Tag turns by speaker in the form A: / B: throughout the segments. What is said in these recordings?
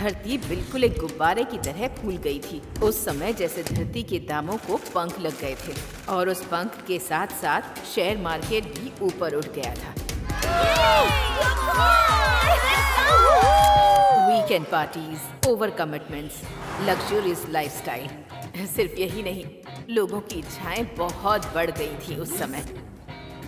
A: धरती बिल्कुल एक गुब्बारे की तरह फूल गई थी। उस समय जैसे धरती के दामों को पंख लग गए थे और उस पंख के साथ साथ शेयर मार्केट भी ऊपर उठ गया था। Weekend parties, over commitments, luxurious lifestyle, सिर्फ यही नहीं, लोगों की इच्छाएं बहुत बढ़ गई थी उस समय।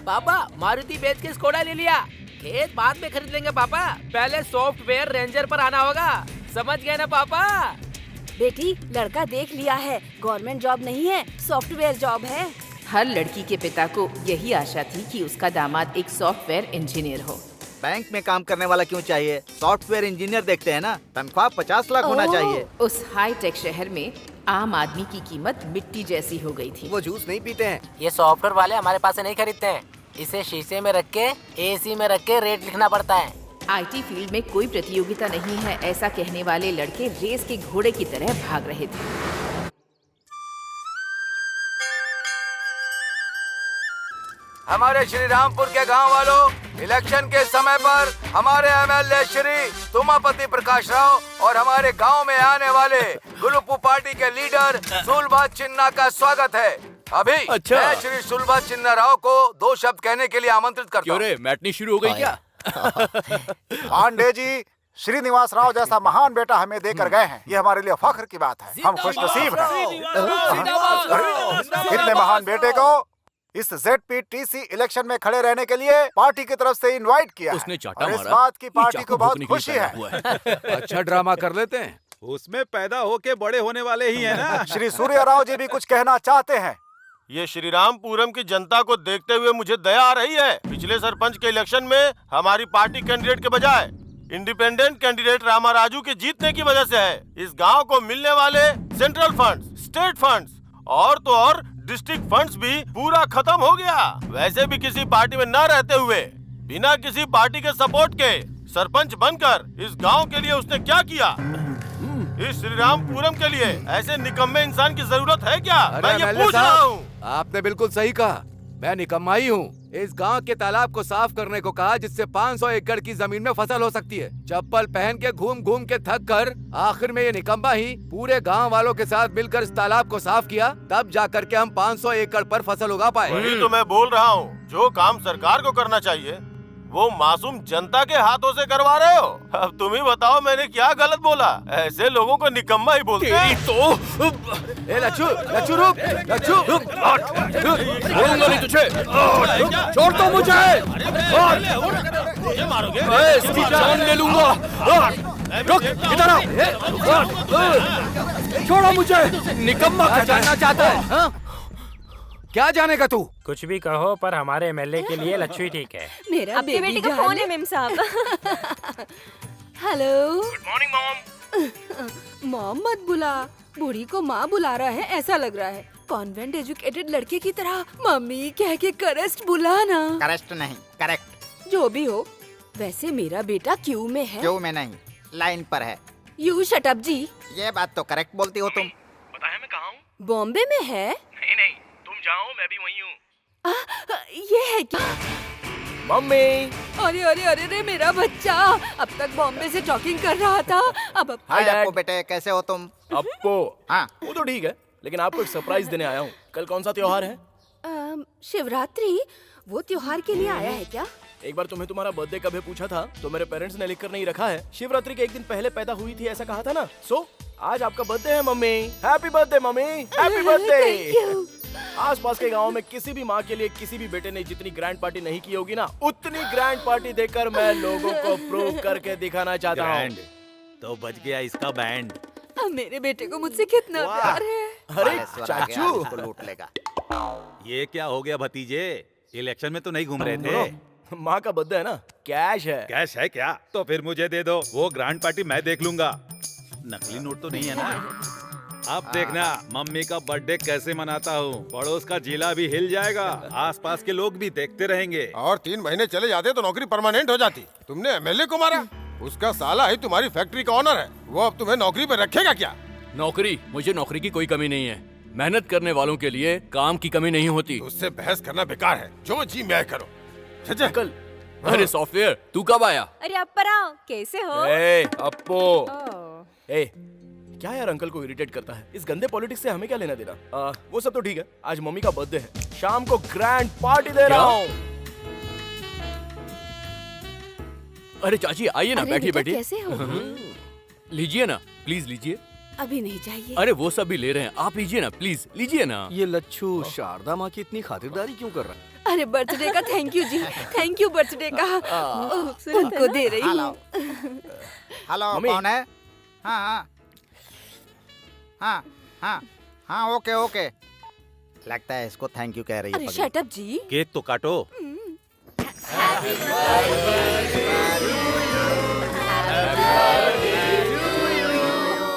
B: पापा मारुति बेच के स्कोडा ले लिया, खेत बाद में खरीद लेंगे पापा, पहले सॉफ्टवेयर रेंजर पर आना होगा, समझ गए ना पापा?
C: बेटी लड़का देख लिया है, गवर्नमेंट जॉब नहीं है, सॉफ्टवेयर जॉब है।
A: हर लड़की के पिता को यही आशा थी कि उसका दामाद एक सॉफ्टवेयर इंजीनियर हो।
D: बैंक में काम करने वाला क्यों चाहिए? सॉफ्टवेयर इंजीनियर देखते हैं ना, तनख्वाह 50 लाख होना चाहिए।
A: उस हाई टेक शहर में आम आदमी की कीमत मिट्टी जैसी हो गई थी।
E: वो जूस नहीं पीते हैं।
B: ये सॉफ्टवेयर वाले हमारे पास से नहीं खरीदते हैं, इसे शीशे में रख के एसी में रख के रेट लिखना पड़ता है।
A: आईटी फील्ड में कोई प्रतियोगिता नहीं है, ऐसा कहने वाले लड़के रेस के घोड़े की तरह भाग रहे थे।
F: हमारे श्री रामपुर के गांव वालों, इलेक्शन के समय पर हमारे एमएलए श्री तुमापति प्रकाश राव और हमारे गांव में आने वाले गुलुपू पार्टी के लीडर सुलभा चिन्ना का स्वागत है। अभी मैं श्री सुलभा चिन्ना राव को 2 शब्द कहने के लिए आमंत्रित करता हूँ।
G: क्यों रे, मैटनी शुरू हो गई क्या?
H: पांडे जी, श्रीनिवास राव जैसा महान बेटा हमें देकर गए हैं, ये हमारे लिए फख्र की बात है। हम खुशनसीब हैं। इतने महान बेटे को इस ZPTC इलेक्शन में खड़े रहने के लिए पार्टी की तरफ से इनवाइट किया है।
G: उसने चाटा
H: और इस
G: मारा,
H: बात की पार्टी को बहुत खुशी है।
G: अच्छा ड्रामा कर लेते हैं।
I: उसमें पैदा होके बड़े होने वाले ही है ना।
H: श्री सूर्य राव जी भी कुछ कहना चाहते हैं।
J: ये श्री रामपुरम की जनता को देखते हुए मुझे दया आ रही है। पिछले सरपंच के इलेक्शन में हमारी पार्टी कैंडिडेट के बजाय इंडिपेंडेंट कैंडिडेट रामा राजू के जीतने की वजह से है। इस गांव को मिलने वाले सेंट्रल फंड्स, स्टेट फंड्स और तो और डिस्ट्रिक्ट फंड्स भी पूरा खत्म हो गया। वैसे भी किसी पार्टी में न रहते हुए बिना किसी पार्टी के सपोर्ट के सरपंच बनकर इस गांव के लिए उसने क्या किया? इस श्री रामपुरम के लिए ऐसे निकम्मे इंसान की जरूरत है क्या? मैं ये पूछ रहा हूँ।
G: आपने बिल्कुल सही कहा, मैं निकम्मा ही हूँ। इस गांव के तालाब को साफ करने को कहा, जिससे 500 एकड़ की जमीन में फसल हो सकती है। चप्पल पहन के घूम घूम के थक कर आखिर में ये निकम्मा ही पूरे गांव वालों के साथ मिलकर इस तालाब को साफ किया, तब जाकर के हम 500 एकड़ पर फसल उगा पाए।
J: वही तो मैं बोल रहा हूँ, जो काम सरकार को करना चाहिए वो मासूम जनता के हाथों से करवा रहे हो। अब तुम ही बताओ मैंने क्या गलत बोला? ऐसे लोगों को निकम्मा ही बोलते हैं।
G: ए लच्छू, लच्छू रुक, लच्छू रुक, छोड़ूंगा नहीं तुझे, छोड़ दो मुझे, मैं इसकी जान ले लूंगा। रुक, इधर आओ, छोड़ो मुझे। निकम्मा क्या जानना चाहता है? हाँ? क्या जानेगा तू?
K: कुछ भी कहो, पर हमारे एमएलए के लिए लच्छू ही ठीक है।
C: मेरा बेटी का फोन है मेम साहब। Hello.
K: Good morning mom.
C: Mom मत बुला, बूढ़ी को माँ बुला रहा है ऐसा लग रहा है। कॉन्वेंट एजुकेटेड लड़के की तरह मम्मी कह के करेक्ट बुला ना।
D: करेक्ट नहीं, करेक्ट।
C: जो भी हो, वैसे मेरा बेटा क्यू में है।
D: क्यों में नहीं, लाइन पर है।
C: यू शट अप जी।
D: ये बात तो करेक्ट बोलती हो तुम।
K: पता है मैं कहाँ हूँ?
C: बॉम्बे में है?
K: नहीं नहीं, तुम जाओ, मैं भी वहीं हूँ।
C: ये है क्या?
B: मम्मी,
C: अरे अरे अरे अरे मेरा बच्चा अब तक बॉम्बे से जॉगिंग कर रहा था, अब
D: हाय अप्पू बेटे, कैसे हो तुम?
B: अप्पू,
D: हाँ,
B: वो तो ठीक है, लेकिन आपको एक सरप्राइज देने आया हूँ। कल कौन सा त्योहार है?
C: शिवरात्रि। वो त्योहार के लिए आया है क्या?
B: एक बार तुम्हें तुम्हारा बर्थडे कब है पूछा था, तो मेरे पेरेंट्स ने लिखकर नहीं रखा है। शिवरात्रि के एक दिन पहले पैदा हुई थी ऐसा कहा था ना। सो आज आपका बर्थडे है mummy. Happy birthday mummy, happy birthday. आसपास के गांव में किसी भी माँ के लिए किसी भी बेटे ने जितनी ग्रैंड पार्टी नहीं की होगी ना, उतनी ग्रैंड पार्टी देकर मैं लोगों को प्रूव करके दिखाना चाहता हूँ।
I: तो बच गया इसका बैंड।
C: मेरे बेटे को मुझसे कितना प्यार है।
B: अरे
D: चाचू लूट लेगा।
I: ये क्या हो गया भतीजे? इलेक्शन में तो नहीं घूम रहे थे।
B: माँ का बर्थडे है ना, कैश है।
I: कैश है क्या? तो फिर मुझे दे दो, वो ग्रैंड पार्टी मैं देख लूंगा। नकली नोट तो नहीं है ना? अब देखना मम्मी का बर्थडे कैसे मनाता हूँ। पड़ोस का जिला भी हिल जाएगा, आसपास के लोग भी देखते रहेंगे।
L: और 3 महीने चले जाते तो नौकरी परमानेंट हो जाती। तुमने एमएलए को मारा, उसका साला ही तुम्हारी फैक्ट्री का ऑनर है। वो अब तुम्हें नौकरी पे रखेगा क्या?
G: नौकरी? मुझे नौकरी की कोई कमी नहीं है। मेहनत करने वालों के लिए काम की कमी नहीं होती।
L: उससे बहस करना बेकार है, जो जी मैं करो।
B: कल
G: अरे सॉफ्टवेयर, तू कब आया?
C: अरे अप्परा कैसे हो?
B: अप्पू, ए, क्या यार अंकल को इरिटेट करता है? इस गंदे पॉलिटिक्स से हमें क्या लेना देना? वो सब तो ठीक है, आज मम्मी का बर्थडे है, शाम को ग्रैंड पार्टी दे रहा हूँ। अरे चाची आइए ना, बैठिए
C: बेटा,
B: बैठिए।
C: कैसे हो?
B: लीजिए ना, प्लीज लीजिए।
C: अभी नहीं चाहिए।
B: अरे वो सब भी ले रहे हैं, आप लीजिए ना, प्लीज लीजिए ना।
E: ये लच्छू शारदा माँ की इतनी खातिरदारी क्यों कर रहा है?
C: अरे बर्थडे का थैंक यू जी, थैंक यू बर्थडे का। उनको दे रही हूँ।
H: Hello,
B: mummy.
H: कौन है? हाँ हाँ हाँ हाँ हाँ, ओके ओके।
D: लगता है इसको थैंक यू कह रही है
C: अरे
D: पगली।
C: शट अप जी।
I: केक तो काटो।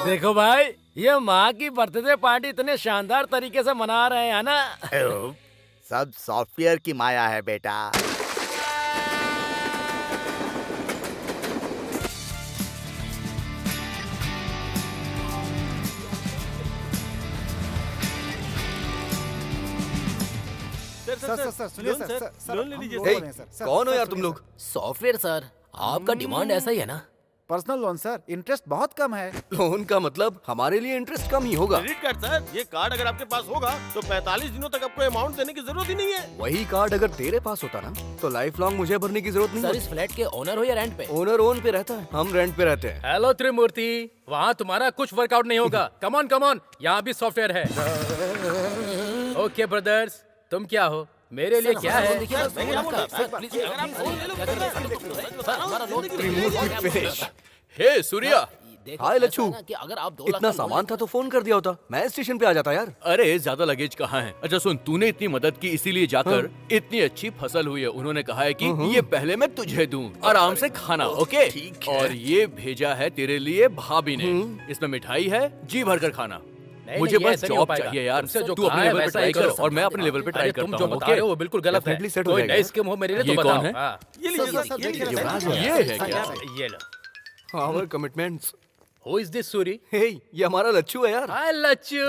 K: देखो भाई, ये माँ की बर्थडे पार्टी इतने शानदार तरीके से मना रहे हैं ना।
D: सब सॉफ्टवेयर की माया है बेटा।
H: सर सुनिए सर
J: लोन ले लीजिए
E: हे, कौन हो यार तुम लोग?
K: सॉफ्टवेयर सर, आपका डिमांड ऐसा ही है ना?
H: पर्सनल लोन सर, इंटरेस्ट बहुत कम है।
E: लोन का मतलब हमारे लिए इंटरेस्ट कम ही होगा।
J: क्रेडिट कार्ड सर, ये कार्ड अगर आपके पास होगा तो 45 दिनों तक आपको अमाउंट देने की जरूरत ही नहीं है।
E: वही कार्ड अगर तेरे पास होता ना तो लाइफ लॉन्ग मुझे भरने की जरूरत नहीं
K: सर,
E: होती।
K: इस फ्लैट के ओनर हो या रेंट पे?
E: ओनर ओन पे रहता है, हम रेंट पे रहते हैं।
K: हेलो त्रिमूर्ति, वहाँ तुम्हारा कुछ वर्कआउट नहीं होगा। कम ऑन, यहाँ भी सॉफ्टवेयर है। ओके ब्रदर्स, तुम क्या हो? मेरे लिए क्या है?
E: हे सूर्या, हाय लच्छू।
K: अगर आप
E: इतना सामान था तो फोन कर दिया होता, मैं स्टेशन पे आ जाता यार।
B: अरे ज्यादा लगेज कहाँ है? अच्छा सुन, तूने इतनी मदद की इसीलिए जाकर इतनी अच्छी फसल हुई है। उन्होंने कहा है कि ये पहले मैं तुझे दूं, आराम से खाना, ओके? और ये भेजा है तेरे लिए भाभी ने। इसमें मिठाई है, जी भर कर खाना। मुझे बस जॉब चाहिए यार। तू अपने लेवल पे ट्राई कर और मैं अपने लेवल पे ट्राई करता हूँ।
K: तुम जो बता रहे हो वो बिल्कुल गलत है।
E: Definitely set हो
K: कोई
E: जाएगा।
K: नई स्कीम हो मेरे लिए
B: ये
K: तो
B: कौन
K: बताओ।
B: है?
K: हाँ।
J: ये लीजिए सर, ये लीजिए सर।
B: ये है क्या?
K: ये लो।
E: Our commitments।
K: Who is this Suri?
E: हे, ये हमारा लच्छू है यार।
K: हाय लच्चू।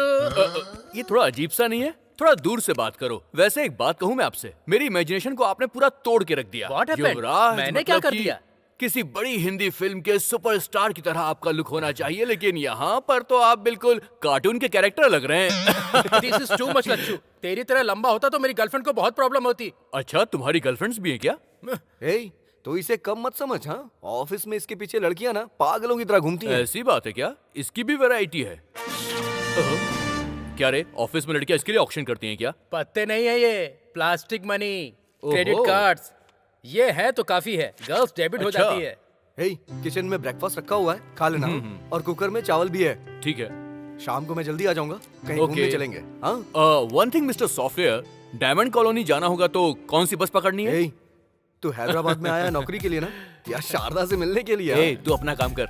B: ये थोड़ा अजीब सा नहीं है? थोड़ा दूर से बात करो। वैसे एक बात कहूँ मैं आपसे, मेरी इमेजिनेशन को आपने पूरा तोड़ के रख दिया।
K: What happened?
B: युवराज,
K: मैंने क्या
B: मतलब
K: कर
B: कि
K: दिया?
B: किसी बड़ी हिंदी फिल्म के सुपरस्टार की तरह आपका लुक होना चाहिए, लेकिन यहाँ पर तो आप बिल्कुल कार्टून के कैरेक्टर लग रहे हैं।
K: This is too much लच्चू। तेरी तरह लंबा होता तो मेरी गर्लफ्रेंड को बहुत प्रॉब्लम होती।
B: अच्छा, तुम्हारी गर्लफ्रेंड्स भी हैं क्या?
E: हे, तो इसे कम मत समझ। हाँ, ऑफिस में इसके पीछे लड़कियां ना पागलों की तरह घूमती हैं।
B: ऐसी बात है क्या? इसकी भी वैरायटी है? क्या रे, ऑफिस में लड़कियां इसके लिए ऑक्शन करती हैं क्या?
K: पत्ते नहीं है ये, प्लास्टिक मनी, क्रेडिट
B: ओहो।
K: कार्ड्स। ये है तो काफी है, गर्ल्स डेबिट हो
B: अच्छा।
K: जाती है।
E: हे, किचन में ब्रेकफास्ट रखा हुआ है, खा लेना। और कुकर में चावल भी है।
B: ठीक है।
E: शाम को मैं जल्दी आ जाऊंगा, कहीं
B: ओके।
E: घूमने चलेंगे। हाँ,
B: one thing mister software, diamond colony जाना होगा तो कौन सी बस पकड़नी है?
E: हे, तू हैदराबाद में आया नौकरी के लिए ना, या शारदा से मिलने के लिए?
B: ए, तू अपना काम कर।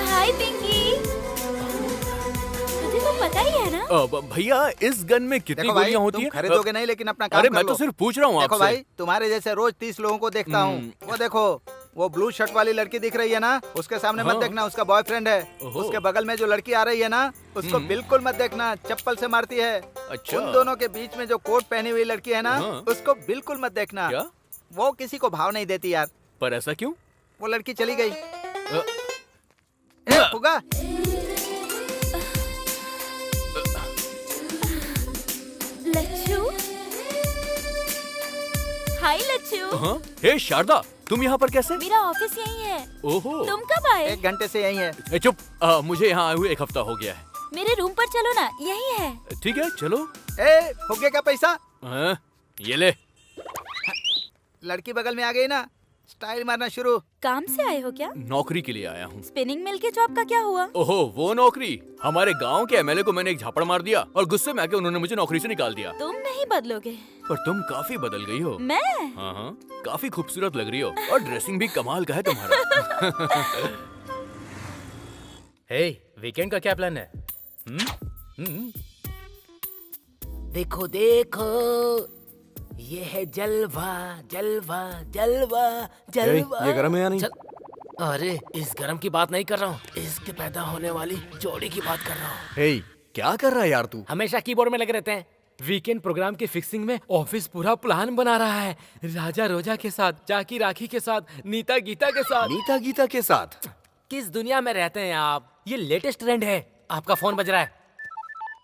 M: हाय पिंकी, तुझे तो पता ही है ना।
B: भैया, इस गन में कितनी
D: देखो भाई,
B: गोलियां होती
D: तुम
B: हैं?
D: खरीदोगे नहीं लेकिन अपना काम
B: अरे
D: कर
B: मैं
D: लो।
B: तो सिर्फ पूछ रहा हूँ
D: देखो
B: आपसे।
D: भाई, तुम्हारे जैसे रोज 30 लोगों को देखता हूँ। वो देखो, वो ब्लू शर्ट वाली लड़की दिख रही है ना, उसके सामने मत
B: हाँ।
D: देखना, उसका बॉयफ्रेंड है।
B: ओहो।
D: उसके बगल में जो लड़की आ रही है ना, उसको बिल्कुल मत देखना, चप्पल से मारती है।
B: अच्छा।
D: उन दोनों के बीच में जो कोट पहनी हुई लड़की है ना,
B: हाँ।
D: उसको बिल्कुल मत देखना।
B: क्या?
D: वो किसी को भाव नहीं देती यार।
B: पर ऐसा क्यों?
D: वो लड़की चली गई। ए, फुगा,
M: लच्छू, हाय लच्छू।
B: हाँ? हे शारदा, तुम यहाँ पर कैसे?
M: मेरा ऑफिस यही है।
B: ओहो।
M: तुम कब आए?
D: 1 घंटे से यही है।
B: ए, चुप। मुझे यहाँ आए हुए 1 हफ्ता हो गया है।
M: मेरे रूम पर चलो ना, यही है।
B: ठीक है, चलो।
D: ए, फुगे का पैसा।
B: हाँ, ये ले।
D: लड़की बगल में आ गई ना, स्टाइल मारना शुरू।
M: काम से आए हो क्या?
B: नौकरी के लिए आया हूँ।
M: स्पिनिंग मिल के जॉब का क्या हुआ?
B: ओहो, वो नौकरी। हमारे गांव के एमएलए को मैंने एक झापड़ मार दिया और गुस्से में आके उन्होंने मुझे नौकरी से निकाल दिया।
M: तुम नहीं बदलोगे।
B: पर तुम काफी बदल गई हो।
M: मैं?
B: हाँ हाँ, काफी खूबसूरत लग रही हो और ड्रेसिंग भी कमाल का है तुम्हारा।
K: हे, वीकेंड का क्या प्लान है? देखो देखो, ये है जलवा जलवा जलवा जलवा।
E: ये गरम है या नहीं?
K: अरे, इस गरम की बात नहीं कर रहा हूँ, इसके पैदा होने वाली जोड़ी की बात कर रहा हूँ।
E: हे, क्या कर रहा है यार तू?
K: हमेशा कीबोर्ड में लगे रहते हैं। वीकेंड प्रोग्राम के फिक्सिंग में ऑफिस पूरा प्लान बना रहा है। राजा रोजा के साथ, जाकी राखी के साथ, नीता गीता के साथ।
E: नीता गीता के साथ?
K: किस दुनिया में रहते हैं आप? ये लेटेस्ट ट्रेंड है। आपका फोन बज रहा है।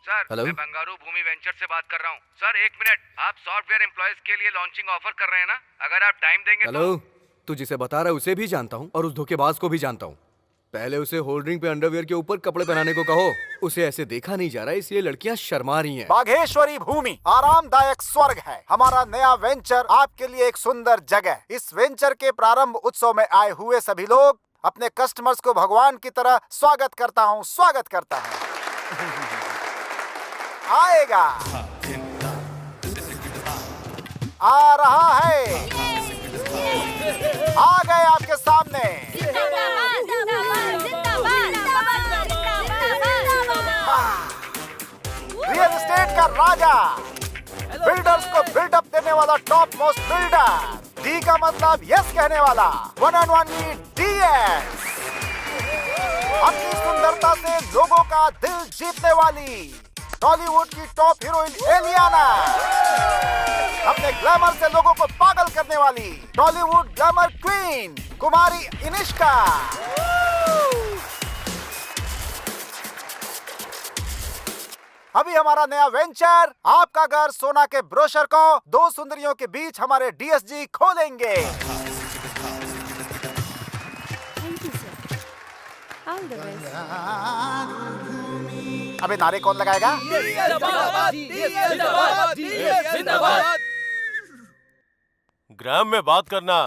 F: Sir,
E: hello?
F: मैं बंगारू भूमि वेंचर से बात कर रहा हूँ। सर 1 मिनट, आप सॉफ्टवेयर एम्प्लॉयज के लिए लॉन्चिंग ऑफर कर रहे हैं ना? अगर आप टाइम देंगे
E: हेलो, तू जिसे बता रहा है उसे भी जानता हूँ और उस धोखेबाज को भी जानता हूँ। पहले उसे होल्डिंग पे अंडरवियर के ऊपर कपड़े पहनाने को कहो। उसे ऐसे देखा नहीं जा रहा, इसलिए लड़कियां शर्मा रही हैं।
H: बाघेश्वरी भूमि आरामदायक स्वर्ग है। हमारा नया वेंचर आपके लिए एक सुंदर जगह। इस वेंचर के प्रारंभ उत्सव में आए हुए सभी लोग अपने कस्टमर्स को भगवान की तरह स्वागत करता हूँ। आएगा, आ रहा है, आ गए आपके सामने। रियल एस्टेट का राजा, बिल्डर्स को बिल्डअप देने वाला टॉप मोस्ट बिल्डर। डी का मतलब यस कहने वाला, वन एंड ओनली DS। अपनी सुंदरता से लोगों का दिल जीतने वाली टॉलीवुड की टॉप हीरोइन एलियाना। अपने ग्लैमर से लोगों को पागल करने वाली टॉलीवुड ग्लैमर क्वीन कुमारी इनिष्का। अभी हमारा नया वेंचर आपका घर सोना के ब्रोशर को 2 सुंदरियों के बीच हमारे DSG खोलेंगे। अबे नारे कौन लगाएगा?
J: ग्राम में बात करना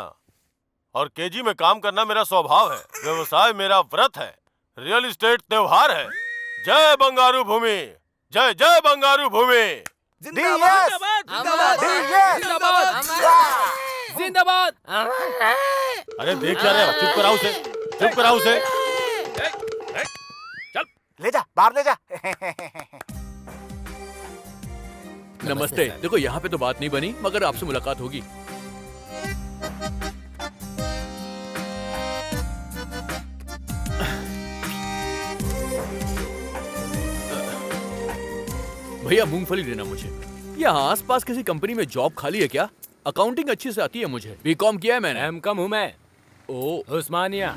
J: और केजी में काम करना मेरा स्वभाव है। व्यवसाय मेरा व्रत है। रियल एस्टेट त्योहार है। जय बंगारू भूमि, जय जय बंगारू भूमि।
K: जिंदाबाद।
J: अरे देख क्या रहे हो? चुप कराओ उसे, चुप कराओ उसे।
H: ले जा, बाहर ले जा।
N: नमस्ते। देखो यहाँ पे तो बात नहीं बनी, मगर आपसे मुलाकात होगी। भैया मूंगफली देना मुझे। यहाँ आसपास किसी कंपनी में जॉब खाली है क्या? अकाउंटिंग अच्छी से आती है मुझे। बीकॉम किया है मैंने।
K: एम कम हूँ मैं।
N: ओ
K: उस्मानिया।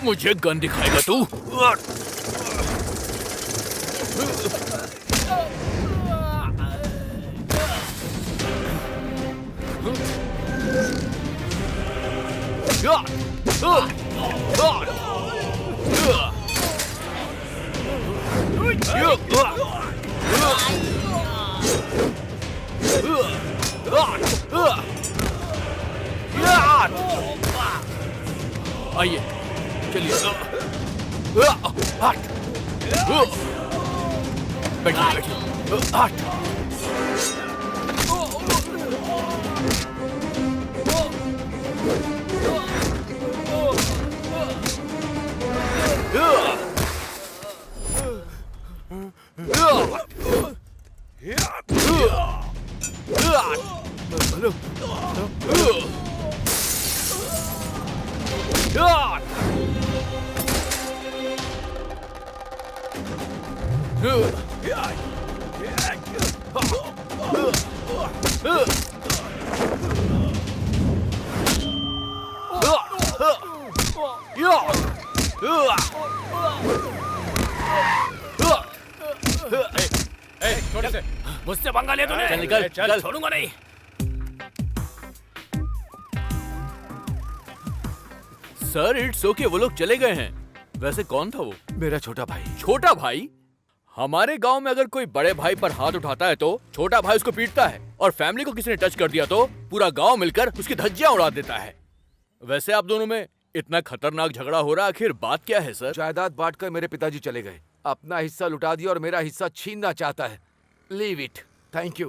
N: मुझे गन दिखाएगा तू? आइए चलिए। बैठिए बैठिए।
K: मुझसे पंगा ले तूने?
N: चल निकल,
K: चल छोड़ूंगा नहीं।
N: सर इट्स ओके, वो लोग चले गए हैं। वैसे कौन था वो?
G: मेरा छोटा भाई।
N: छोटा भाई? हमारे गांव में अगर कोई बड़े भाई पर हाथ उठाता है तो छोटा भाई उसको पीटता है, और फैमिली को किसी ने टच कर दिया तो पूरा गांव मिलकर उसकी धज्जियां उड़ा देता है। वैसे आप दोनों में इतना खतरनाक झगड़ा हो रहा, आखिर बात क्या है सर?
G: जायदाद बांटकर मेरे पिताजी चले गए। अपना हिस्सा लुटा दिया और मेरा हिस्सा छीनना चाहता है। Leave it. Thank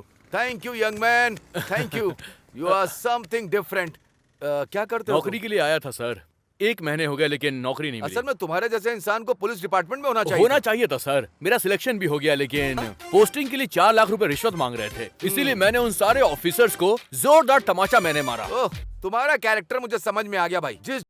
G: you young man, thank you. You are something different. क्या करते हो?
N: नौकरी के लिए आया था सर। 1 महीने हो गए लेकिन नौकरी नहीं मिली।
G: असल में तुम्हारे जैसे इंसान को पुलिस डिपार्टमेंट में होना चाहिए
N: था सर। मेरा सिलेक्शन भी हो गया लेकिन पोस्टिंग के लिए 4 लाख रुपए रिश्वत मांग रहे थे, इसीलिए मैंने उन सारे ऑफिसर्स को जोरदार तमाचा मैंने मारा।
G: ओह, तुम्हारा कैरेक्टर मुझे समझ में आ गया भाई। जिस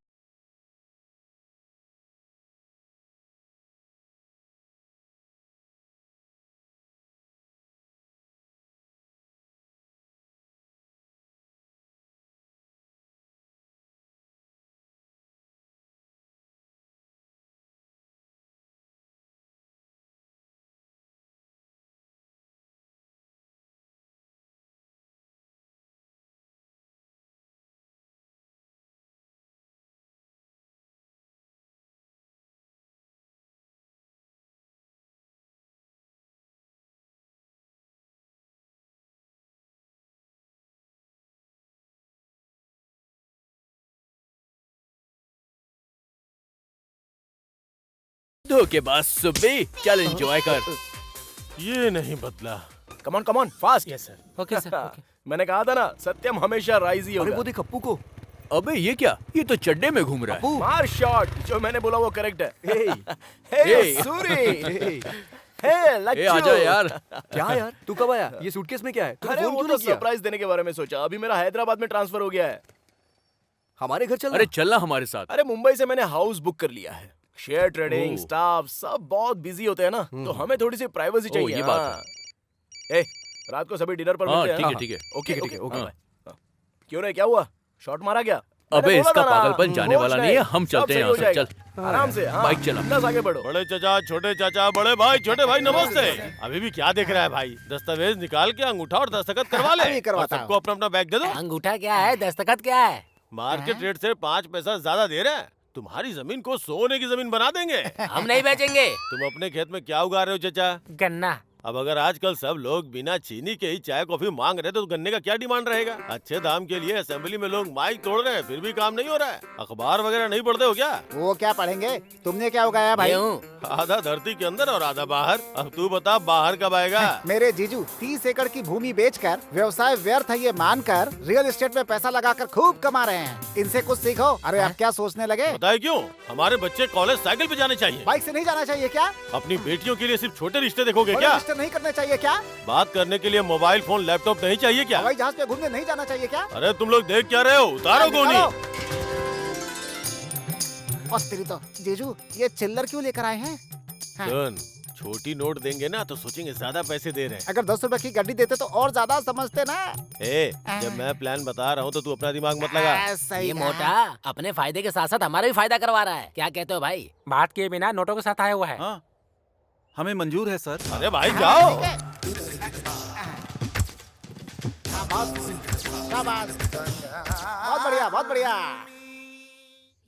N: धोखेबाज सुब्बी, चल एंजॉय कर।
J: ये नहीं बदला।
B: Come on fast.
K: Yes sir. Okay sir.
B: मैंने कहा था ना, सत्यम हमेशा राइज ही
E: अरे
B: होगा।
E: वो देख अप्पू को।
N: अबे ये क्या? ये तो चड्डे में घूम रहा है।
B: मार शॉट। जो मैंने बोला वो करेक्ट है।
E: हे
B: हे सूरी। हे लच्चू।
N: ए आजा यार।
E: क्या यार, तू कब आया? ये सूटकेस में क्या है? तूने
B: अरे
E: फोन
B: वो
E: क्यों
B: तो
E: नहीं किया?
B: सरप्राइज देने के बारे में सोचा। अभी मेरा हैदराबाद में ट्रांसफर हो गया है।
E: हमारे घर चल।
N: अरे चलना हमारे साथ।
B: अरे मुंबई से मैंने हाउस बुक कर लिया है। शेयर ट्रेडिंग स्टाफ सब बहुत बिजी होते हैं ना, तो हमें थोड़ी सी प्राइवेसी चाहिए।
N: ये बात
B: हाँ। ए, रात को सभी डिनर पर
N: हाँ,
B: मिलते हैं।
N: ठीक है।
B: ओके। हाँ। क्यों रे, क्या हुआ? शॉट मारा क्या?
N: अबे
B: मैंने बोला
N: इसका
B: था ना,
N: पागलपन जाने वाला नहीं है। हम
B: सब
N: चलते
B: सही
N: हैं
B: हो
N: यहाँ से।
B: जाएगा।
N: चल
B: आराम से। हाँ।
N: बाइक चला।
B: बिंदास आगे बढ़ो।
J: बड़े चाचा, छोटे चाचा, बड़े भाई, छोटे भाई, नमस्ते। अभी भी क्या देख रहा है भाई? दस्तावेज निकाल के अंगूठा और दस्तखत करवा ले। और सबको अपना अपना बैग दे दो।
K: अंगूठा क्या है, दस्तखत क्या है?
J: मार्केट रेट से 5 पैसा ज्यादा दे रहे हैं। तुम्हारी जमीन को सोने की जमीन बना देंगे।
K: हम नहीं बेचेंगे।
J: तुम अपने खेत में क्या उगा रहे हो चाचा?
K: गन्ना।
J: अब अगर आजकल सब लोग बिना चीनी के ही चाय कॉफी मांग रहे तो गन्ने का क्या डिमांड रहेगा? अच्छे दाम के लिए असेंबली में लोग माइक तोड़ रहे हैं, फिर भी काम नहीं हो रहा है। अखबार वगैरह नहीं पढ़ते हो क्या?
H: वो क्या पढ़ेंगे? तुमने क्या उगाया भाई?
J: आधा धरती के अंदर और आधा बाहर। अब तू बता, बाहर कब आएगा?
H: मेरे जीजू 30 एकड़ की भूमि बेचकर व्यवसाय व्यर्थ है ये मानकर रियल एस्टेट में पैसा लगाकर खूब कमा रहे हैं। इनसे कुछ सीखो। अरे आप क्या सोचने लगे?
J: बताए क्यों? हमारे बच्चे कॉलेज साइकिल पे जाने चाहिए।
H: बाइक से नहीं जाना चाहिए क्या?
J: अपनी बेटियों के लिए सिर्फ छोटे रिश्ते देखोगे
H: बड़े
J: क्या?
H: रिश्ते नहीं करने चाहिए क्या?
J: बात करने के लिए मोबाइल फोन लैपटॉप नहीं चाहिए क्या?
H: हवाई जहाज पे घूमने नहीं जाना चाहिए क्या?
J: अरे तुम लोग देख क्या रहे हो? उतारो गोनी।
H: और तेरी तो जीजू ये चिल्लर क्यों लेकर आए हैं? हाँ।
J: सुन, छोटी नोट देंगे ना तो सोचेंगे ज्यादा पैसे दे रहे हैं।
H: अगर 10 रुपए की गड्डी देते तो और ज्यादा समझते ना।
J: जब मैं प्लान बता रहा हूँ तो तू अपना दिमाग मत लगा।
K: ये मोटा अपने फायदे के साथ साथ हमारा भी फायदा करवा रहा है। क्या कहते हो भाई? बात किए बिना नोटों के साथ आया हुआ है।
I: हाँ, हमें मंजूर है सर।
J: अरे भाई जाओ।
H: बहुत बढ़िया, बहुत बढ़िया।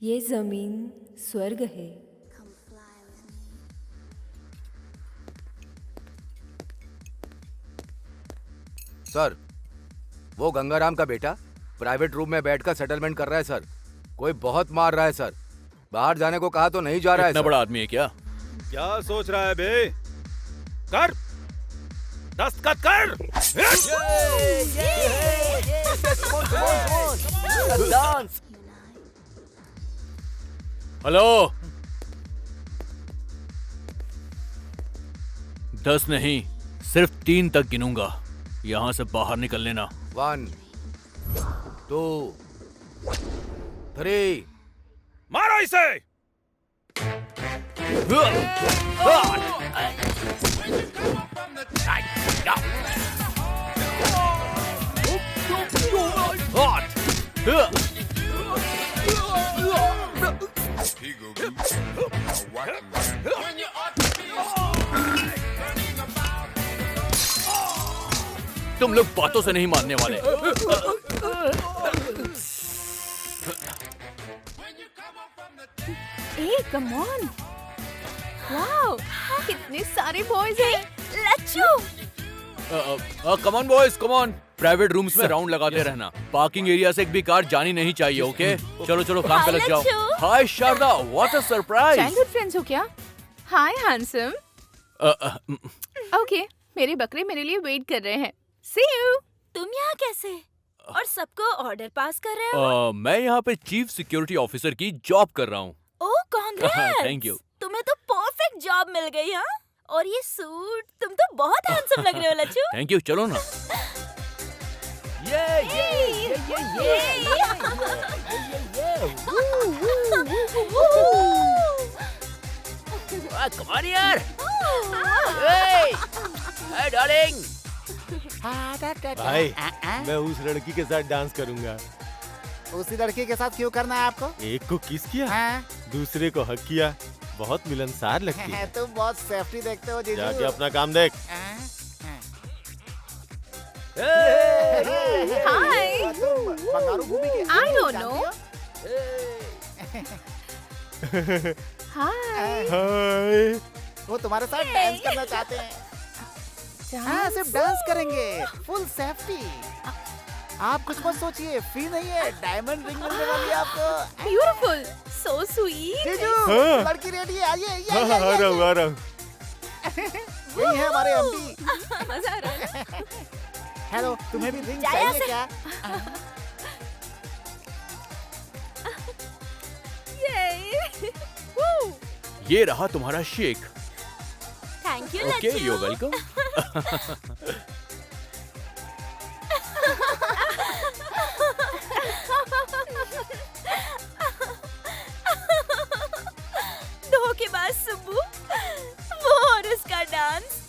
M: ये जमीन स्वर्ग है।
G: सर, वो गंगाराम का बेटा प्राइवेट रूम में बैठकर सेटलमेंट कर रहा है सर। कोई बहुत मार रहा है सर। बाहर जाने को कहा तो नहीं जा रहा है।
N: इतना बड़ा आदमी है क्या?
I: क्या सोच रहा है बे? कर, दस्तखत कर।
N: हेलो, 10 नहीं, सिर्फ 3 तक गिनूंगा। यहाँ से बाहर निकल लेना।
G: 1 2 3।
I: मारो इसे।
N: तुम लोग बातों से नहीं मानने वाले।
M: ए कम ऑन, वाओ कितने सारे बॉयज हैं। Lachchu
N: come on boys, come on. Private rooms में राउंड लगाते रहना। पार्किंग एरिया से एक भी कार जानी नहीं चाहिए। ओके, चलो चलो काम पे लग जाओ। Hi Sharda, what a surprise.
A: Childhood friends हो क्या? हाय हैंडसम। ओके, मेरे बकरे मेरे लिए वेट कर रहे हैं। सी यू।
M: तुम यहाँ कैसे और सबको ऑर्डर पास कर रहे हो?
N: मैं यहाँ पे चीफ सिक्योरिटी ऑफिसर की जॉब कर रहा हूँ।
M: ओह कांग्रेट्स!
N: Thank you.
M: तुम्हें तो परफेक्ट जॉब मिल गई हाँ? और ये सूट, तुम तो बहुत हैंडसम लग रहे हो लच्छू।
N: थैंक यू, चलो ना।
K: कम ऑन यार। Hey darling.
J: भाई मैं उस लड़की के साथ डांस करूंगा।
H: उसी लड़की के साथ क्यों करना है आपको?
J: एक को किस किया,
H: हाँ?
J: दूसरे को हक किया, बहुत मिलनसार लगती है।
H: तुम बहुत सेफ्टी देखते हो जीजू।
J: जाके अपना काम देख।
A: हाय।
H: बंगारू भूमि के
A: I don't know. हाय।
J: हाय।
H: वो तुम्हारे साथ डांस करना चाहते हैं। हाँ, सिर्फ डांस करेंगे, फुल सेफ्टी। आप कुछ मत सोचिए, फ्री नहीं है, डायमंड रिंग मिलने वाली है आपको।
A: Beautiful, so sweet.
H: जीजू,
J: हाँ।
H: लड़की रेडी है, आइए आइए,
J: हाँ,
H: आइए,
J: आ रहा हूँ, आ रहा हूँ।
H: यही है हमारे एमडी।
A: मजा आ रहा है।
H: हेलो, तुम्हें भी रिंग
M: जाया
H: चाहिए
M: से।
H: क्या?
A: Yay! Woo!
N: ये रहा तुम्हारा shake.
M: Thank you
N: okay,
M: Lachhu.
N: You welcome.
M: धोखेबाज सुब्बू, वो और उसका डांस।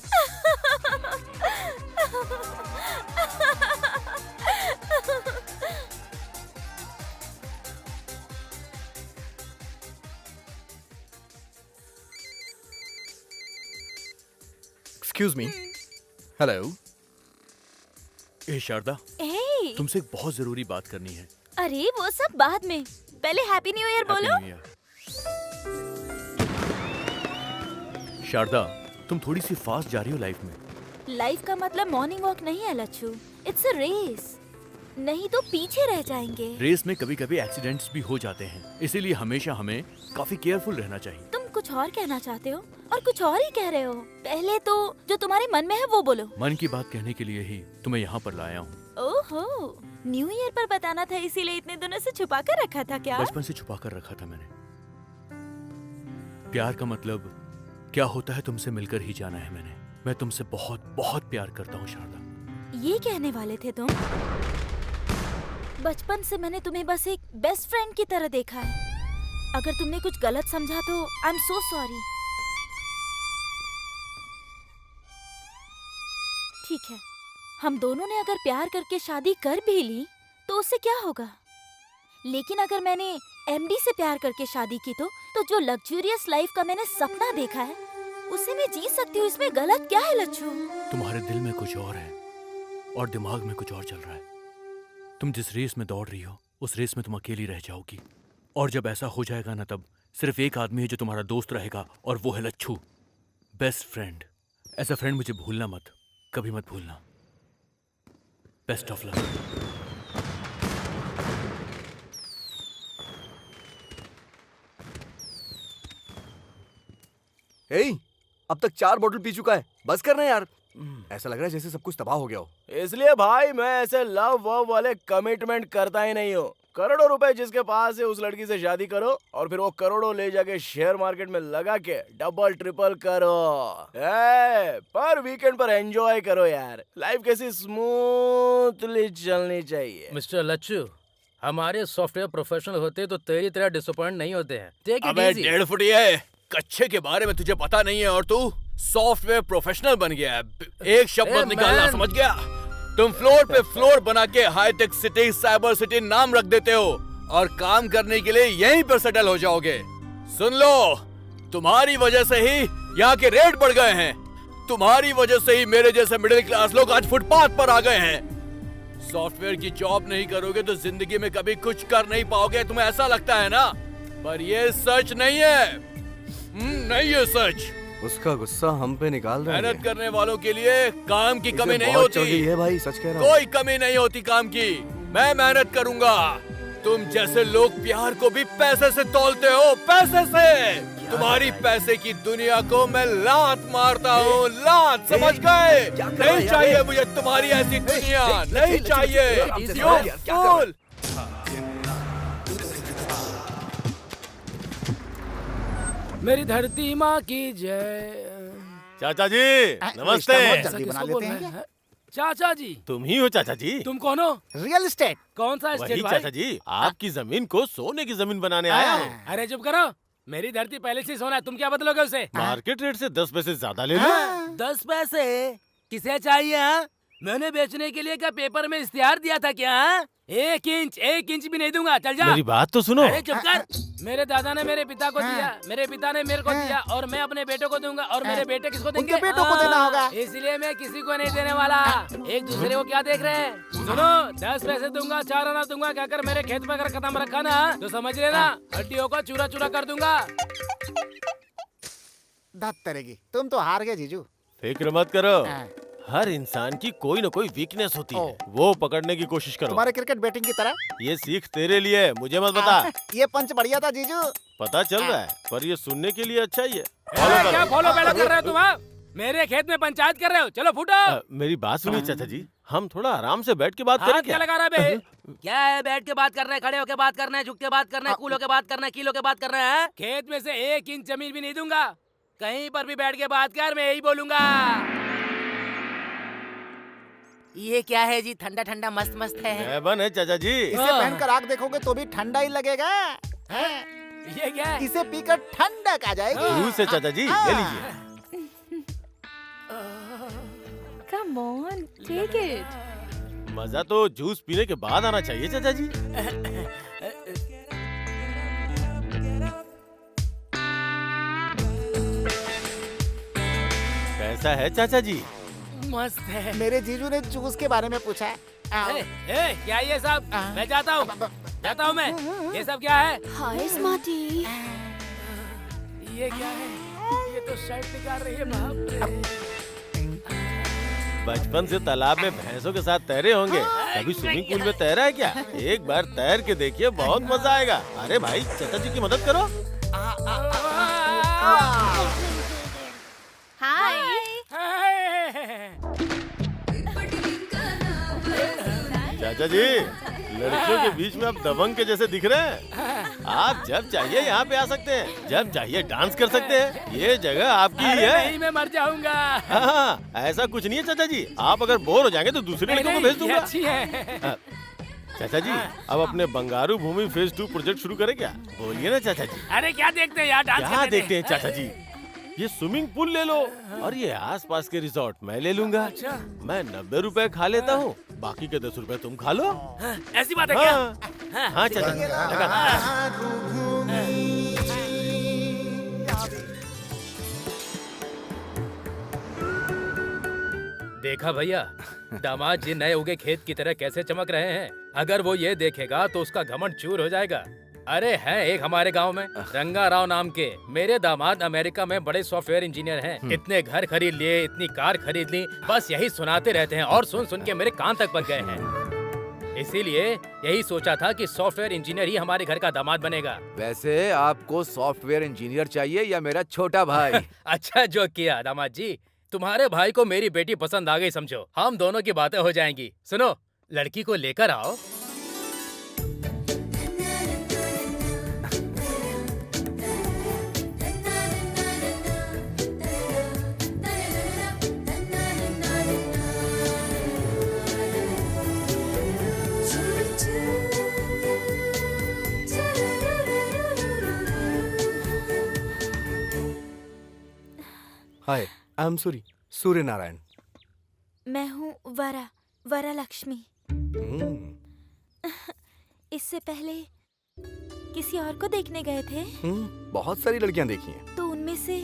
E: Excuse me. हेलो।
N: ए शारदा,
M: हे,
N: तुमसे एक बहुत जरूरी बात करनी है।
M: अरे वो सब बाद में, पहले हैप्पी न्यू ईयर बोलो।
N: Happy New Year। शारदा, तुम थोड़ी सी फास्ट जा रही हो लाइफ में।
M: लाइफ का मतलब मॉर्निंग वॉक नहीं है लच्छू, इट्स अ रेस। नहीं तो पीछे रह जाएंगे।
N: रेस में कभी कभी एक्सीडेंट्स भी हो जाते हैं, इसीलिए हमेशा हमें काफी केयरफुल रहना चाहिए।
M: तुम कुछ और कहना चाहते हो और कुछ और ही कह रहे हो। पहले तो जो तुम्हारे मन में है वो बोलो।
N: मन की बात कहने के लिए ही तुम्हें यहाँ पर लाया हूँ।
M: ओहो, न्यू ईयर पर बताना था, इसीलिए इतने दिनों से छुपा कर रखा था क्या?
N: बचपन से छुपा कर रखा था मैंने। प्यार का मतलब क्या होता है तुमसे मिलकर ही जाना है मैंने। मैं तुमसे बहुत बहुत प्यार करता हूँ शारदा।
M: ये कहने वाले थे तुम? बचपन से मैंने तुम्हें बस एक बेस्ट फ्रेंड की तरह देखा है। अगर तुमने कुछ गलत समझा तो आई एम सो सॉरी। ठीक है, हम दोनों ने अगर प्यार करके शादी कर भी ली तो उससे क्या होगा? लेकिन अगर मैंने एमडी से प्यार करके शादी की तो जो लग्जूरियस लाइफ का मैंने सपना देखा है उसे मैं जी सकती हूँ। इसमें गलत क्या है लच्छू?
N: तुम्हारे दिल में कुछ और है और दिमाग में कुछ और चल रहा है। तुम जिस रेस में दौड़ रही हो उस रेस में तुम अकेली रह जाओगी, और जब ऐसा हो जाएगा ना तब सिर्फ एक आदमी है जो तुम्हारा दोस्त रहेगा, और वो है लच्छू, बेस्ट फ्रेंड। ऐसा फ्रेंड मुझे भूलना मत, कभी मत भूलना। Best of luck.
E: हे, अब तक 4 बोतल पी चुका है, बस करना यार। ऐसा लग रहा है जैसे सब कुछ तबाह हो गया हो।
B: इसलिए भाई मैं ऐसे लव वव वाले कमिटमेंट करता ही नहीं हूँ। करोड़ों रुपए जिसके पास है उस लड़की से शादी करो और फिर वो करोड़ों ले जाके शेयर मार्केट में लगा के डबल ट्रिपल करो। पर वीकेंड पर एंजॉय करो यार। लाइफ कैसी स्मूथली चलनी चाहिए।
K: मिस्टर लच्छू, हमारे सॉफ्टवेयर प्रोफेशनल होते तो तेरी तरह डिसअपॉइंट नहीं होते हैं। टेक इट
N: अबे
K: इजी।
N: 1.5 फुट है, कच्चे के बारे में तुझे पता नहीं है और तू सॉफ्टवेयर प्रोफेशनल बन गया है। एक शब्द मत निकालना,
K: man।
N: समझ गया? तुम फ्लोर पे फ्लोर बना के हाईटेक सिटी, साइबर सिटी नाम रख देते हो और काम करने के लिए यहीं पर सेटल हो जाओगे। सुन लो, तुम्हारी वजह से ही यहाँ के रेट बढ़ गए हैं। तुम्हारी वजह से ही मेरे जैसे मिडिल क्लास लोग आज फुटपाथ पर आ गए हैं। सॉफ्टवेयर की जॉब नहीं करोगे तो जिंदगी में कभी कुछ कर नहीं पाओगे, तुम्हें ऐसा लगता है ना? पर ये सच नहीं है। नहीं है सच।
E: उसका गुस्सा हम पे निकाल रहा है।
N: मेहनत करने वालों के लिए काम की
E: इसे
N: कमी नहीं
E: बहुत चढ़
N: होती।
E: गई है भाई, सच कह रहा हूँ।
N: कोई कमी नहीं होती काम की। मैं मेहनत करूंगा। तुम जैसे लोग प्यार को भी पैसे से तौलते हो, पैसे से। तुम्हारी पैसे की दुनिया को मैं लात मारता हूँ, लात, समझ गए? नहीं चाहिए मुझे तुम्हारी ऐसी दुनिया, नहीं चाहिए। You fool!
K: मेरी धरती माँ की जय।
J: चाचा जी नमस्ते।
H: जल्दी बना लेते हैं।
K: चाचा जी
J: तुम ही हो चाचा जी?
K: तुम कौन हो?
H: Real estate.
K: कौन सा
J: वही
K: स्टेट भाई?
J: चाचा जी, आपकी जमीन को सोने की जमीन बनाने आया हूँ।
K: अरे चुप करो, मेरी धरती पहले से ही सोना है, तुम क्या बदलोगे उसे?
J: मार्केट रेट से 10 पैसे ज्यादा ले लो।
K: 10 पैसे किसे चाहिए? हाँ? मैंने बेचने के लिए क्या पेपर में इश्तिहार दिया था क्या? हाँ? 1 इंच भी नहीं दूंगा, चल जा।
J: मेरी बात तो सुनो।
K: अरे चुप कर। मेरे दादा ने मेरे पिता को दिया, मेरे पिता ने मेरे को दिया, और मैं अपने बेटों को दूंगा, और मेरे बेटे किसको देंगे?
H: उनके बेटों को देना होगा।
K: इसलिए मैं किसी को नहीं देने वाला। एक दूसरे को क्या देख रहे हैं? सुनो, 10 पैसे दूंगा, 4 आना दूंगा, कहकर मेरे खेत में अगर कदम रखा ना तो समझ लेना हड्डियों को चूरा चूरा कर दूंगा।
H: धत तरेगी, तुम तो हार गए जीजू।
J: फिक्र मत करो, हर इंसान की कोई न कोई वीकनेस होती है, वो पकड़ने की कोशिश करो।
H: तुम्हारे क्रिकेट बैटिंग की तरह।
J: ये सीख तेरे लिए है, मुझे मत बता।
H: ये पंच बढ़िया था जीजू।
J: पता चल रहा है, पर ये सुनने के लिए अच्छा ही है।
K: क्या फॉलो बैलो कर रहे हो तुम? हाँ? मेरे खेत में पंचायत कर रहे हो? चलो फूटो।
J: मेरी बात सुनिए चाचा जी, हम थोड़ा आराम से बैठ के बात करें
K: क्या
J: क्या?
K: लगा रहा बे? क्या है, बैठ के बात करना है, खड़े होके बात करना है, झुक के बात करना है, कूल होके बात करना है, कील होके बात करना है? खेत में से 1 इंच जमीन भी नहीं दूंगा। कहीं पर भी बैठ के बात कर, मैं यही बोलूंगा। ये क्या है जी? ठंडा ठंडा मस्त मस्त है।
J: एवन है चाचा जी।
H: इसे पहनकर आग देखोगे तो भी ठंडा ही लगेगा।
K: ये क्या है?
H: इसे पीकर ठंडक आ जाएगी।
J: जूस है चाचा जी, ले लीजिए।
M: Come on, take it.
J: मजा तो जूस पीने के बाद आना चाहिए चाचा जी। कैसा है चाचा जी?
K: मस्त है।
H: मेरे जीजू ने जूस के बारे में पूछा है।
K: क्या ये सब? मैं जाता हूँ मैं। ये सब क्या है?
M: हाय स्मार्टी।
K: ये क्या है? ये तो शर्ट निकाल रही है, बाप रे।
J: बचपन से तालाब में भैंसों के साथ तैरे होंगे, कभी स्विमिंग पूल में तैरा है क्या? एक बार तैर के देखिए, बहुत मजा आएगा। अरे भाई, चाचा जी की मदद करो।
M: हाय।
J: चाचा जी, लड़कियों के बीच में आप दबंग के जैसे दिख रहे हैं। आप जब चाहिए यहाँ पे आ सकते हैं, जब चाहिए डांस कर सकते हैं। ये जगह आपकी ही है।
K: नहीं, मैं मर जाऊंगा।
J: हाँ, ऐसा कुछ नहीं है चाचा जी। आप अगर बोर हो जाएंगे तो दूसरे लड़कों को भेज दूंगा।
K: अच्छी है।
J: चाचा जी, अब अपने बंगारू भूमि फेज 2 प्रोजेक्ट शुरू करें क्या? बोलिए ना चाचा जी।
K: अरे क्या देखते हैं यार, डांस
J: क्या देखते हैं चाचा जी? ये स्विमिंग पूल ले लो, और ये आसपास के रिजॉर्ट मैं ले लूंगा। मैं 90 रुपए खा लेता हूँ, बाकी के 10 रुपए तुम खा लो।
K: ऐसी बात है क्या?
J: हाँ चाचा जी,
K: देखा भैया, दामाद जी नए उगे खेत की तरह कैसे चमक रहे हैं। अगर वो ये देखेगा तो उसका घमंड चूर हो जाएगा। अरे हैं एक हमारे गांव में रंगा राव नाम के, मेरे दामाद अमेरिका में बड़े सॉफ्टवेयर इंजीनियर हैं। इतने घर खरीद लिए, इतनी कार खरीद ली, बस यही सुनाते रहते हैं, और सुन सुन के मेरे कान तक पक गए हैं। इसीलिए यही सोचा था कि सॉफ्टवेयर इंजीनियर ही हमारे घर का दामाद बनेगा।
G: वैसे आपको सॉफ्टवेयर इंजीनियर चाहिए या मेरा छोटा भाई?
K: अच्छा जोक किया दामाद जी। तुम्हारे भाई को मेरी बेटी पसंद आ गई समझो, हम दोनों की बातें हो जाएंगी। सुनो, लड़की को लेकर आओ।
E: हाय, आई एम सूर्य नारायण।
M: मैं हूँ वरा लक्ष्मी। इससे पहले किसी और को देखने गए थे?
E: बहुत सारी लड़कियां देखी हैं।
M: तो उनमें से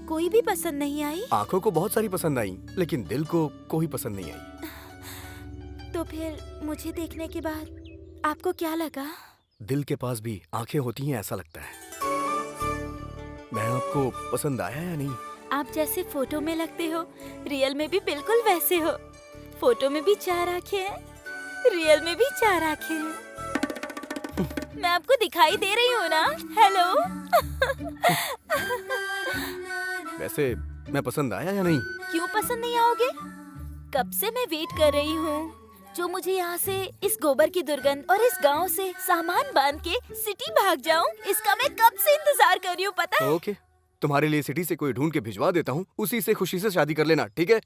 M: कोई भी पसंद नहीं आई?
E: आंखों को बहुत सारी पसंद आई, लेकिन दिल को कोई पसंद नहीं आई।
M: तो फिर मुझे देखने के बाद आपको क्या लगा?
E: दिल के पास भी आंखें होती हैं ऐसा लगता है। मैं आपको पसंद आया या नहीं?
M: आप जैसे फोटो में लगते हो, रियल में भी बिल्कुल वैसे हो। फोटो में भी 4 आंखें हैं, रियल में भी 4 आंखें हैं। मैं आपको दिखाई दे रही हूँ ना? हेलो।
E: वैसे मैं पसंद आया या नहीं?
M: क्यों पसंद नहीं आओगे? कब से मैं वेट कर रही हूँ जो मुझे यहाँ से इस गोबर की दुर्गंध और इस गांव से सामान बांध के सिटी भाग जाऊँ, इसका मैं कब से इंतजार कर रही हूँ, पता है?
E: ओके, तुम्हारे लिए सिटी से कोई ढूंढ के भिजवा देता हूँ, उसी से खुशी से शादी कर लेना, ठीक है?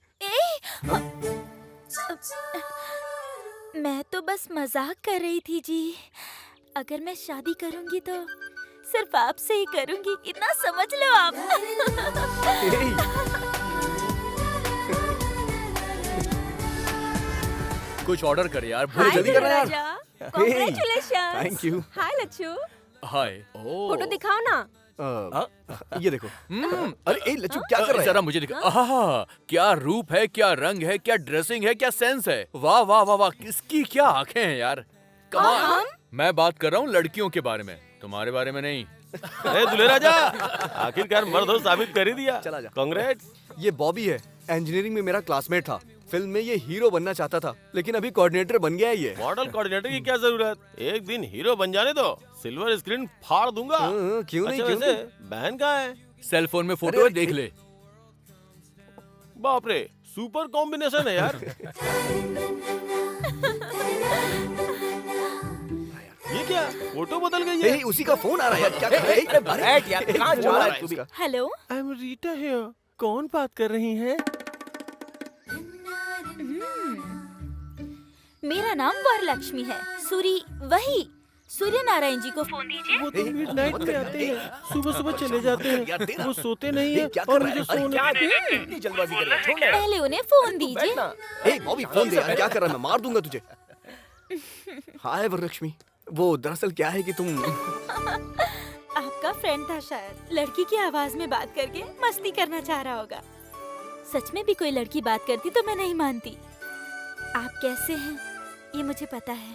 M: मैं तो बस मजाक कर रही थी जी। अगर मैं शादी करूँगी तो सिर्फ आपसे ही करूँगी, इतना समझ लो आप।
N: कुछ ऑर्डर कर यार,
M: हाय
N: जल्दी कर यार।
M: Congratulations.
E: Thank you.
C: Hi Lachhu,
N: hi.
C: Photo दिखाओ ना।
E: ये देखो। अरे ए लच्छू, क्या कर रहा है?
N: जरा मुझे दिखा। आहा, क्या रूप है, क्या रंग है, क्या ड्रेसिंग है, क्या सेंस है। वाह वाह वाह वाह, किसकी क्या आंखें हैं यार। कमाल। मैं बात कर रहा हूँ लड़कियों के बारे में, तुम्हारे बारे में नहीं।
J: अरे दूल्हे राजा, आखिरकार मर्द हो साबित कर ही दिया।
E: चला जा।
J: कांग्रेट्स।
E: ये बॉबी है, इंजीनियरिंग में मेरा क्लासमेट था। फिल्म में ये हीरो बनना चाहता था, लेकिन अभी कोऑर्डिनेटर बन गया है ये।
J: मॉडल कोऑर्डिनेटर की क्या जरूरत? एक दिन हीरो बन जाने दो, सिल्वर स्क्रीन फाड़ दूंगा।
E: क्यों नहीं,
J: अच्छा,
E: क्यों
J: वैसे
E: नहीं?
J: बहन कहाँ है?
N: सेल फोन में फोटो है, देख ले।
J: बाप रे, सुपर कॉम्बिनेशन है यार। ये क्या, फोटो बदल गई है?
E: उसी का फोन आ रहा है यार, क्या कर रहा है?
D: बैठ यार, कहाँ जा रहा है तू भी?
M: Hello.
J: I am Rita here. कौन बात कर रही हैं?
M: मेरा नाम वरलक्ष्मी है। वही सूर्य नारायण जी को फोन दीजिए।
J: वो तो मिडनाइट में आते हैं, सुबह सुबह चले जाते हैं, वो सोते नहीं है और मुझे सोने
E: जल्दबाजी कर रहा है, छोड़ ना।
M: पहले उन्हें फोन दीजिए।
E: ए बॉबी, फोन दे यार, क्या कर रहा है? मैं मार दूंगा तुझे। हाय वरलक्ष्मी, वो दरअसल क्या है कि तुम
M: आपका फ्रेंड था शायद, लड़की की आवाज में बात करके मस्ती करना चाह रहा होगा। सच में भी कोई लड़की बात करती तो मैं नहीं मानती। आप कैसे हैं ये मुझे पता है।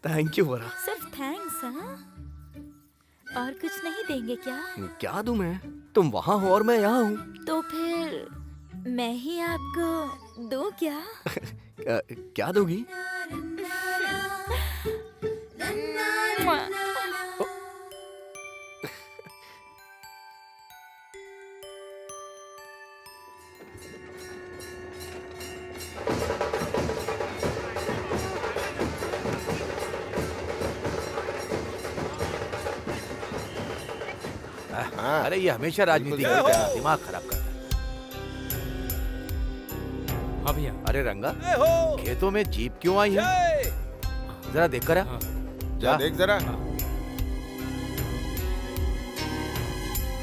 E: थैंक यू वरा।
M: सिर्फ थैंक्स, हाँ? और कुछ नहीं देंगे क्या?
E: क्या दूं मैं? तुम वहाँ हो और मैं यहाँ हूँ।
M: तो फिर मैं ही आपको दूं क्या?
E: क्या दोगी?
G: अरे ये हमेशा राजनीति करते हैं, दिमाग खराब करते हैं।
K: हाँ भैया।
G: अरे रंगा, खेतों में जीप क्यों आई है? जरा देख कर आ।
L: जा देख जरा।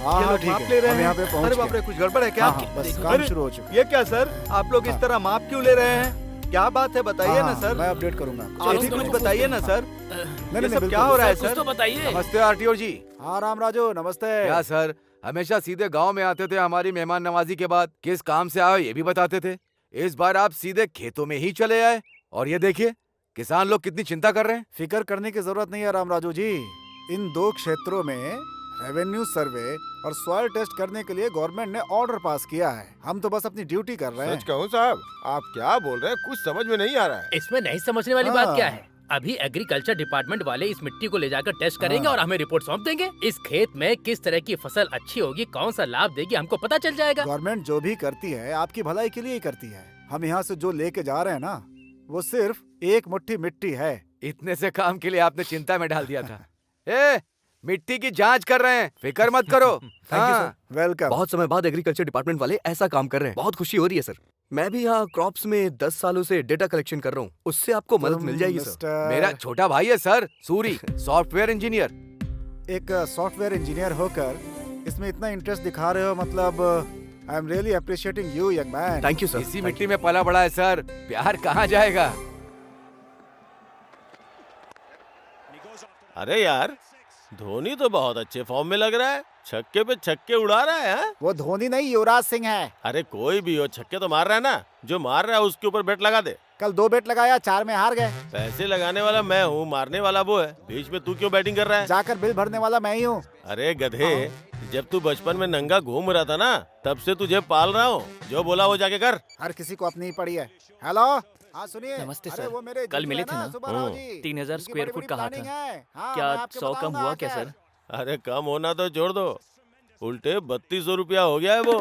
D: हाँ ठीक है, हम यहाँ पे पहुँच गए।
H: अरे बाप रे, कुछ गड़बड़ है क्या?
D: बस काम शुरू हो चुका।
H: ये क्या सर, आप लोग इस तरह माप क्यों ले रहे हैं? क्या बात है, बताइए ना सर।
D: मैं अपडेट करूंगा।
H: आप ही कुछ बताइए ना सर। ये सब क्या हो रहा है सर?
K: तो बताइए।
G: नमस्ते आरटीओ जी।
D: हाँ राम राजू, नमस्ते।
G: क्या सर, हमेशा सीधे गांव में आते थे हमारी मेहमान नवाजी के बाद, किस काम से आए ये भी बताते थे। इस बार आप सीधे खेतों में ही चले आए और ये देखिए किसान लोग कितनी चिंता कर रहे हैं।
D: फिक्र करने की जरूरत नहीं है राम राजू जी। इन 2 क्षेत्रों में रेवेन्यू सर्वे और सॉइल टेस्ट करने के लिए गवर्नमेंट ने ऑर्डर पास किया है। हम तो बस अपनी ड्यूटी कर रहे हैं।
L: सच कहूँ साहब, आप क्या बोल रहे हैं, कुछ समझ में नहीं आ रहा है।
K: इसमें नहीं समझने वाली बात क्या है? अभी एग्रीकल्चर डिपार्टमेंट वाले इस मिट्टी को ले जाकर टेस्ट करेंगे और हमें रिपोर्ट सौंप देंगे। इस खेत में किस तरह की फसल अच्छी होगी, कौन सा लाभ देगी, हमको पता चल जाएगा।
D: गवर्नमेंट जो भी करती है आपकी भलाई के लिए ही करती है। हम यहाँ से जो लेके जा रहे हैं ना, वो सिर्फ एक मुट्ठी मिट्टी है।
G: इतने से काम के लिए आपने चिंता में डाल दिया था। ए, मिट्टी की जांच कर रहे हैं, फिक्र मत करो।
E: Thank you sir.
D: वेलकम।
E: बहुत समय बाद एग्रीकल्चर डिपार्टमेंट वाले ऐसा काम कर रहे हैं, बहुत खुशी हो रही है सर। मैं भी यहाँ क्रॉप्स में 10 सालों से डेटा कलेक्शन कर रहा हूँ, उससे आपको मदद मिल जाएगी सर।
G: मेरा छोटा भाई है सर, सूरी, सॉफ्टवेयर इंजीनियर।
D: एक सॉफ्टवेयर इंजीनियर होकर इसमें इतना इंटरेस्ट दिखा रहे हो, मतलब I am really appreciating you young man.
E: Thank you sir.
G: इसी मिट्टी में पला बड़ा है सर, प्यार कहाँ जाएगा।
J: अरे यार, धोनी तो बहुत अच्छे फॉर्म में लग रहा है, छक्के पे छक्के उड़ा रहा है। हाँ?
D: वो धोनी नहीं, युवराज सिंह है।
J: अरे कोई भी हो, छक्के तो मार रहा है ना। जो मार रहा है उसके ऊपर बेट लगा दे।
D: कल 2 बेट लगाया, 4 में हार गए।
J: पैसे लगाने वाला मैं हूँ, मारने वाला वो है। बीच में तू क्यों बैटिंग कर रहा है?
D: जाकर बिल भरने वाला मैं ही हूँ।
J: अरे गधे, जब तू बचपन में नंगा घूम रहा था ना, तब से तुझे पाल रहा हूँ। जो बोला वो जाके कर।
D: हर किसी को अपनी ही पड़ी है। हेलो, हाँ सुनिए।
O: नमस्ते
D: अरे
O: सर।
D: वो मेरे
O: कल
D: जीजू
O: मिले
D: है
O: थे ना?
D: सुब्बाराव जी,
O: 3000
D: उनकी
O: स्क्वायर
D: बड़ी-बड़ी
O: फुट कहा
D: प्लानिंग
O: था।
D: है। हाँ,
O: क्या
D: मैं आपको
O: 100 कम
D: बताऊंगा
O: हुआ क्या
D: आकर।
O: सर?
J: अरे कम होना तो छोड़ दो, उल्टे 3200 रुपया हो गया है वो।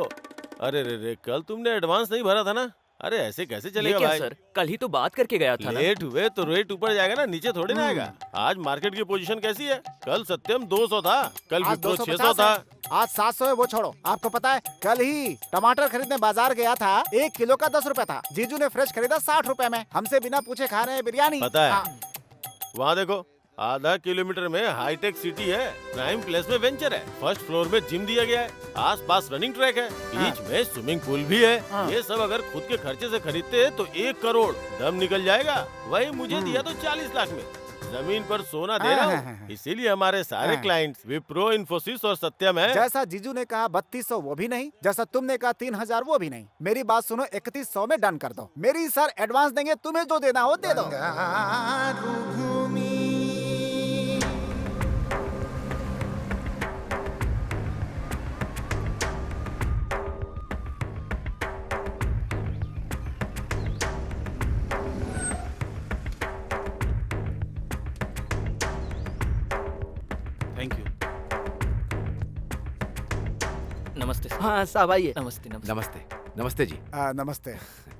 J: अरे रे कल तुमने एडवांस नहीं भरा था ना? अरे ऐसे कैसे
O: ये
J: चलेगा
O: क्या
J: भाई?
O: सर? कल ही तो बात करके गया था ना।
J: लेट हुए तो रेट ऊपर जाएगा ना, नीचे थोड़ी ना आएगा। आज मार्केट की पोजीशन कैसी है? कल सत्यम 200 था, कल
D: आज
J: विप्रो
D: 250
J: 600 था।
D: है। आज 700 है, वो छोड़ो। आपको पता है कल ही टमाटर खरीदने बाजार गया था, 1 किलो का 10 रुपए था। जीजू ने फ्रेश खरीदा 60 रुपए में। हमसे बिना पूछे खा रहे हैं बिरयानी।
J: पता है।
D: हाँ।
J: वहाँ देखो, आधा किलोमीटर में हाईटेक सिटी है, प्राइम प्लेस में वेंचर है, फर्स्ट फ्लोर में जिम दिया गया है, आसपास रनिंग ट्रैक है, बीच में स्विमिंग पूल भी है। ये सब अगर खुद के खर्चे से खरीदते तो 1 करोड़ दम निकल जाएगा। वही मुझे दिया तो 40 लाख में। जमीन पर सोना दे रहा हूँ, इसीलिए हमारे सारे क्लाइंट्स विप्रो, इन्फोसिस और सत्यम है।
D: जैसा जीजू ने कहा 3200 वो भी नहीं, जैसा तुमने कहा 3000 वो भी नहीं। मेरी बात सुनो, 3100 में डन कर दो। मेरी सर एडवांस देंगे, तुम्हें जो देना हो दे दो।
B: Thank you.
O: नमस्ते सर।
N: हाँ साहब आइए।
O: नमस्ते नमस्ते।
G: नमस्ते। नमस्ते जी।
D: नमस्ते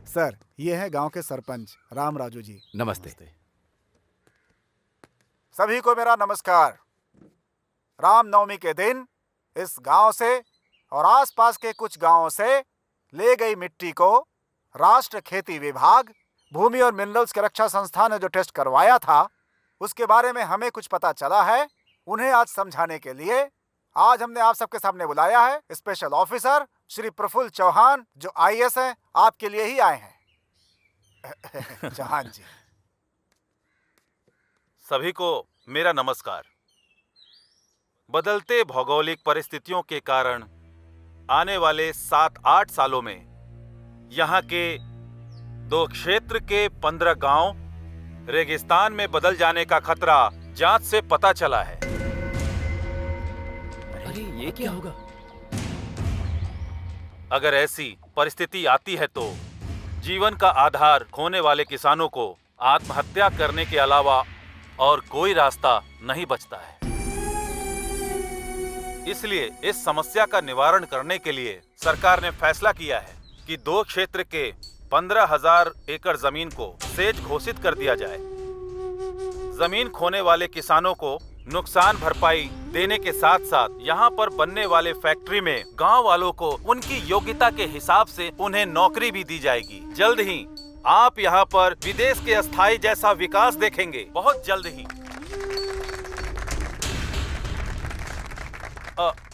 D: सर, ये है गांव के सरपंच राम राजू जी।
G: नमस्ते।
D: सभी को मेरा नमस्कार। रामनवमी के दिन इस गांव से और आसपास के कुछ गांवों से ले गई मिट्टी को राष्ट्र खेती विभाग, भूमि और मिनरल्स की रक्षा संस्थान ने जो टेस्ट करवाया था, उसके बारे में हमें कुछ पता चला है। उन्हें आज समझाने के लिए आज हमने आप सबके सामने बुलाया है। स्पेशल ऑफिसर श्री प्रफुल्ल चौहान जो IAS हैं, आपके लिए ही आए हैं। चौहान जी।
I: सभी को मेरा नमस्कार। बदलते भौगोलिक परिस्थितियों के कारण आने वाले 7-8 सालों में यहाँ के 2 क्षेत्र के 15 गांव रेगिस्तान में बदल जाने का खतरा जांच से पता चला है।
O: अरे ये क्या होगा?
I: अगर ऐसी परिस्थिति आती है तो जीवन का आधार खोने वाले किसानों को आत्महत्या करने के अलावा और कोई रास्ता नहीं बचता है। इसलिए इस समस्या का निवारण करने के लिए सरकार ने फैसला किया है कि 2 क्षेत्र के 15,000 एकड़ जमीन को सेज घोषित कर दिया जाए। जमीन खोने वाले किसानों को नुकसान भरपाई देने के साथ साथ यहाँ पर बनने वाले फैक्ट्री में गांव वालों को उनकी योग्यता के हिसाब से उन्हें नौकरी भी दी जाएगी। जल्द ही आप यहाँ पर विदेश के अस्थायी जैसा विकास देखेंगे, बहुत जल्द ही।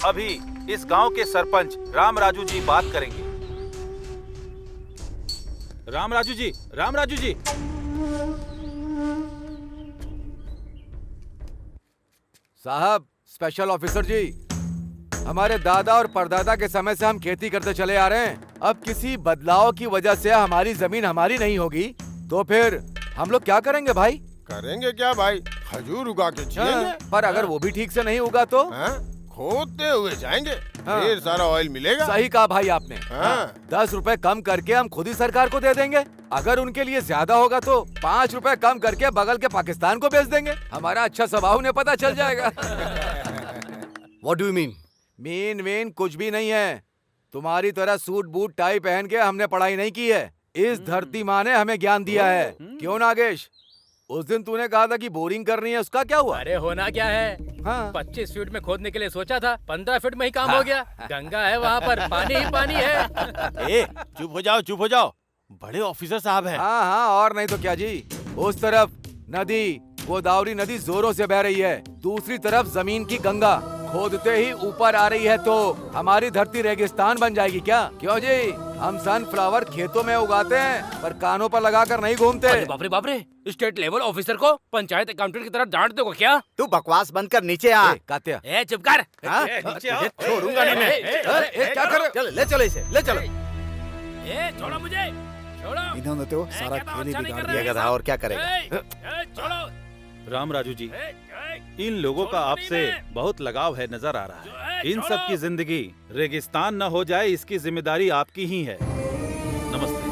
I: अभी इस गांव के सरपंच राम राजू जी बात करेंगे। राम राजू जी, राम राजू जी।
G: साहब, स्पेशल ऑफिसर जी, हमारे दादा और परदादा के समय से हम खेती करते चले आ रहे हैं। अब किसी बदलाव की वजह से हमारी जमीन हमारी नहीं होगी तो फिर हम लोग क्या करेंगे भाई?
L: करेंगे क्या भाई? खजूर उगा के जिएंगे।
G: पर अगर वो भी ठीक से नहीं उगा तो
L: खोदते हुए जाएंगे, ढेर सारा ऑयल मिलेगा।
G: सही कहा भाई आपने। 10 रुपए कम करके हम खुद ही सरकार को दे देंगे। अगर उनके लिए ज्यादा होगा तो 5 रुपए कम करके बगल के पाकिस्तान को बेच देंगे। हमारा अच्छा स्वभाव उन्हें पता चल जाएगा।
E: What do you mean?
G: Main कुछ भी नहीं है। तुम्हारी तरह सूट बूट टाई पहन के हमने पढ़ाई नहीं की है। इस धरती माँ ने हमें ज्ञान दिया है। क्यों नागेश? उस दिन तूने कहा था कि बोरिंग करनी है, उसका क्या हुआ?
K: अरे होना क्या है? 25 फीट में खोदने के लिए सोचा था, 15 फीट में ही काम हो गया। गंगा है वहाँ पर, पानी ही पानी है।
J: ए, चुप हो जाओ, बड़े ऑफिसर साहब हैं।
G: हाँ, और नहीं तो क्या जी। उस तरफ नदी, गोदावरी नदी जोरों से बह रही है, दूसरी तरफ जमीन की गंगा खोदते ही ऊपर आ रही है, तो हमारी धरती रेगिस्तान बन जाएगी क्या? क्यों जी? हम सनफ्लावर खेतों में उगाते हैं पर कानों पर लगाकर नहीं घूमते।
K: बाप रे, स्टेट लेवल ऑफिसर को पंचायत अकाउंटेंट की तरह डांट दोगे क्या?
H: तू बकवास बंद कर, नीचे आ।
G: कात्या,
K: चुप कर।
H: छोड़ूंगा नहीं मैं।
G: क्या कर रहे हो?
H: ले चलो इसे, ले चलो।
K: छोड़ो मुझे, छोड़ो।
D: इन्होंने तो सारा खेल ही बिगाड़ दिया।
H: गधा और क्या करेगा?
K: छोड़ो।
I: राम राजू जी, इन लोगों का आपसे बहुत लगाव है, नजर आ रहा है। इन सब की जिंदगी रेगिस्तान न हो जाए, इसकी जिम्मेदारी आपकी ही है। नमस्ते।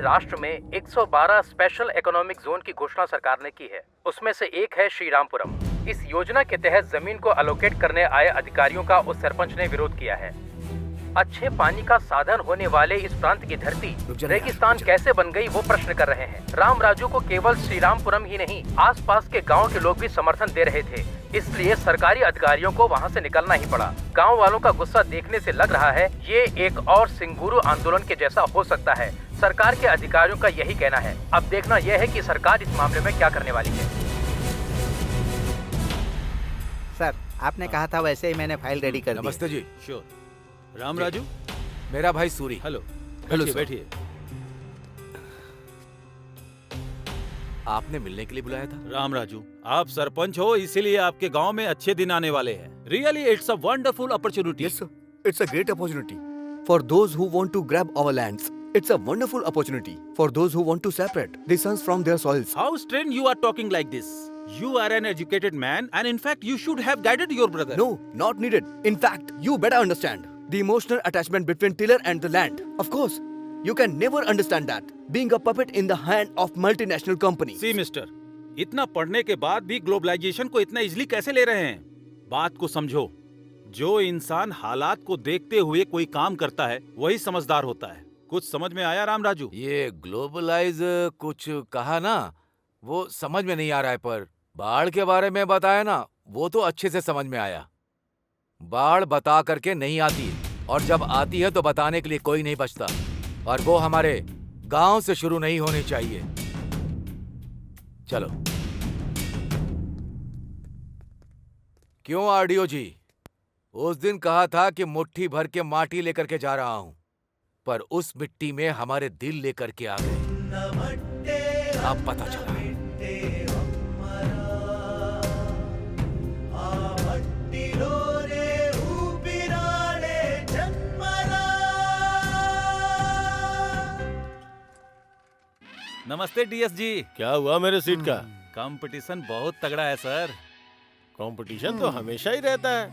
K: राष्ट्र में 112 स्पेशल इकोनॉमिक जोन की घोषणा सरकार ने की है। उसमें से एक है श्रीरामपुरम। इस योजना के तहत जमीन को अलोकेट करने आए अधिकारियों का उस सरपंच ने विरोध किया है। अच्छे पानी का साधन होने वाले इस प्रांत की धरती रेगिस्तान कैसे बन गई, वो प्रश्न कर रहे हैं। राम राजू को केवल श्रीरामपुरम ही नहीं, आसपास के गांव के लोग भी समर्थन दे रहे थे। इसलिए सरकारी अधिकारियों को वहां से निकलना ही पड़ा। गांव वालों का गुस्सा देखने से लग रहा है ये एक और सिंगुरु आंदोलन के जैसा हो सकता है। सरकार के अधिकारियों का यही कहना है। अब देखना यह है कि सरकार इस मामले में क्या करने वाली है।
P: सर, आपने कहा था वैसे ही मैंने फाइल रेडी कर दी।
G: नमस्ते जी।
K: श्योर। राम राजू,
G: मेरा भाई सूरी।
K: हेलो।
G: हेलो
K: बैठिए, बैठिए।
G: आपने मिलने के लिए बुलाया था?
I: राम राजू, आप सरपंच हो, इसीलिए आपके गांव में अच्छे दिन आने वाले हैं। Really it's a wonderful opportunity.
E: Yes, sir. It's a great opportunity for those who want to grab our lands. It's a wonderful opportunity for those who want to separate the sons from their soils.
I: How strange you are talking like this. You are an educated man, and in fact, you should have guided your brother.
E: No, not needed. In fact, you better understand the emotional attachment between tiller and the land. Of course, you can never understand that being a puppet in the hand of multinational company.
I: See, mister, इतना पढ़ने के बाद भी globalisation को इतना easily कैसे ले रहे हैं? बात को समझो। जो इंसान हालात को देखते हुए कोई काम करता है, वही समझदार होता है। कुछ समझ में आया राम राजू?
G: ये ग्लोबलाइज कुछ कहा ना, वो समझ में नहीं आ रहा है, पर बाढ़ के बारे में बताया ना, वो तो अच्छे से समझ में आया। बाढ़ बता करके नहीं आती, और जब आती है तो बताने के लिए कोई नहीं बचता, और वो हमारे गांव से शुरू नहीं होनी चाहिए। चलो। क्यों आरडीओ जी? उस दिन कहा था कि मुट्ठी भर के माटी लेकर के जा रहा हूं, पर उस मिट्टी में हमारे दिल लेकर के आ गए। अब पता चला।
I: नमस्ते डीएस जी।
J: क्या हुआ मेरे सीट का?
I: कंपटीशन बहुत तगड़ा है सर।
J: कंपटीशन तो हमेशा ही रहता है।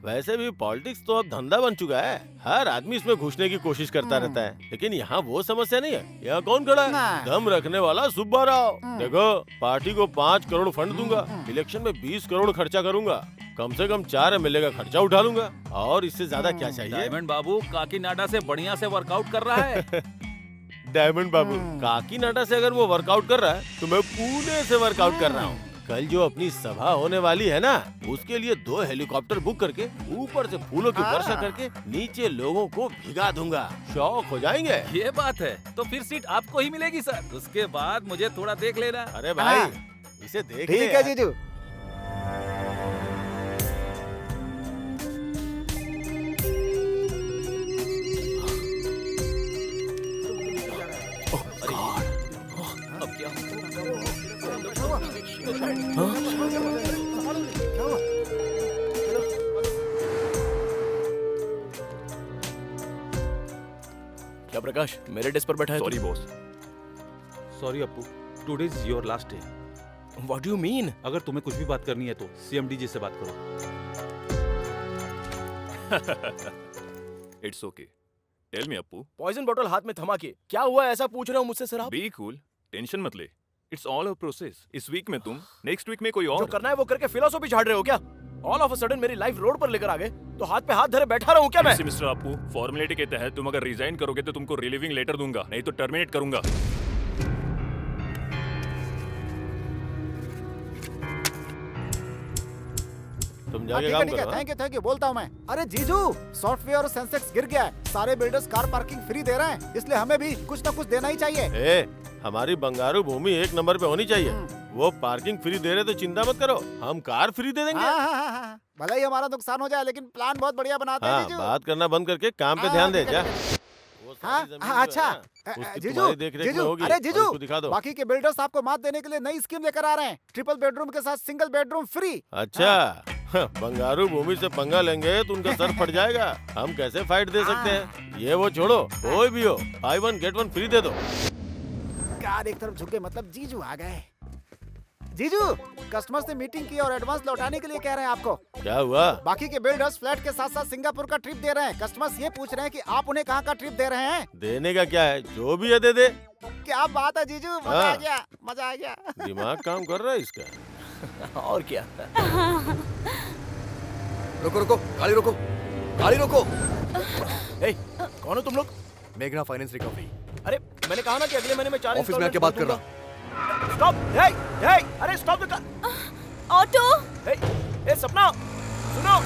J: वैसे भी पॉलिटिक्स तो अब धंधा बन चुका है। हर आदमी इसमें घुसने की कोशिश करता रहता है, लेकिन यहाँ वो समस्या नहीं है। यहाँ कौन खड़ा है? दम रखने वाला सुब्बा राव। देखो, पार्टी को 5 करोड़ फंड दूंगा, इलेक्शन में 20 करोड़ खर्चा करूंगा, कम से कम 4 एमएलए का खर्चा उठा लूंगा, और इससे ज्यादा क्या चाहिए?
I: डायमंड बाबू काकीनाडा से बढ़िया से वर्कआउट कर रहा है।
J: डायमंड बाबू काकीनाडा से अगर वो वर्कआउट कर रहा है, तो मैं पुणे से वर्कआउट कर रहा हूँ। कल जो अपनी सभा होने वाली है ना, उसके लिए 2 हेलीकॉप्टर बुक करके ऊपर से फूलों की वर्षा करके नीचे लोगों को भिगा दूंगा। शौक हो जाएंगे।
I: ये बात है, तो फिर सीट आपको ही मिलेगी सर। उसके बाद मुझे थोड़ा देख लेना।
J: अरे भाई, इसे देख ले।
P: ठीक है जीजू।
I: अब क्या?
B: क्या प्रकाश मेरे डेस्क पर बैठा है?
I: Sorry boss. Sorry Appu, today is your last day.
B: What do you mean?
I: अगर तुम्हें कुछ भी बात करनी है तो सीएमडी जी से बात करो।
Q: It's okay, tell me Appu.
B: Poison बोतल हाथ में थमा के क्या हुआ, ऐसा पूछ रहे हो मुझसे सर आप?
Q: बी कूल, टेंशन मत ले। It's all a process. इस वीक में तुम, नेक्स्ट वीक में कोई और।
B: जो करना है वो करके फिलोसॉफी झाड़ रहे हो क्या? ऑल ऑफ अ सडन मेरी लाइफ रोड पर लेकर आ गए, तो हाथ पे हाथ धरे बैठा रहूं क्या मैं?
Q: मिस्टर अप्पू, फॉर्मेलिटी के तहत तुम अगर रिजाइन करोगे तो तुमको रिलीविंग लेटर दूंगा, नहीं तो टर्मिनेट करूंगा।
J: तुम जाके काम करो।
H: थैंक यू बोलता हूँ मैं। अरे जीजू, सॉफ्टवेयर और सेंसेक्स गिर गया है। सारे बिल्डर्स कार पार्किंग फ्री दे रहे हैं, इसलिए हमें भी कुछ ना कुछ देना ही चाहिए।
J: हमारी बंगारू भूमि 1 नंबर पे होनी चाहिए। वो पार्किंग फ्री दे रहे तो चिंता मत करो, हम कार फ्री दे देंगे।
H: भले ही हमारा नुकसान हो जाए, लेकिन प्लान बहुत बढ़िया बनाते हैं जीजू।
J: बात करना बंद करके काम पे ध्यान दे। जा
H: अच्छा जीजू, अरे जीजू,
J: दिखा दो।
H: बाकी के बिल्डर्स आपको मात देने के लिए नई स्कीम लेकर आ रहे हैं। 3 बेडरूम के साथ सिंगल बेडरूम फ्री।
J: अच्छा, बंगारू भूमि से पंगा लेंगे तो उनका सर फट जाएगा। हम कैसे फाइट दे सकते हैं? ये वो छोड़ो, कोई भी हो, buy 1 get 1 फ्री दे दो।
H: कार एक तरफ झुके मतलब जीजू आ गए। जीजू, कस्टमर से मीटिंग की और एडवांस लौटाने के लिए कह रहे हैं आपको।
J: क्या हुआ?
H: बाकी के बिल्डर्स फ्लैट के साथ साथ सिंगापुर का ट्रिप दे रहे हैं। कस्टमर्स ये पूछ रहे हैं कि आप उन्हें कहाँ का ट्रिप दे रहे हैं?
J: देने का क्या है, जो भी है दे दे।
H: क्या बात है जीजू, मजा आ गया, मजा आ गया।
J: दिमाग काम कर रहा है इसका।
B: और क्या।
E: रुको रुको, गाड़ी रोको, गाड़ी रोको।
B: कौन हो तुम लोग?
E: मेघना फाइनेंस रिकवरी।
B: अरे मैंने कहा ना कि अगले महीने में 4
E: ऑफिस में आके बात कर रहा।
B: स्टॉप! अरे स्टॉप द कार!
M: ऑटो!
B: ए सपना, सुनो।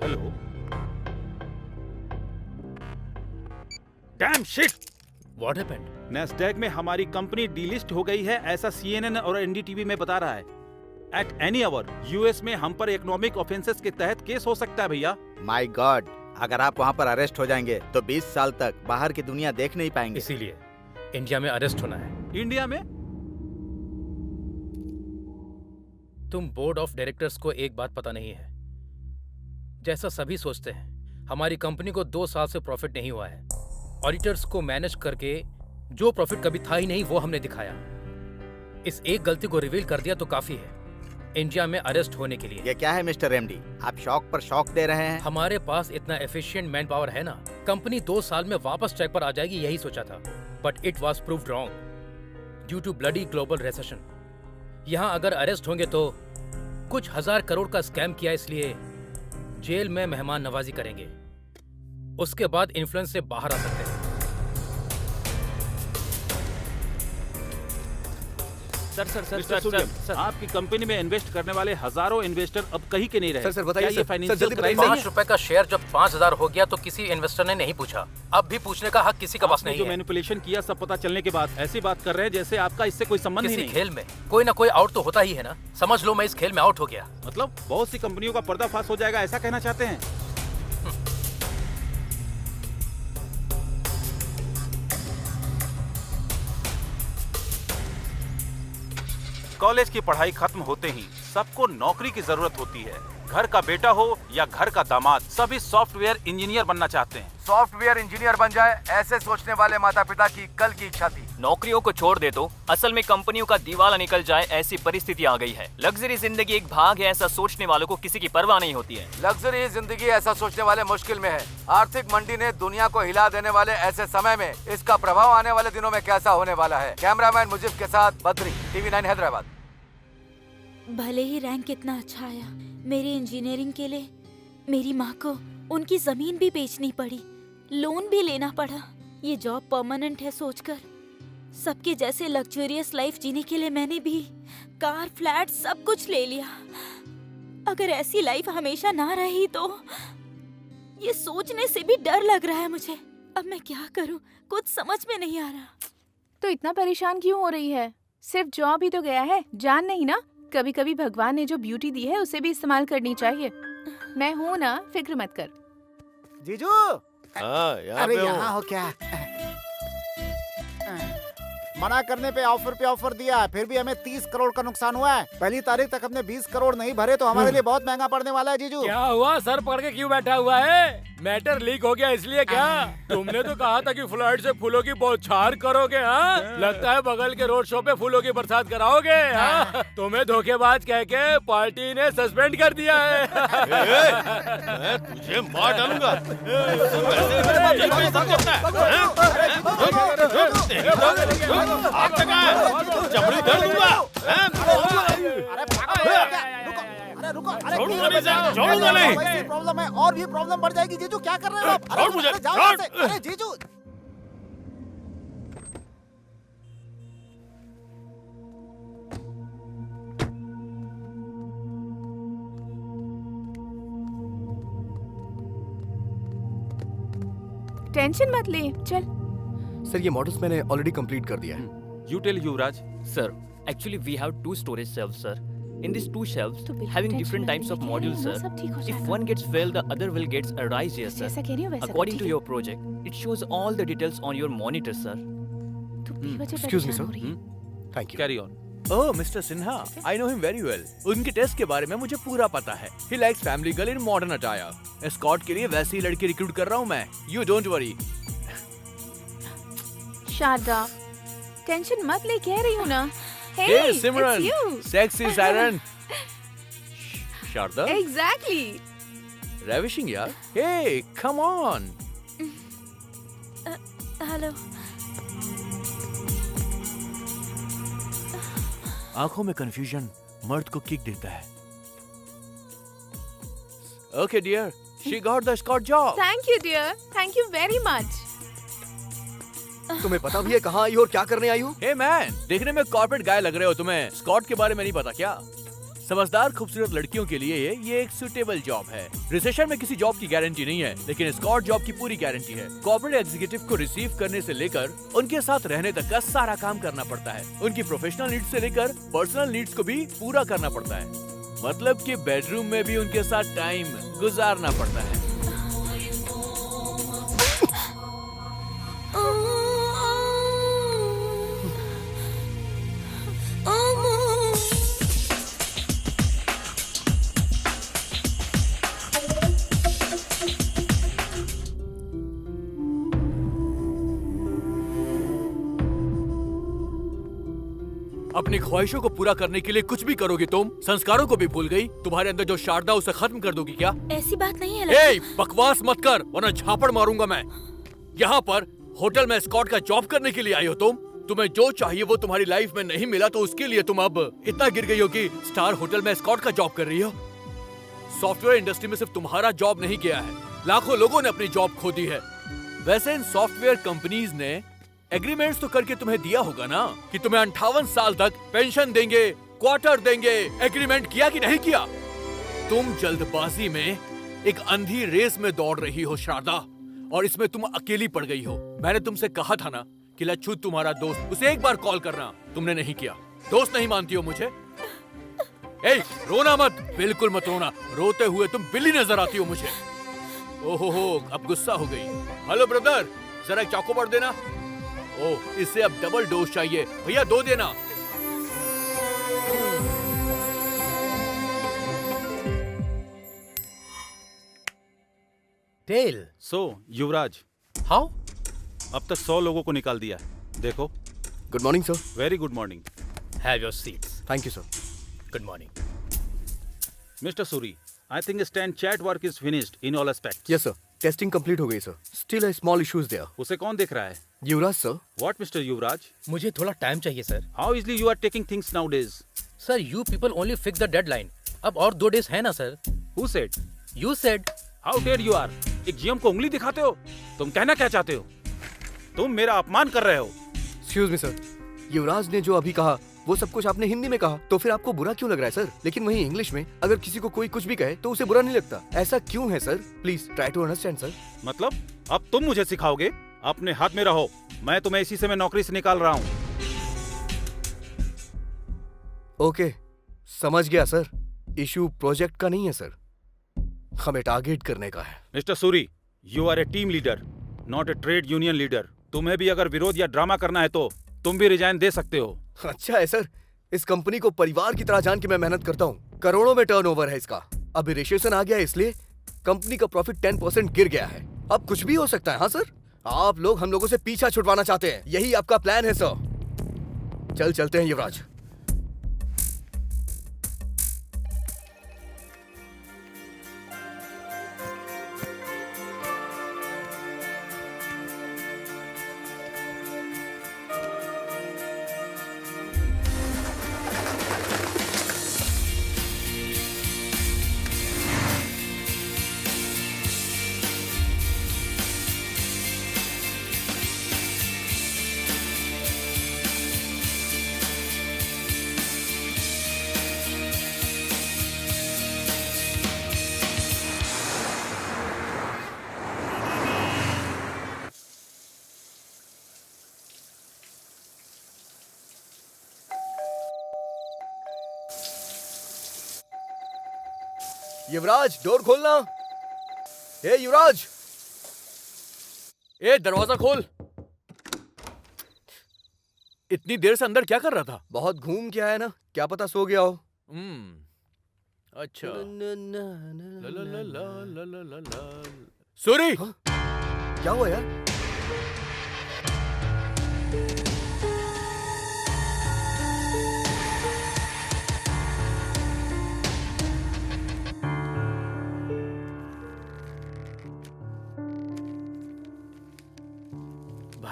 I: Hello. Dam shit!
K: What happened?
I: Nasdaq में हमारी कंपनी डीलिस्ट हो गई है, ऐसा CNN और NDTV में बता रहा है। एट एनी आवर यूएस में हम पर इकोनॉमिक ऑफेंसेस के तहत केस हो सकता है भैया।
P: माय गॉड, अगर आप वहाँ पर अरेस्ट हो जाएंगे तो 20 साल तक बाहर की दुनिया देख नहीं पाएंगे।
K: इसीलिए इंडिया में अरेस्ट होना है।
I: इंडिया में?
K: तुम बोर्ड ऑफ डायरेक्टर्स को एक बात पता नहीं है। जैसा सभी सोचते हैं, हमारी कंपनी को 2 साल से प्रॉफिट नहीं हुआ है। ऑडिटर्स को मैनेज करके जो प्रॉफिट कभी था ही नहीं वो हमने दिखाया। इस एक गलती को रिवील कर दिया तो काफी है इंडिया में अरेस्ट होने के लिए।
P: ये क्या है मिस्टर एमडी, आप शौक पर शौक दे रहे हैं?
K: हमारे पास इतना एफिशिएंट मैन पावर है ना, कंपनी 2 साल में वापस ट्रैक पर आ जाएगी यही सोचा था। But it was proved wrong due to bloody global recession. यहाँ अगर अरेस्ट होंगे तो कुछ 1000 करोड़ का स्कैम किया, इसलिए जेल में मेहमान नवाजी करेंगे। उसके बाद इन्फ्लुएंस से बाहर आ सकते हैं।
I: सर, आपकी कंपनी में इन्वेस्ट करने वाले हजारों इन्वेस्टर अब कहीं के नहीं रहे।
E: सर बताइए।
I: क्या ये फाइनेंशियल क्राइम नहीं है?
K: 5 रुपए का शेयर जब 5000 हो गया तो किसी इन्वेस्टर ने नहीं पूछा। अब भी पूछने का हक किसी का पास नहीं
I: जो
K: है।
I: मैनिपुलेशन किया सब पता चलने के बाद ऐसी बात कर रहे हैं जैसे आपका इससे कोई संबंध ही
K: किसी
I: नहीं।
K: खेल में कोई ना कोई आउट तो होता ही है ना। समझ लो मैं इस खेल में आउट हो गया।
I: मतलब बहुत सी कंपनियों का पर्दाफाश हो जाएगा, ऐसा कहना चाहते हैं? कॉलेज की पढ़ाई खत्म होते ही सबको नौकरी की जरूरत होती है। घर का बेटा हो या घर का दामाद, सभी सॉफ्टवेयर इंजीनियर बनना चाहते हैं।
F: सॉफ्टवेयर इंजीनियर बन जाए, ऐसे सोचने वाले माता पिता की कल की इच्छा थी।
O: नौकरियों को छोड़ दे तो असल में कंपनियों का दिवाला निकल जाए, ऐसी परिस्थिति आ गई है। लग्जरी जिंदगी एक भाग है, ऐसा सोचने वालों को किसी की परवाह नहीं होती है।
F: लग्जरी जिंदगी ऐसा सोचने वाले मुश्किल में है। आर्थिक मंडी ने दुनिया को हिला देने वाले ऐसे समय में इसका प्रभाव आने वाले दिनों में कैसा होने वाला है। कैमरामैन मुजीब के साथ बद्री, TV9 हैदराबाद।
M: भले ही रैंक कितना अच्छा आया, मेरी इंजीनियरिंग के लिए मेरी माँ को उनकी जमीन भी बेचनी पड़ी, लोन भी लेना पड़ा। ये जॉब परमानेंट है सोचकर सबके जैसे लग्जरियस लाइफ जीने के लिए मैंने भी कार, फ्लैट सब कुछ ले लिया। अगर ऐसी लाइफ हमेशा ना रही तो ये सोचने से भी डर लग रहा है मुझे। अब मैं क्या करूं, कुछ समझ में नहीं आ रहा।
A: तो इतना परेशान क्यों हो रही है? सिर्फ जॉब ही तो गया है, जान नहीं ना। कभी कभी भगवान ने जो ब्यूटी दी है उसे भी इस्तेमाल करनी चाहिए। मैं हूँ ना, फिक्र मत कर।
H: जीजू,
J: यहाँ
H: अरे
J: पे हूँ।
H: यहाँ हो क्या? मना करने पे ऑफर दिया, फिर भी हमें 30 करोड़ का नुकसान हुआ है। पहली तारीख तक हमने 20 करोड़ नहीं भरे तो हमारे लिए बहुत महंगा पड़ने वाला है जीजू।
K: क्या हुआ? सर पकड़ के क्यों बैठा हुआ है? मैटर लीक हो गया इसलिए क्या? तुमने तो कहा था कि फ्लाइट से फूलों की बौछार करोगे। हाँ, लगता है बगल के रोड शो पे फूलों की बरसात कराओगे। हाँ? तुम्हें धोखेबाज कह के पार्टी ने सस्पेंड कर दिया है।
J: मैं तुझे मार डालूंगा। चमड़ी धर लूंगा।
H: अरे रुको,
J: छोड़ूंगा नहीं।
H: प्रॉब्लम है और भी प्रॉब्लम बढ़ जाएगी जीजू। क्या कर रहे हो आप?
J: छोड़ मुझे,
H: जाओ
J: छोड़।
H: यहाँ से। अरे जीजू,
A: टेंशन मत ले, चल।
E: सर ये मॉडल्स मैंने ऑलरेडी कंप्लीट कर दिया है।
I: You tell Yuvraj.
O: Sir, actually we have 2 storage shelves, sir. In these 2 shelves,
A: तो बिल्कुल
O: having
A: टेंशन
O: different
A: मत
O: types
A: ले,
O: of
A: कह
O: modules,
A: रही हूँ ना,
O: sir.
A: सब ठीक हो
O: If
A: जाएगा।
O: one gets failed, the other will gets arise here, sir.
A: जैसा कह रही हूँ वैसा कर,
O: According
A: ठीक
O: to
A: है?
O: your project, it shows all the details on your monitor, sir.
A: तू बेवजह
E: Excuse me,
A: परेशान
E: sir.
A: हो रही है।
E: Thank you.
I: Carry on.
N: Oh mister Sinha, I know him very well. उनके टेस्ट के बारे में मुझे पूरा पता है। He likes family girl in modern attire. Escort के लिए वैसी लड़की रिक्रूट कर रहा हूँ मैं। You don't worry.
A: Shut up. Tension मत ले, कह रही हूँ ना।
N: Hey Simran, sexy siren. Sharda?
C: Exactly.
N: Ravishing यार। Hey, come on.
M: हेलो।
N: आंखों में कंफ्यूजन मर्द को किक देता है। Okay dear, she got the escort job.
A: Thank you dear, thank you very much.
E: तुम्हें पता भी है कहाँ आई हो और क्या करने आई हो?
N: हे मैन, देखने में कॉर्पोरेट गाय लग रहे हो। तुम्हें स्कॉट के बारे में नहीं पता क्या? समझदार खूबसूरत लड़कियों के लिए ये एक सुटेबल जॉब है। रिसेशन में किसी जॉब की गारंटी नहीं है, लेकिन स्कॉट जॉब की पूरी गारंटी है। कॉर्पोरेट एग्जीक्यूटिव को रिसीव करने से लेकर उनके साथ रहने तक का सारा काम करना पड़ता है। उनकी प्रोफेशनल नीड्स से लेकर पर्सनल नीड्स को भी पूरा करना पड़ता है। मतलब कि बेडरूम में भी उनके साथ टाइम गुजारना पड़ता है। अपनी ख्वाहिशों को पूरा करने के लिए कुछ भी करोगी तुम। संस्कारों को भी भूल गई। तुम्हारे अंदर जो शारदा उसे खत्म कर दोगी क्या?
M: ऐसी बात नहीं है।
N: ए, बकवास मत कर वरना झापड़ मारूंगा मैं। यहाँ पर होटल में स्कॉट का जॉब करने के लिए आई हो तुम। तुम्हें जो चाहिए वो तुम्हारी लाइफ में नहीं मिला तो उसके लिए तुम अब इतना गिर गई हो कि स्टार होटल में स्कॉट का जॉब कर रही हो। सॉफ्टवेयर इंडस्ट्री में सिर्फ तुम्हारा जॉब नहीं गया है, लाखों लोगों ने अपनी जॉब खो दी है। वैसे इन सॉफ्टवेयर कंपनीज ने एग्रीमेंट्स तो करके तुम्हें दिया होगा ना कि तुम्हें 58 साल तक पेंशन देंगे, क्वार्टर देंगे। एग्रीमेंट किया कि नहीं किया? तुम जल्दबाजी में एक अंधी रेस में दौड़ रही हो शारदा, और इसमें तुम अकेली पड़ गई हो। मैंने तुमसे कहा था ना कि लच्छू तुम्हारा दोस्त, उसे एक बार कॉल करना। तुमने नहीं किया। दोस्त नहीं मानती हो मुझे? ए, रोना मत, बिल्कुल मत रोना। रोते हुए तुम बिल्ली नजर आती हो मुझे। ओहो, अब गुस्सा हो गई। हेलो ब्रदर, जरा एक चॉकोबार देना। ओह, इसे अब डबल डोज चाहिए। भैया 2 देना।
I: टेल। So Yuvraj,
K: how?
I: अब तक 100 लोगों को निकाल दिया। देखो।
E: Good morning sir.
I: Very good morning.
K: Have your seats.
E: Thank you sir.
K: Good morning.
I: Mister Suri, I think stand chat work is finished in all aspects.
E: Yes sir. Testing complete हो गई sir. Still a small issues there.
I: उसे कौन देख रहा है?
E: युवराज sir.
I: What Mr. युवराज?
K: मुझे थोड़ा time चाहिए sir.
I: How easily you are taking things nowadays?
K: Sir, you people only fix the deadline. अब और 2 days है ना sir?
I: Who said?
K: You said.
I: How dare you are? एक GM को उंगली दिखाते हो? तुम कहना क्या चाहते हो? तुम मेरा अपमान कर रहे हो।
E: Excuse me sir. युवराज ने जो अभी कहा वो सब कुछ आपने हिंदी में कहा, तो फिर आपको बुरा क्यों लग रहा है सर? लेकिन वहीं इंग्लिश में अगर किसी को कोई कुछ भी कहे तो उसे बुरा नहीं लगता। ऐसा क्यों है sir? Please try to understand sir.
I: मतलब अब तुम मुझे सिखाओगे? अपने हाथ में रहो। मैं तुम्हें इसी से मैं नौकरी से निकाल रहा हूँ।
E: ओके, समझ गया सर। इशू प्रोजेक्ट का नहीं है सर, हमें टारगेट करने का है।
I: Mister Suri, you are a team leader, not a trade union leader. तुम्हें भी अगर विरोध या ड्रामा करना है तो तुम भी रिजाइन दे सकते हो।
E: अच्छा है सर, इस कंपनी को परिवार की तरह जान के मैं मेहनत करता हूँ। करोड़ों में टर्नओवर है इसका। अभी रिसेशन आ गया है इसलिए कंपनी का प्रॉफिट 10% गिर गया है। अब कुछ भी हो सकता है। हाँ सर, आप लोग हम लोगों से पीछा छुड़वाना चाहते हैं, यही आपका प्लान है सर। चलते हैं युवराज। युवराज, डोर खोलना। ए युवराज,
N: ए दरवाजा खोल। इतनी देर से अंदर क्या कर रहा था?
E: बहुत घूम के आया ना, क्या पता सो गया हो।
N: अच्छा। सूरी,
E: क्या हुआ यार?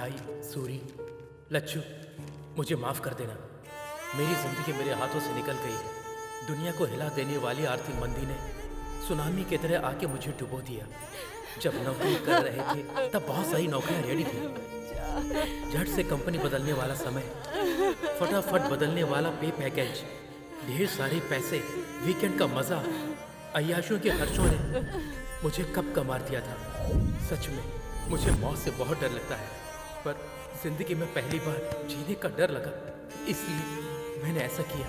K: भाई सूरी, लच्छू, मुझे माफ कर देना। मेरी जिंदगी मेरे हाथों से निकल गई है। दुनिया को हिला देने वाली आर्थिक मंदी ने सुनामी की तरह आके मुझे डुबो दिया। जब नौकरी कर रहे थे तब बहुत सारी नौकरियां रेडी थी। झट से कंपनी बदलने वाला समय, फटाफट बदलने वाला पे पैकेज, ढेर सारे पैसे, वीकेंड का मजा, अय्याशों के खर्चों ने मुझे कब का मार दिया था। सच में मुझे मौत से बहुत डर लगता है, पर जिंदगी में पहली बार जीने का डर लगा, इसलिए मैंने ऐसा किया।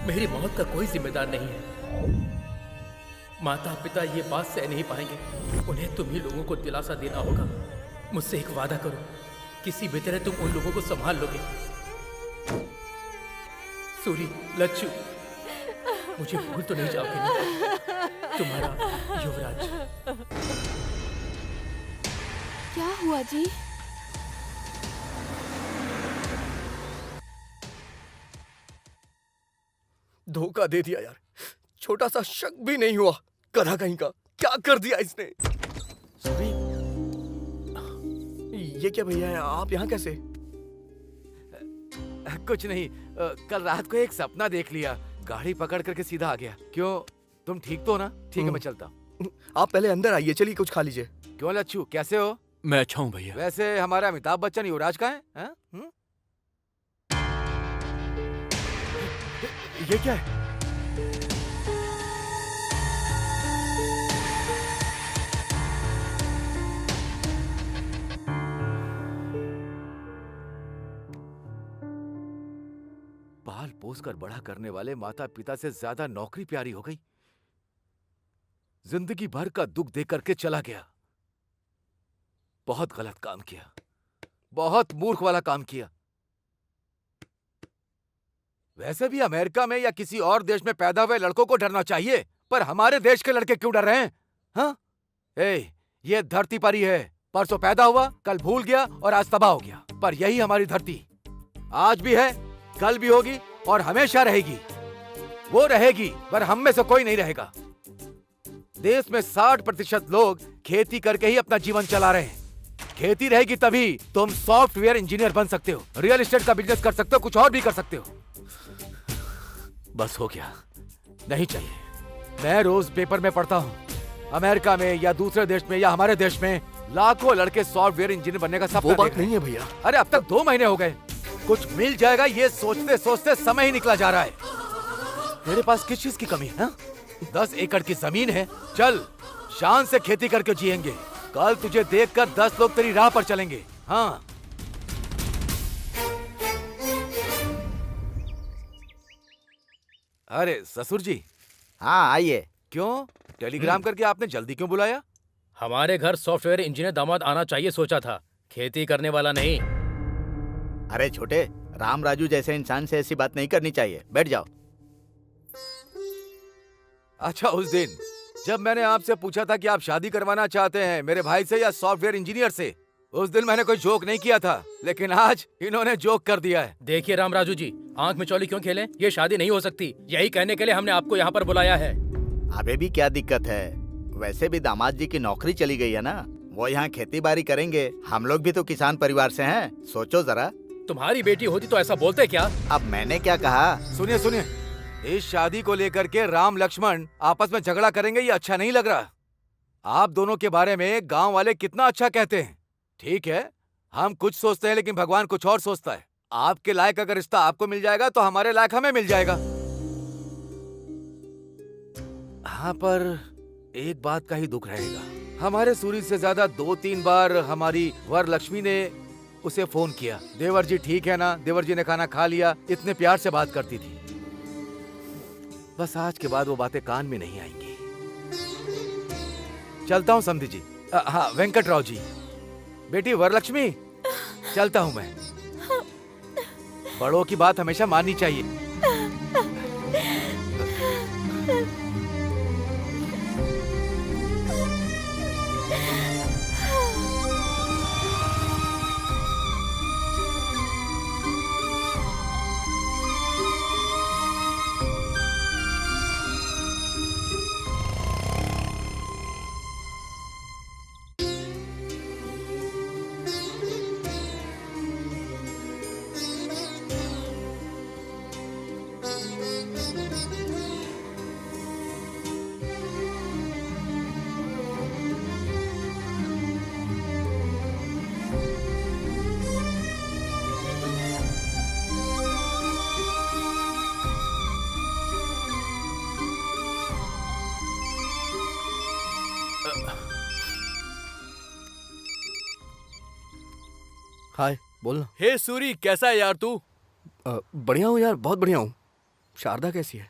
K: मेरी मौत का कोई जिम्मेदार नहीं है। माता पिता ये बात सह नहीं पाएंगे। उन्हें तुम ही लोगों को दिलासा देना होगा। मुझसे एक वादा करो, किसी भी तरह तुम उन लोगों को संभाल लोगे। सूरी, लच्छू, मुझे भूल तो नहीं जाओगे ना? तुम्हारा युवराज।
C: क्या हुआ जी?
E: धोखा दे दिया यार, छोटा सा शक भी नहीं हुआ। करा कहीं का, क्या कर दिया इसने? सॉरी। ये क्या भैया है, आप यहाँ कैसे?
G: कुछ नहीं, कल रात को एक सपना देख लिया, गाड़ी पकड़ करके सीधा आ गया। क्यों, तुम ठीक तो हो ना? ठीक है, मैं चलता हूँ।
E: आप पहले अंदर आइए, चलिए कुछ खा लीजिए।
G: क्यों लच्छू, कैसे हो?
N: मैं अच्छा हूँ भैया।
G: वैसे हमारा अमिताभ बच्चन युवराज का है? ये क्या है? पाल पोस कर बड़ा करने वाले माता पिता से ज्यादा नौकरी प्यारी हो गई। जिंदगी भर का दुख दे करके चला गया। बहुत गलत काम किया, बहुत मूर्ख वाला काम किया। वैसे भी अमेरिका में या किसी और देश में पैदा हुए लड़कों को डरना चाहिए, पर हमारे देश के लड़के क्यों डर रहे हैं? हाँ? ये धरती पर ही है। परसों पैदा हुआ, कल भूल गया और आज तबाह हो गया। पर यही हमारी धरती आज भी है, कल भी होगी और हमेशा रहेगी। वो रहेगी, पर हम में से कोई नहीं रहेगा। देश में 60% लोग खेती करके ही अपना जीवन चला रहे हैं। खेती रहेगी तभी तुम सॉफ्टवेयर इंजीनियर बन सकते हो, रियल एस्टेट का बिजनेस कर सकते हो, कुछ और भी कर सकते हो। बस हो गया, नहीं चाहिए। मैं रोज पेपर में पढ़ता हूँ, अमेरिका में या दूसरे देश में या हमारे देश में लाखों लड़के सॉफ्टवेयर इंजीनियर बनने का सपना
E: वो बात नहीं है भैया।
G: अरे अब तक 2 महीने हो गए, कुछ मिल जाएगा ये सोचते सोचते समय ही निकला जा रहा है। तेरे पास किस चीज की कमी है? 10 एकड़ की जमीन है, चल शान से खेती करके जिएंगे। कल तुझे देखकर 10 लोग तेरी राह पर चलेंगे। हाँ, अरे ससुर जी।
P: हाँ आइए।
G: क्यों, टेलीग्राम करके आपने जल्दी क्यों बुलाया?
K: हमारे घर सॉफ्टवेयर इंजीनियर दामाद आना चाहिए सोचा था, खेती करने वाला नहीं।
P: अरे छोटे, राम राजू जैसे इंसान से ऐसी बात नहीं करनी चाहिए। बैठ जाओ।
G: अच्छा, उस दिन जब मैंने आपसे पूछा था कि आप शादी करवाना चाहते हैं मेरे भाई से या सॉफ्टवेयर इंजीनियर से, उस दिन मैंने कोई जोक नहीं किया था, लेकिन आज इन्होंने जोक कर दिया है।
K: देखिए राम राजू जी, आंख में चौली क्यों खेलें? ये शादी नहीं हो सकती। यही कहने के लिए हमने आपको यहाँ पर बुलाया है।
P: अबे भी क्या दिक्कत है? वैसे भी दामाद जी की नौकरी चली गई है ना, वो यहाँ खेती बाड़ी करेंगे। हम लोग भी तो किसान परिवार से हैं, सोचो जरा।
K: तुम्हारी बेटी होती तो ऐसा बोलते क्या?
P: अब मैंने क्या कहा?
G: सुनिए सुनिए, इस शादी को लेकर के राम लक्ष्मण आपस में झगड़ा करेंगे, ये अच्छा नहीं लग रहा। आप दोनों के बारे में गांव वाले कितना अच्छा कहते हैं। ठीक है, हम कुछ सोचते हैं लेकिन भगवान कुछ और सोचता है। आपके लायक अगर रिश्ता आपको मिल जाएगा तो हमारे लायक हमें मिल जाएगा। हाँ, पर एक बात का ही दुख रहेगा। हमारे सूरी से ज्यादा 2-3 बार हमारी वर लक्ष्मी ने उसे फोन किया, देवर जी ठीक है ना, देवर जी ने खाना खा लिया, इतने प्यार से बात करती थी। बस आज के बाद वो बातें कान में नहीं आएंगी। चलता हूँ समधी जी। हाँ वेंकटराव जी, बेटी वरलक्ष्मी, चलता हूँ मैं। बड़ों की बात हमेशा माननी चाहिए।
E: हाय, बोलना।
N: हे सूरी, कैसा है यार तू?
E: बढ़िया हूँ यार, बहुत बढ़िया हूँ। शारदा कैसी है?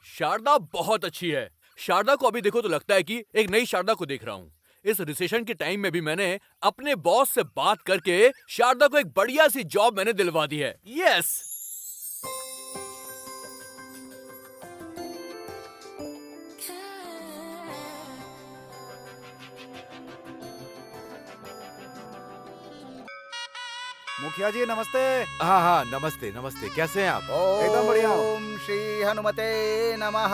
N: शारदा बहुत अच्छी है। शारदा को अभी देखो तो लगता है कि एक नई शारदा को देख रहा हूँ। इस रिसेशन के टाइम में भी मैंने अपने बॉस से बात करके शारदा को एक बढ़िया सी जॉब मैंने दिलवा दी है। यस।
D: मुखिया जी नमस्ते।
G: हाँ हाँ, नमस्ते नमस्ते। कैसे हैं आप?
D: एकदम बढ़िया हूँ।
P: ओम श्री हनुमते नमः।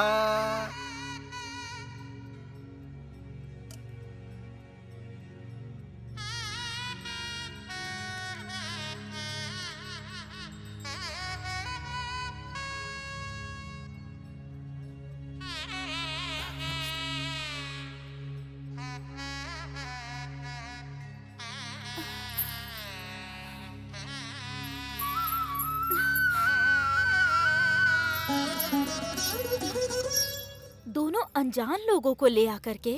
M: दोनों अनजान लोगों को ले आकर के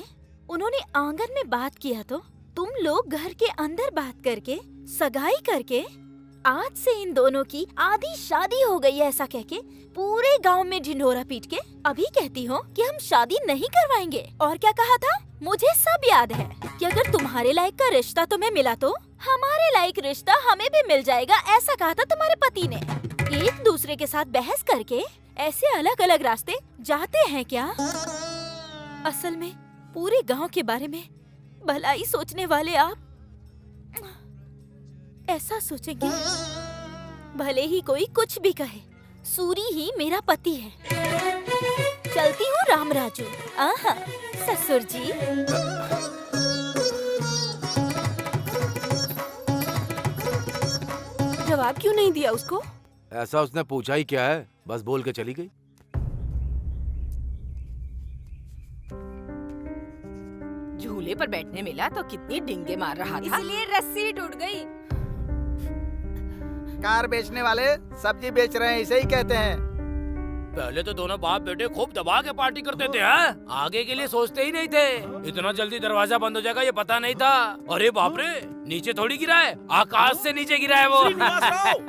M: उन्होंने आंगन में बात किया तो तुम लोग घर के अंदर बात करके सगाई करके आज से इन दोनों की आधी शादी हो गई है ऐसा कह के पूरे गांव में ढिंढोरा पीट के अभी कहती हो कि हम शादी नहीं करवाएंगे। और क्या कहा था? मुझे सब याद है कि अगर तुम्हारे लायक का रिश्ता तुम्हें मिला तो हमारे लायक रिश्ता हमें भी मिल जाएगा, ऐसा कहा था तुम्हारे पति ने। एक दूसरे के साथ बहस करके ऐसे अलग अलग रास्ते जाते हैं क्या? असल में पूरे गांव के बारे में भलाई सोचने वाले आप ऐसा सोचेंगे भले ही कोई कुछ भी कहे, सूरी ही मेरा पति है। चलती हूँ राम राजू। आहा, ससुर जी।
C: जवाब क्यों नहीं दिया उसको?
G: ऐसा उसने पूछा ही क्या है, बस बोल के चली गई।
A: झूले पर बैठने मिला तो कितनी डिंगे मार रहा था।
C: इसलिए रस्सी टूट गई।
P: कार बेचने वाले सब्जी बेच रहे हैं, इसे ही कहते हैं।
K: पहले तो दोनों बाप बेटे खूब दबा के पार्टी करते थे, हैं? आगे के लिए सोचते ही नहीं थे। इतना जल्दी दरवाजा बंद हो जाएगा ये पता नहीं था। अरे बाप रे, नीचे थोड़ी गिरा है, आकाश से नीचे गिरा है वो।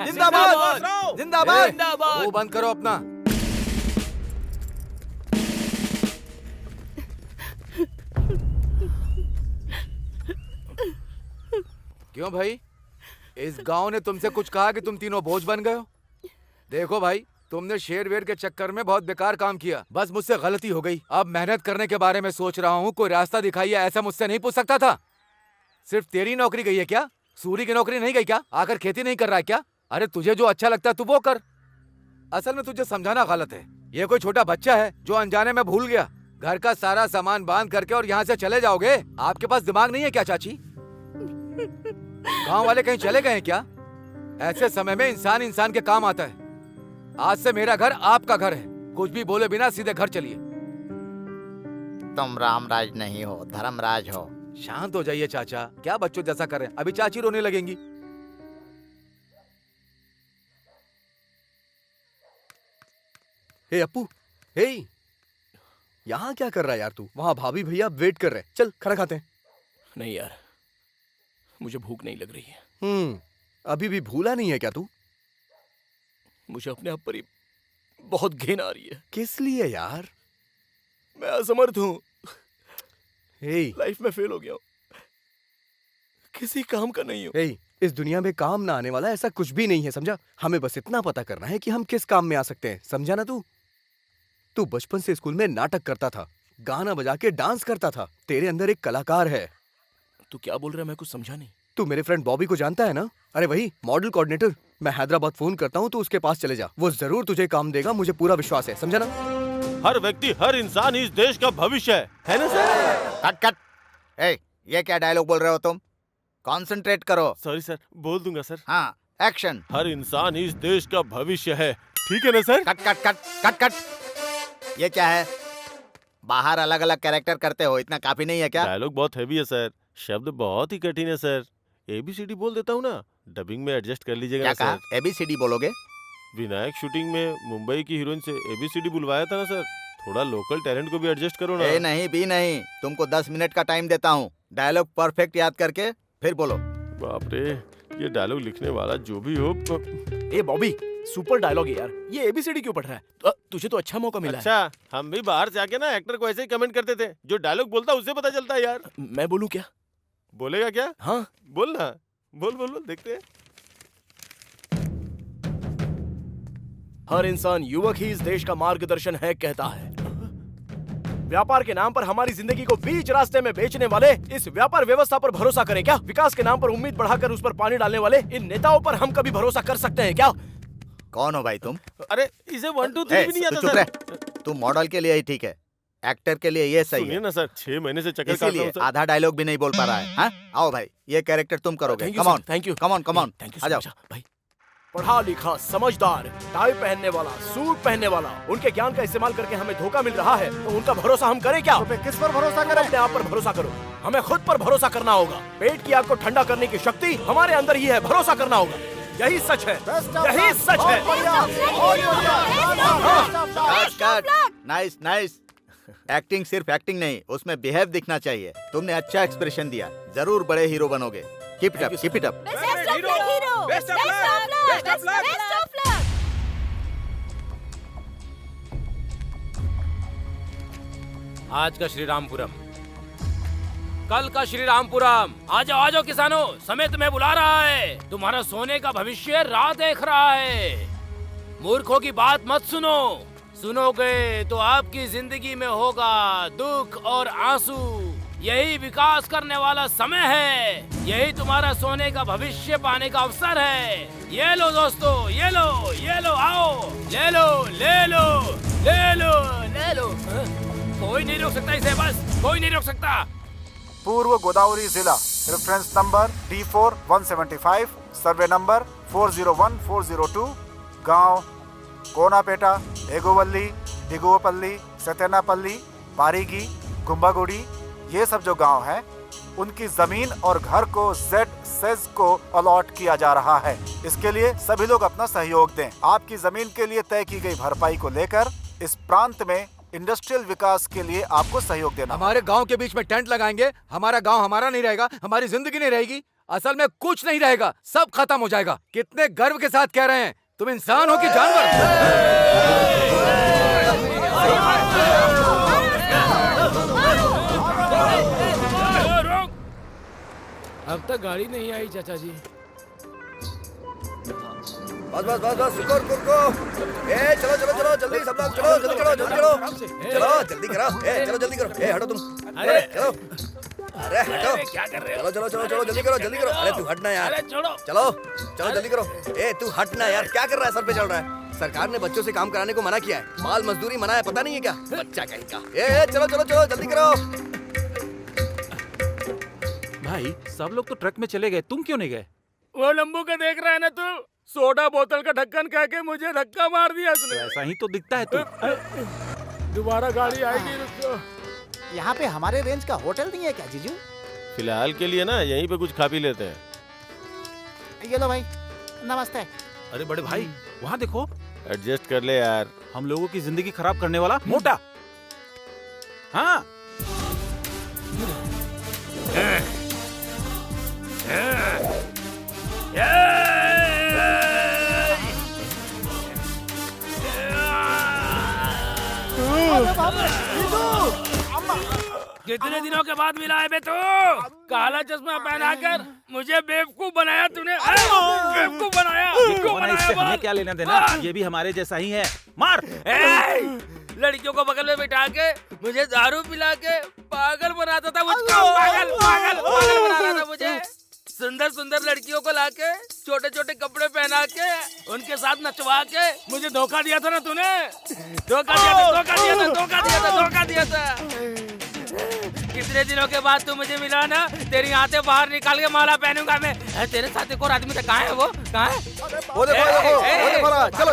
P: जिंदाबाद जिंदाबाद।
G: वो बंद करो अपना। क्यों भाई, इस गांव ने तुमसे कुछ कहा कि तुम तीनों बोझ बन गए हो? देखो भाई, तुमने शेर वेर के चक्कर में बहुत बेकार काम किया। बस मुझसे गलती हो गई। अब मेहनत करने के बारे में सोच रहा हूँ, कोई रास्ता दिखाइए, ऐसा मुझसे नहीं पूछ सकता था। सिर्फ तेरी नौकरी गई है क्या? सूरी की नौकरी नहीं गई क्या? आकर खेती नहीं कर रहा है क्या? अरे तुझे जो अच्छा लगता है तू वो कर। असल में तुझे समझाना गलत है। ये कोई छोटा बच्चा है जो अनजाने में भूल गया। घर का सारा सामान बांध करके और यहाँ से चले जाओगे? आपके पास दिमाग नहीं है क्या चाची? गांव वाले कहीं चले गए हैं क्या? ऐसे समय में इंसान इंसान के काम आता है। आज से मेरा घर आपका घर है। कुछ भी बोले बिना सीधे घर चलिए।
P: तुम रामराज नहीं हो, धर्मराज हो।
G: शांत हो जाइए चाचा, क्या बच्चों जैसा करें? अभी चाची रोने लगेंगी।
E: हे अप्पू, हे, यहाँ क्या कर रहा है यार तू? वहाँ भाभी भैया वेट कर रहे हैं। चल खाना खाते हैं।
B: नहीं यार, मुझे भूख नहीं लग रही है।
E: अभी भी भूला नहीं है क्या तू?
B: मुझे अपने आप पर ही बहुत घिन आ रही है।
E: किस लिए यार?
B: मैं असमर्थ हूँ।
E: हे,
B: लाइफ में फेल हो गया हूँ, किसी काम का नहीं हूँ।
E: हे, इस दुनिया में काम ना आने वाला ऐसा कुछ भी नहीं है, समझा? हमें बस इतना पता करना है कि हम किस काम में आ सकते हैं, समझा ना तू? तू बचपन से स्कूल में नाटक करता था, गाना बजा के डांस करता था। तेरे अंदर एक कलाकार है।
B: तू क्या बोल रहा है? मैं कुछ समझा नहीं।
E: तू मेरे फ्रेंड बॉबी को जानता है ना? अरे वही मॉडल कोऑर्डिनेटर। मैं हैदराबाद फोन करता हूँ, तू उसके पास चले जा, वो जरूर तुझे काम देगा, मुझे पूरा विश्वास है, समझा ना?
J: हर व्यक्ति, हर इंसान इस देश का भविष्य है ना सर?
P: Cut cut. ए, ये क्या डायलॉग बोल रहे हो तुम? कंसंट्रेट करो।
J: सॉरी सर, बोल दूंगा सर।
P: हाँ, एक्शन।
J: हर इंसान इस देश का भविष्य है, ठीक है ना sir?
P: Cut cut cut cut cut. ये क्या है? बाहर अलग अलग कैरेक्टर करते हो, इतना काफी नहीं है क्या?
J: डायलॉग बहुत हैवी है सर, शब्द बहुत ही कठिन है सर। ABCD बोल देता हूँ ना, डबिंग में एडजस्ट कर लीजिएगा
P: क्या
J: सर।
P: कहा? ABCD बोलोगे?
J: विनायक शूटिंग में मुंबई की हीरोइन से ABCD बुलवाया था ना सर, थोड़ा लोकल टैलेंट को भी एडजस्ट करो ना।
P: ए नहीं भी नहीं, तुमको 10 मिनट का टाइम देता हूँ। डायलॉग परफेक्ट याद करके फिर बोलो।
J: बाप रे, ये डायलॉग लिखने वाला जो भी हो।
B: ए बॉबी, सुपर डायलॉग है यार। ये एबीसीडी क्यों पढ़ रहा है? तुझे तो अच्छा मौका मिला है।
J: अच्छा, हम भी बाहर से आके ना एक्टर को ऐसे ही कमेंट करते थे। जो डायलॉग बोलता उससे पता चलता है यार।
B: मैं बोलूं क्या?
J: बोलेगा क्या?
B: हाँ
J: बोल ना, बोल देखते हैं।
B: हर इंसान युवक ही इस देश का मार्गदर्शन है कहता है। व्यापार के नाम पर हमारी जिंदगी को बीच रास्ते में बेचने वाले इस व्यापार व्यवस्था पर भरोसा करें क्या? विकास के नाम पर उम्मीद बढ़ाकर उस पर पानी डालने वाले इन नेताओं पर हम कभी भरोसा कर सकते हैं क्या?
P: कौन हो भाई तुम?
J: अरे इसे 1 2 3 भी नहीं आता सर।
P: तुम मॉडल के लिए ही ठीक है, एक्टर के लिए ये सही है
J: ना सर। 6 महीने से चक्कर काट रहा हूं सर।
P: आधा डायलॉग भी नहीं बोल पा रहा है। हाँ? आओ भाई, ये कैरेक्टर तुम करोगे। Come on,
B: thank you,
P: come on, come on, आ जाओ
B: भाई। पढ़ा लिखा, समझदार, टाई पहनने वाला, सूट पहनने वाला, उनके ज्ञान का इस्तेमाल करके हमें धोखा मिल रहा है तो उनका भरोसा हम करें क्या?
D: तो किस पर भरोसा करें?
B: अपने आप पर भरोसा करो। हमें खुद पर भरोसा करना होगा। पेट की आग को ठंडा करने की शक्ति हमारे अंदर ही है। भरोसा करना होगा। यही सच है, यही सच है।
P: Nice nice. एक्टिंग सिर्फ एक्टिंग नहीं, उसमें बिहेव दिखना चाहिए। तुमने अच्छा एक्सप्रेशन दिया, जरूर बड़े हीरो बनोगे। Keep it up, keep it up.
K: आज का श्री रामपुरम, कल का श्री रामपुरम। आ जाओ किसानों, समय तुम्हें बुला रहा है। तुम्हारा सोने का भविष्य राह देख रहा है। मूर्खों की बात मत सुनो। सुनोगे तो आपकी जिंदगी में होगा दुख और आंसू। यही विकास करने वाला समय है। यही तुम्हारा सोने का भविष्य पाने का अवसर है। ये लो दोस्तों, ये लो, आओ, ले लो, ले लो, ले लो, ले लो। कोई नहीं रोक सकता इसे, बस कोई नहीं रोक सकता।
D: पूर्व गोदावरी जिला, reference number D4 175, survey number 401402, गांव कोनापेटा, एगोवल्ली, दिगुवपल्ली, सत्यनापल्ली, पारीगी, कुंभागुड़ी, ये सब जो गांव हैं, उनकी जमीन और घर को Z को अलॉट किया जा रहा है। इसके लिए सभी लोग अपना सहयोग दें। आपकी जमीन के लिए तय की गई भरपाई को लेकर इस प्रांत में इंडस्ट्रियल विकास के लिए आपको सहयोग देना।
G: हमारे गांव के बीच में टेंट लगाएंगे, हमारा गांव हमारा नहीं रहेगा, हमारी जिंदगी नहीं रहेगी। असल में कुछ नहीं रहेगा, सब खत्म हो जाएगा। कितने गर्व के साथ कह रहे हैं, तुम इंसान हो कि जानवर?
K: अब तक गाड़ी नहीं आई चाचा जी।
E: बस रुको रुको रुको। ए चलो जल्दी सब लोग चलो, जल्दी जल्दी करो। चलो जल्दी करो। हटो तुम।
K: अरे
E: चलो, अरे हटो।
K: क्या कर रहे हो?
E: चलो जल्दी करो। अरे तू हटना यार।
K: अरे छोड़ो।
E: चलो जल्दी करो। तू हटना यार, क्या कर रहा है? सर पे चल रहा है। सरकार ने बच्चों से काम कराने को मना किया है। बाल मजदूरी मना है, पता नहीं है क्या? बच्चा कहीं का। चलो जल्दी करो।
Q: भाई सब लोग तो ट्रक में चले गए, तुम क्यों नहीं गए?
K: वो लंबू का देख रहा है ना तू? सोडा बोतल का ढक्कन कह के मुझे धक्का मार दिया उसने।
Q: ऐसा ही तो दिखता है तू।
K: दोबारा गाड़ी आएगी, रुको।
H: यहाँ पे हमारे रेंज का होटल नहीं है क्या जीजू?
J: फिलहाल के लिए ना यहीं पे कुछ खा पी लेते हैं।
H: ये लो भाई, नमस्ते।
I: अरे बड़े भाई, वहाँ देखो।
J: एडजस्ट कर ले यार।
I: हम लोगों की जिंदगी खराब करने वाला मोटा। हाँ
K: कितने दिनों के बाद मिला है बे तू? काला चश्मा पहनाकर मुझे बेवकूफ बनाया तूने। बेवकूफ बनाया।
I: इससे हमें क्या लेना देना? ये भी हमारे जैसा ही है। मार।
K: लड़कियों को बगल में बिठा के मुझे दारू पिला के पागल बनाता था मुझको। पागल बना रहा था मुझे। सुंदर सुंदर लड़कियों को लाके छोटे छोटे कपड़े पहना के उनके साथ नचवा के मुझे धोखा दिया था ना तूने। धोखा दिया था। कितने दिनों के बाद तू मुझे मिला ना, तेरी आंखें बाहर निकाल के माला पहनूंगा मैं। तेरे साथ एक और आदमी था, कहाँ है वो? कहाँ है?
E: वो देखो। चलो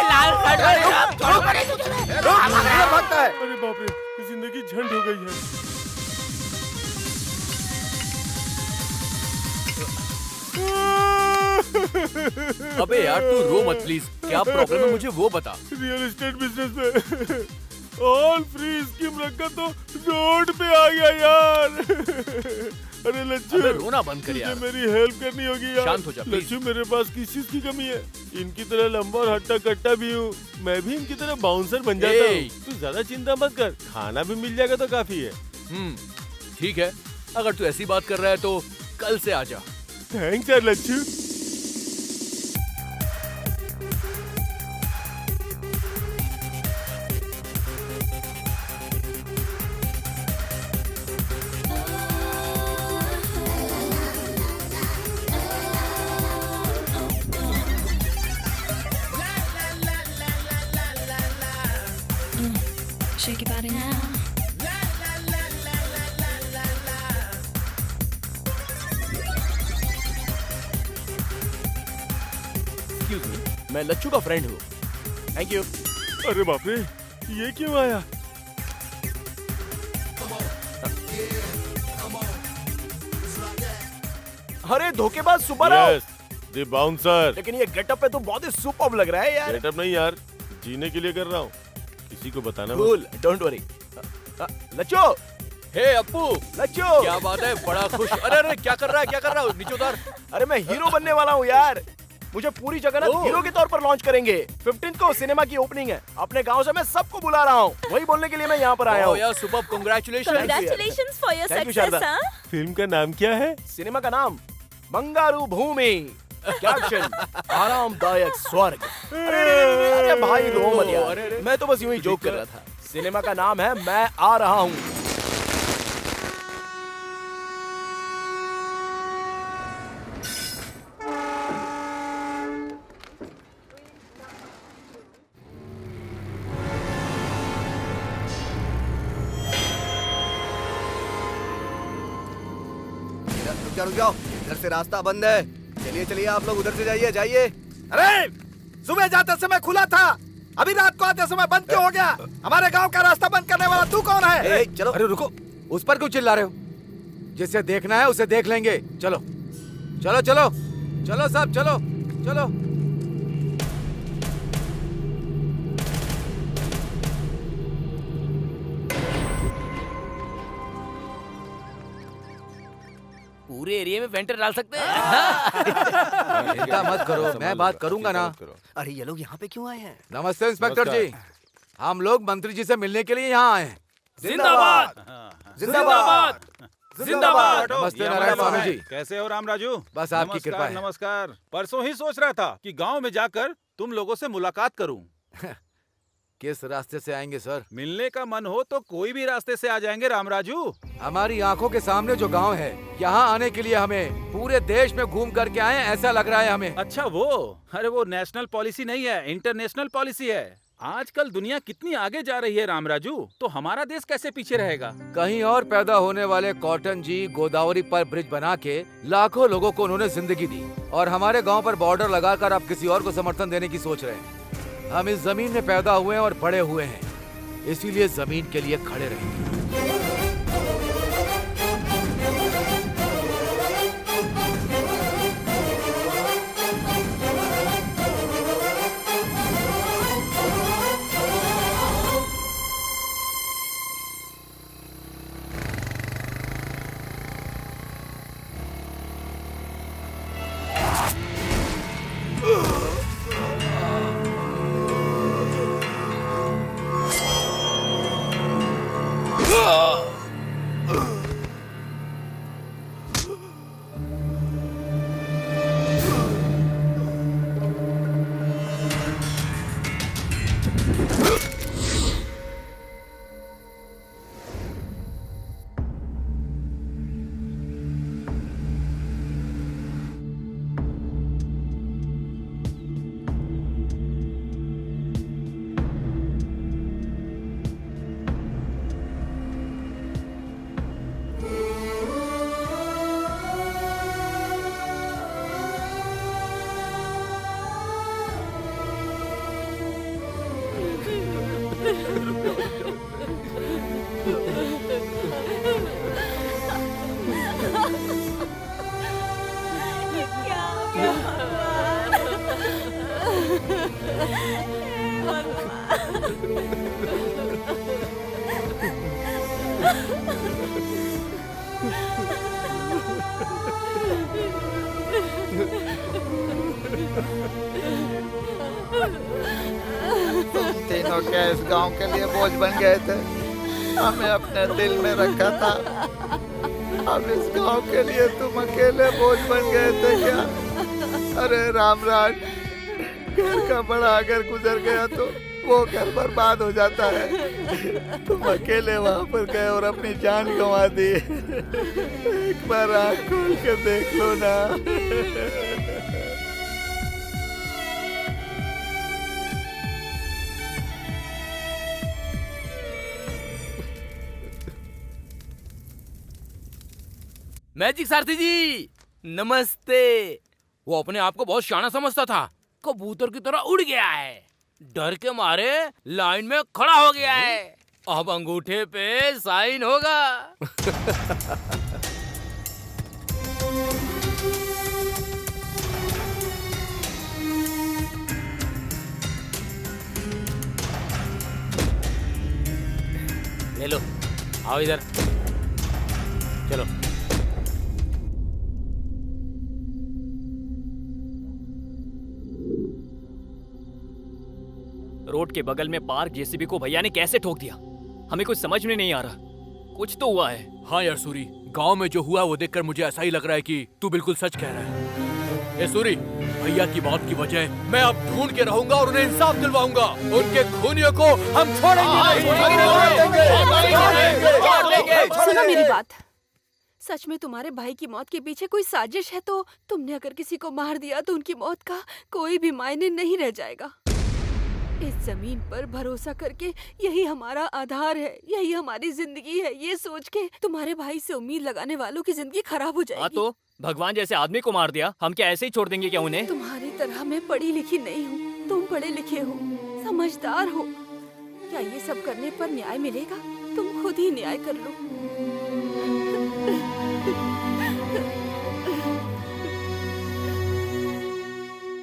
K: लाल
E: भागता है।
J: अरे बाप रे, जिंदगी झंड हो गई है।
N: अबे यार तू रो मत प्लीज। क्या प्रॉब्लम है मुझे वो बता।
J: रियल एस्टेट बिजनेस में ऑल फ्री स्कीम रखा तो रोड पे आ गया यार। अरे लच्छू,
N: अबे रोना बंद कर
J: तुझे
N: यार।
J: मेरी हेल्प करनी होगी यार।
N: शांत हो जा, प्लीज।
J: लच्छू, मेरे पास किस चीज की कमी है? इनकी तरह लंबा और हट्टा कट्टा भी हूँ। मैं भी इनकी तरह बाउंसर बन जाता हूँ। तू ज्यादा चिंता मत कर, खाना भी मिल जाएगा तो काफी है।
N: ठीक है, अगर तू ऐसी बात कर रहा है तो कल से आ जा।
J: थैंक्स यार Lachhu.
R: Shake your body now.
B: Excuse me, मैं लच्छू का फ्रेंड हूँ। Thank you.
J: अरे बाप रे, ये क्यों आया?
B: अरे धोखेबाज सुब्बाराव।
J: Yes, the bouncer.
B: लेकिन ये गेटअप पे तो बहुत ही सुपर्ब लग रहा है यार।
J: गेटअप नहीं यार, जीने के लिए कर रहा हूँ। किसी को बताना मत।
B: Cool, don't worry. Lachhu,
N: hey Appu,
B: Lachhu,
N: क्या बात है? बड़ा खुश। अरे अरे क्या कर रहा है, क्या कर रहा है? नीचे उतार।
B: अरे मैं हीरो बनने वाला हूँ यार। मुझे पूरी जगन्नाथ
N: ओह।
B: हीरो के तौर पर लॉन्च करेंगे। 15 को सिनेमा की ओपनिंग है। अपने गांव से मैं सबको बुला रहा हूँ। वही बोलने के लिए मैं यहाँ पर आया हूँ।
N: यार सुबह congratulations.
M: Congratulations for your
B: Thank you,
M: success,
B: Sharda.
M: huh?
J: Film का नाम क्या है?
B: सिनेमा का नाम बंगारू भूमि। कैप्शन आरामदायक स्वर्ग। अरे भाई रो मत यार, मैं तो बस यूं ही जोक कर रहा था। सिनेमा का नाम है मैं आ रहा हूँ।
E: रुक जाओ, इधर से रास्ता बंद है। चलिए चलिए, आप लोग उधर से जाइए जाइए।
H: अरे सुबह जाते समय खुला था, अभी रात को आते समय बंद क्यों हो गया? हमारे गांव का रास्ता बंद करने वाला तू कौन है?
E: चलो।
G: अरे रुको, उस पर क्यों चिल्ला रहे हो? जिसे देखना है उसे देख लेंगे। चलो चलो चलो चलो सब चलो चलो।
K: पूरे एरिया में वेंटर डाल सकते हैं।
G: चिंता मत करो, मैं बात करूंगा ना।
E: अरे ये लोग यहाँ पे क्यों आए हैं?
G: नमस्ते इंस्पेक्टर जी, हम लोग मंत्री जी से मिलने के लिए यहाँ आए हैं।
K: जिंदाबाद जिंदाबाद जिंदाबाद।
G: नमस्ते नारायण स्वामी जी।
I: कैसे हो राम राजू?
G: बस आपकी कृपा है।
I: नमस्कार। परसों ही सोच रहा था कि गांव में जाकर तुम लोगों से मुलाकात करूं।
G: किस रास्ते से आएंगे सर?
I: मिलने का मन हो तो कोई भी रास्ते से आ जाएंगे राम राजू।
G: हमारी आंखों के सामने जो गांव है, यहाँ आने के लिए हमें पूरे देश में घूम करके आए ऐसा लग रहा है हमें।
I: अच्छा वो, अरे वो नेशनल पॉलिसी नहीं है, इंटरनेशनल पॉलिसी है। आजकल दुनिया कितनी आगे जा रही है राम राजू, तो हमारा देश कैसे पीछे रहेगा?
G: कहीं और पैदा होने वाले कॉटन जी गोदावरी पर ब्रिज बना के लाखों लोगों को उन्होंने जिंदगी दी, और हमारे गांव पर बॉर्डर लगाकर अब किसी और को समर्थन देने की सोच रहे हैं। हम इस जमीन में पैदा हुए हैं और बड़े हुए हैं, इसीलिए जमीन के लिए खड़े रहेंगे।
P: तुम तीनों क्या इस गांव के लिए बोझ बन गए थे? हमें अपने दिल में रखा था, अब इस गांव के लिए तुम अकेले बोझ बन गए थे क्या? अरे रामराज, घर का बड़ा अगर गुजर गया तो वो घर बर्बाद हो जाता है। तुम अकेले वहां पर गए और अपनी जान गंवा दी। एक बार आँख खोल कर देख लो ना।
K: मैजिक सारथी जी नमस्ते। वो अपने आप को बहुत शाना समझता था, कबूतर की तरह उड़ गया है, डर के मारे लाइन में खड़ा हो गया है। अब अंगूठे पे साइन होगा। ले लो, आओ इधर, चलो।
O: रोड के बगल में पार्क जेसीबी को भैया ने कैसे ठोक दिया, हमें कुछ समझ में नहीं आ रहा। कुछ तो हुआ है।
N: हाँ यार सूरी, गांव में जो हुआ वो देखकर मुझे ऐसा ही लग रहा है कि तू बिल्कुल सच कह रहा है। ए सूरी, भैया की मौत की वजह मैं अब ढूंढ के रहूंगा और उन्हें इंसाफ दिलवाऊंगा। उनके खूनियों को हम छोड़ेंगे नहीं।
C: सुनो मेरी बात, सच में तुम्हारे भाई की मौत के पीछे कोई साजिश है तो तुमने अगर किसी को मार दिया तो उनकी मौत का कोई भी मायने नहीं रह जाएगा। इस जमीन पर भरोसा करके यही हमारा आधार है, यही हमारी जिंदगी है। ये सोच के तुम्हारे भाई से उम्मीद लगाने वालों की जिंदगी खराब हो जाएगी।
O: हाँ तो भगवान जैसे आदमी को मार दिया, हम क्या ऐसे ही छोड़ देंगे क्या उन्हें?
C: तुम्हारी तरह मैं पढ़ी लिखी नहीं हूँ, तुम पढ़े लिखे हो, समझदार हो। क्या ये सब करने पर न्याय मिलेगा? तुम खुद ही न्याय कर लो।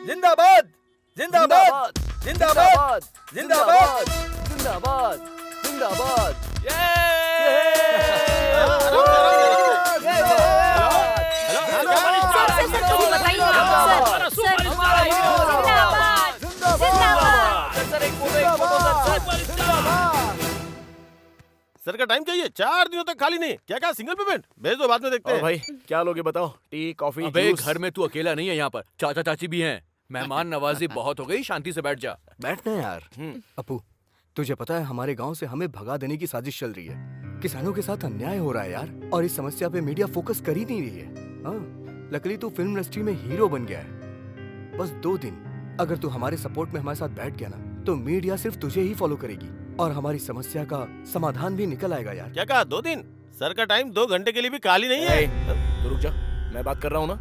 E: जिंदाबाद जिंदाबाद जिंदाबाद जिंदाबाद
B: जिंदाबाद जिंदाबाद।
J: सर का टाइम चाहिए, 4 दिनों तक खाली नहीं। क्या क्या सिंगल पेमेंट भेज दो, बाद में देखते हैं।
B: भाई क्या लोगे बताओ? टी कॉफी
N: अबे
B: जूस?
N: घर में तू अकेला नहीं है, यहाँ पर चाचा चाची भी हैं। मेहमान नवाजी बहुत हो गई, शांति से बैठ जा।
E: बैठना यार। अपू, तुझे पता है हमारे गांव से हमें भगा देने की साजिश चल रही है। किसानों के साथ अन्याय हो रहा है यार, और इस समस्या पे मीडिया फोकस कर ही नहीं रही है। हाँ, लकीली तू फिल्म इंडस्ट्री में हीरो बन गया है। बस 2 दिन अगर तू हमारे सपोर्ट में हमारे साथ बैठ गया ना, तो मीडिया सिर्फ तुझे ही फॉलो करेगी और हमारी समस्या का समाधान भी निकल आएगा यार।
J: क्या कहा 2 दिन? सर का टाइम 2 घंटे के लिए भी खाली नहीं है।
B: तो रुक जा, मैं बात कर रहा हूँ ना।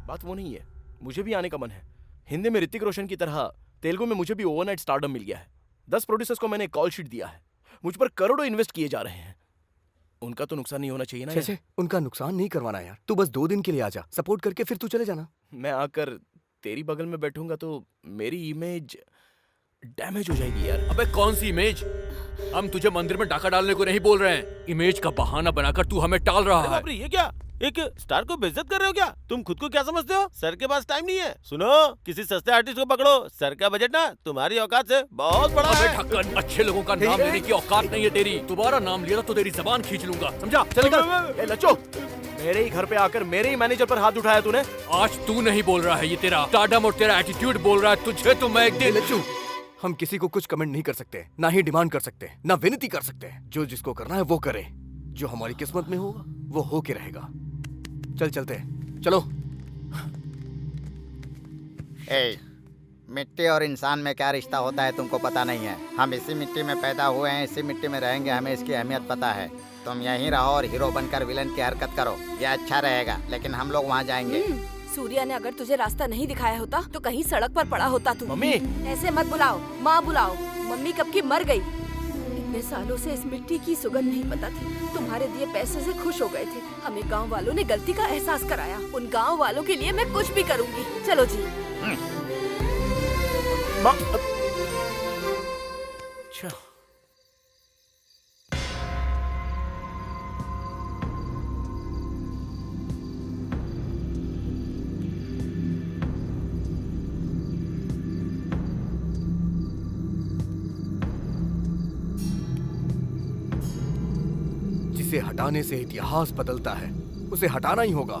B: बात वो नहीं है, मुझे भी आने का मन है। हिंदी में ऋतिक रोशन की तरह तेलुगु में मुझे भी ओवरनाइट स्टारडम मिल गया है। 10 प्रोड्यूसर्स को मैंने कॉल शीट दिया है, मुझ पर करोड़ों इन्वेस्ट किए जा रहे हैं। उनका तो नुकसान नहीं होना चाहिए ना यार।
E: उनका नुकसान नहीं करवाना यार। तू बस 2 दिन के लिए आ जा, सपोर्ट करके फिर तू चले जाना।
B: मैं आकर तेरी बगल में बैठूंगा तो मेरी इमेज डैमेज हो जाएगी यार।
N: अबे कौन सी इमेज? हम तुझे मंदिर में डाका डालने को नहीं बोल रहे हैं। इमेज का बहाना बनाकर तू हमें टाल रहा है।
J: ये क्या, एक स्टार को बेइज्जत कर रहे हो क्या? तुम खुद को क्या समझते हो? सर के पास टाइम नहीं है। सुनो, किसी सस्ते आर्टिस्ट को पकड़ो। सर का बजट ना तुम्हारी औकात से बहुत बड़ा है।
N: ढक्कन, अच्छे लोगों का नाम लेने की औकात नहीं है तेरी। दोबारा नाम लिया तो तेरी जबान खींच लूंगा, समझा? चल
B: ए लच्चो, मेरे ही घर पे आकर मेरे ही मैनेजर पर हाथ उठाया तूने।
N: आज तू नहीं बोल रहा है, ये तेरा स्टारडम और तेरा एटीट्यूड बोल रहा है। तुझे तो मैं एक दिन।
E: लच्चू, हम किसी को कुछ कमेंट नहीं कर सकते, ना ही डिमांड कर सकते, ना विनती कर सकते। जो जिसको करना है वो करे, जो हमारी किस्मत में होगा वो हो के रहेगा। चल चलते हैं, चलो।
P: मिट्टी और इंसान में क्या रिश्ता होता है तुमको पता नहीं है। हम इसी मिट्टी में पैदा हुए हैं, इसी मिट्टी में रहेंगे, हमें इसकी अहमियत पता है। तुम यहीं रहो और हीरो बनकर विलन की हरकत करो, ये अच्छा रहेगा। लेकिन हम लोग वहाँ जाएंगे।
C: सूर्या ने अगर तुझे रास्ता नहीं दिखाया होता तो कहीं सड़क पर पड़ा होता तू।
B: मम्मी,
C: ऐसे मत बुलाओ, माँ बुलाओ। मम्मी कब की मर गई। इतने सालों से इस मिट्टी की सुगंध नहीं पता थी। तुम्हारे दिए पैसे से खुश हो गए थे। हमें गांव वालों ने गलती का एहसास कराया। उन गांव वालों के लिए मैं कुछ भी करूंगी। चलो जी।
B: अच्छा,
E: इसे हटाने से इतिहास बदलता है, उसे हटाना ही होगा।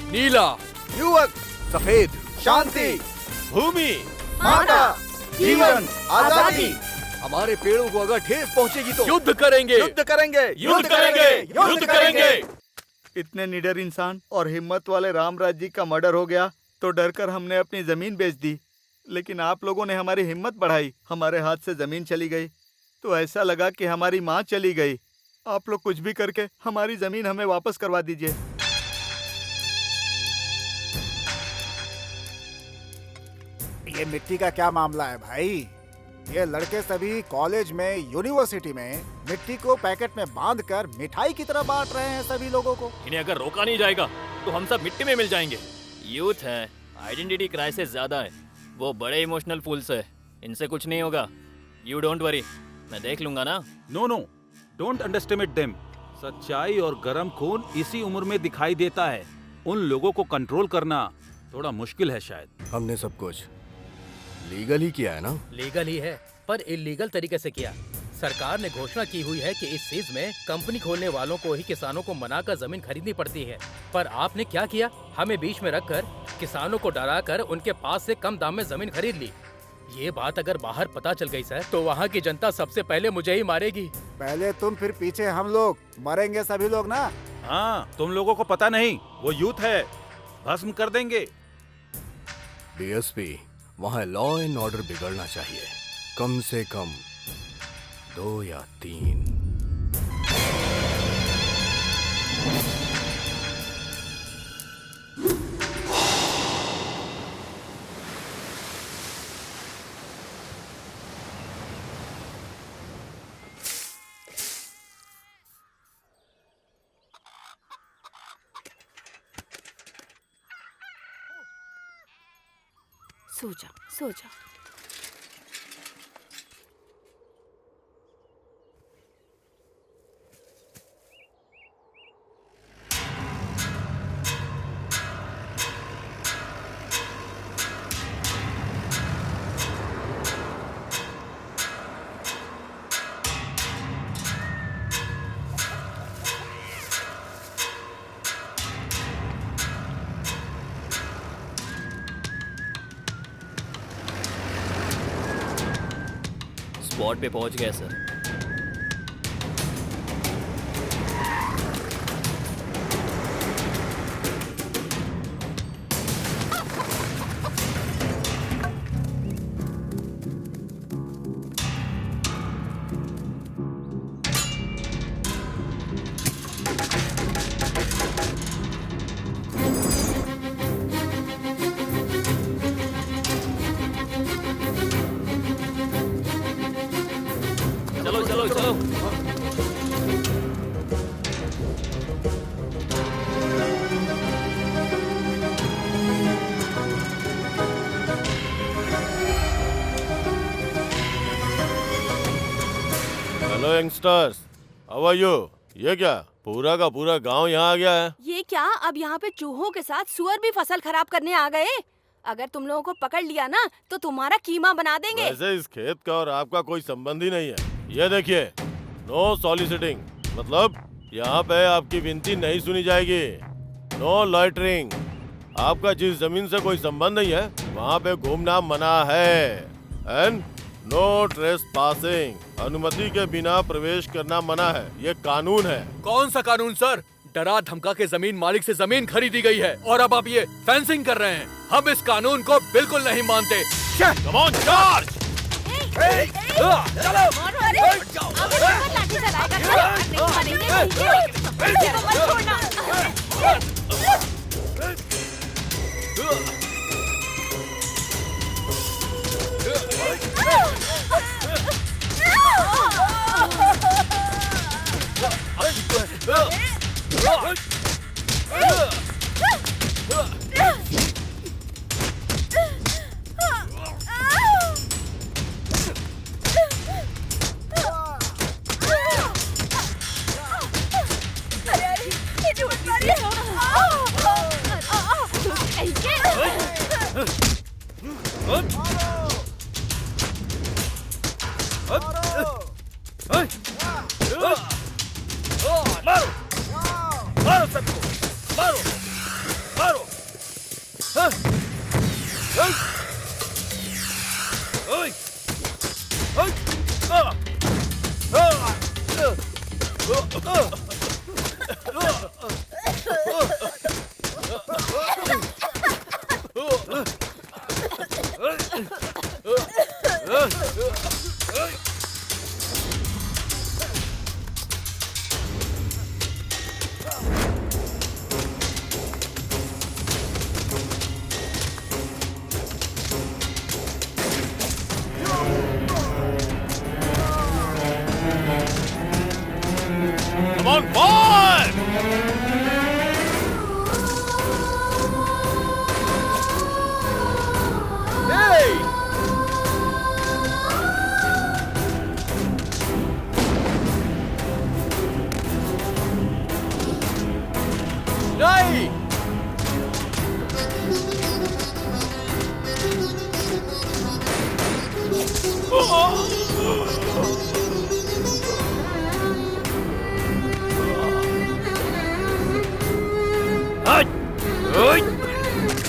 E: नीला,
H: युवक,
E: सफेद,
H: शांति,
J: भूमि,
H: माता, जीवन, आजादी।
E: हमारे पेड़ों को अगर ठेस पहुंचेगी तो
N: युद्ध करेंगे,
H: युद्ध करेंगे,
J: युद्ध करेंगे, युद्ध करेंगे।
P: इतने निडर इंसान और हिम्मत वाले रामराज जी का मर्डर हो गया तो डरकर हमने अपनी जमीन बेच दी, लेकिन आप लोगों ने हमारी हिम्मत बढ़ाई। हमारे हाथ से जमीन चली गई तो ऐसा लगा कि हमारी माँ चली गई। आप लोग कुछ भी करके हमारी जमीन हमें वापस करवा दीजिए।
D: ये मिट्टी का क्या मामला है भाई? ये लड़के सभी कॉलेज में, यूनिवर्सिटी में मिट्टी को पैकेट में बांधकर मिठाई की तरह बांट रहे हैं सभी लोगों को।
O: इन्हें अगर रोका नहीं जाएगा तो हम सब मिट्टी में मिल जाएंगे। यूथ है, आइडेंटिटी क्राइसिस ज्यादा है, वो बड़े इमोशनल फूल्स है, इनसे कुछ नहीं होगा। यू डोंट वरी, मैं देख लूंगा ना।
I: No no, don't underestimate them. सच्चाई और गर्म खून इसी उम्र में दिखाई देता है। उन लोगों को कंट्रोल करना थोड़ा मुश्किल है शायद।
E: हमने सब कुछ लीगल ही किया है ना?
K: लीगल ही है, पर इलीगल तरीके से किया। सरकार ने घोषणा की हुई है कि इस चीज में कंपनी खोलने वालों को ही किसानों को मनाकर जमीन खरीदनी पड़ती है, पर आपने क्या किया? हमें बीच में रखकर किसानों को डराकर उनके पास से कम दाम में जमीन खरीद ली। ये बात अगर बाहर पता चल गई सर, तो वहाँ की जनता सबसे पहले मुझे ही मारेगी।
D: पहले तुम, फिर पीछे हम लोग, मरेंगे सभी लोग ना।
I: हाँ, तुम लोगों को पता नहीं, वो यूथ है, भस्म कर देंगे।
E: डीएसपी, वहाँ लॉ एंड ऑर्डर बिगड़ना चाहिए, कम से कम 2 या 3।
C: सो जा, सो जा।
O: स्पॉट पे पहुंच गया सर। चलो चलो चलो।
J: Hello youngsters, how are you? ये क्या पूरा का पूरा गांव यहाँ आ गया है?
C: ये क्या, अब यहाँ पे चूहों के साथ सुअर भी फसल खराब करने आ गए? अगर तुम लोगों को पकड़ लिया ना तो तुम्हारा कीमा बना देंगे।
J: वैसे इस खेत का और आपका कोई संबंध ही नहीं है। ये देखिए, नो सॉलिसिटिंग, मतलब यहाँ पे आपकी विनती नहीं सुनी जाएगी। नो लॉइटरिंग, आपका जिस जमीन से कोई संबंध नहीं है वहाँ पे घूमना मना है। एंड नो ट्रेसपासिंग, अनुमति के बिना प्रवेश करना मना है, ये कानून है।
N: कौन सा कानून सर? डरा धमका के जमीन मालिक से जमीन खरीदी गई है और अब आप ये फेंसिंग कर रहे हैं। हम इस कानून को बिल्कुल नहीं मानते।
J: Come on charge!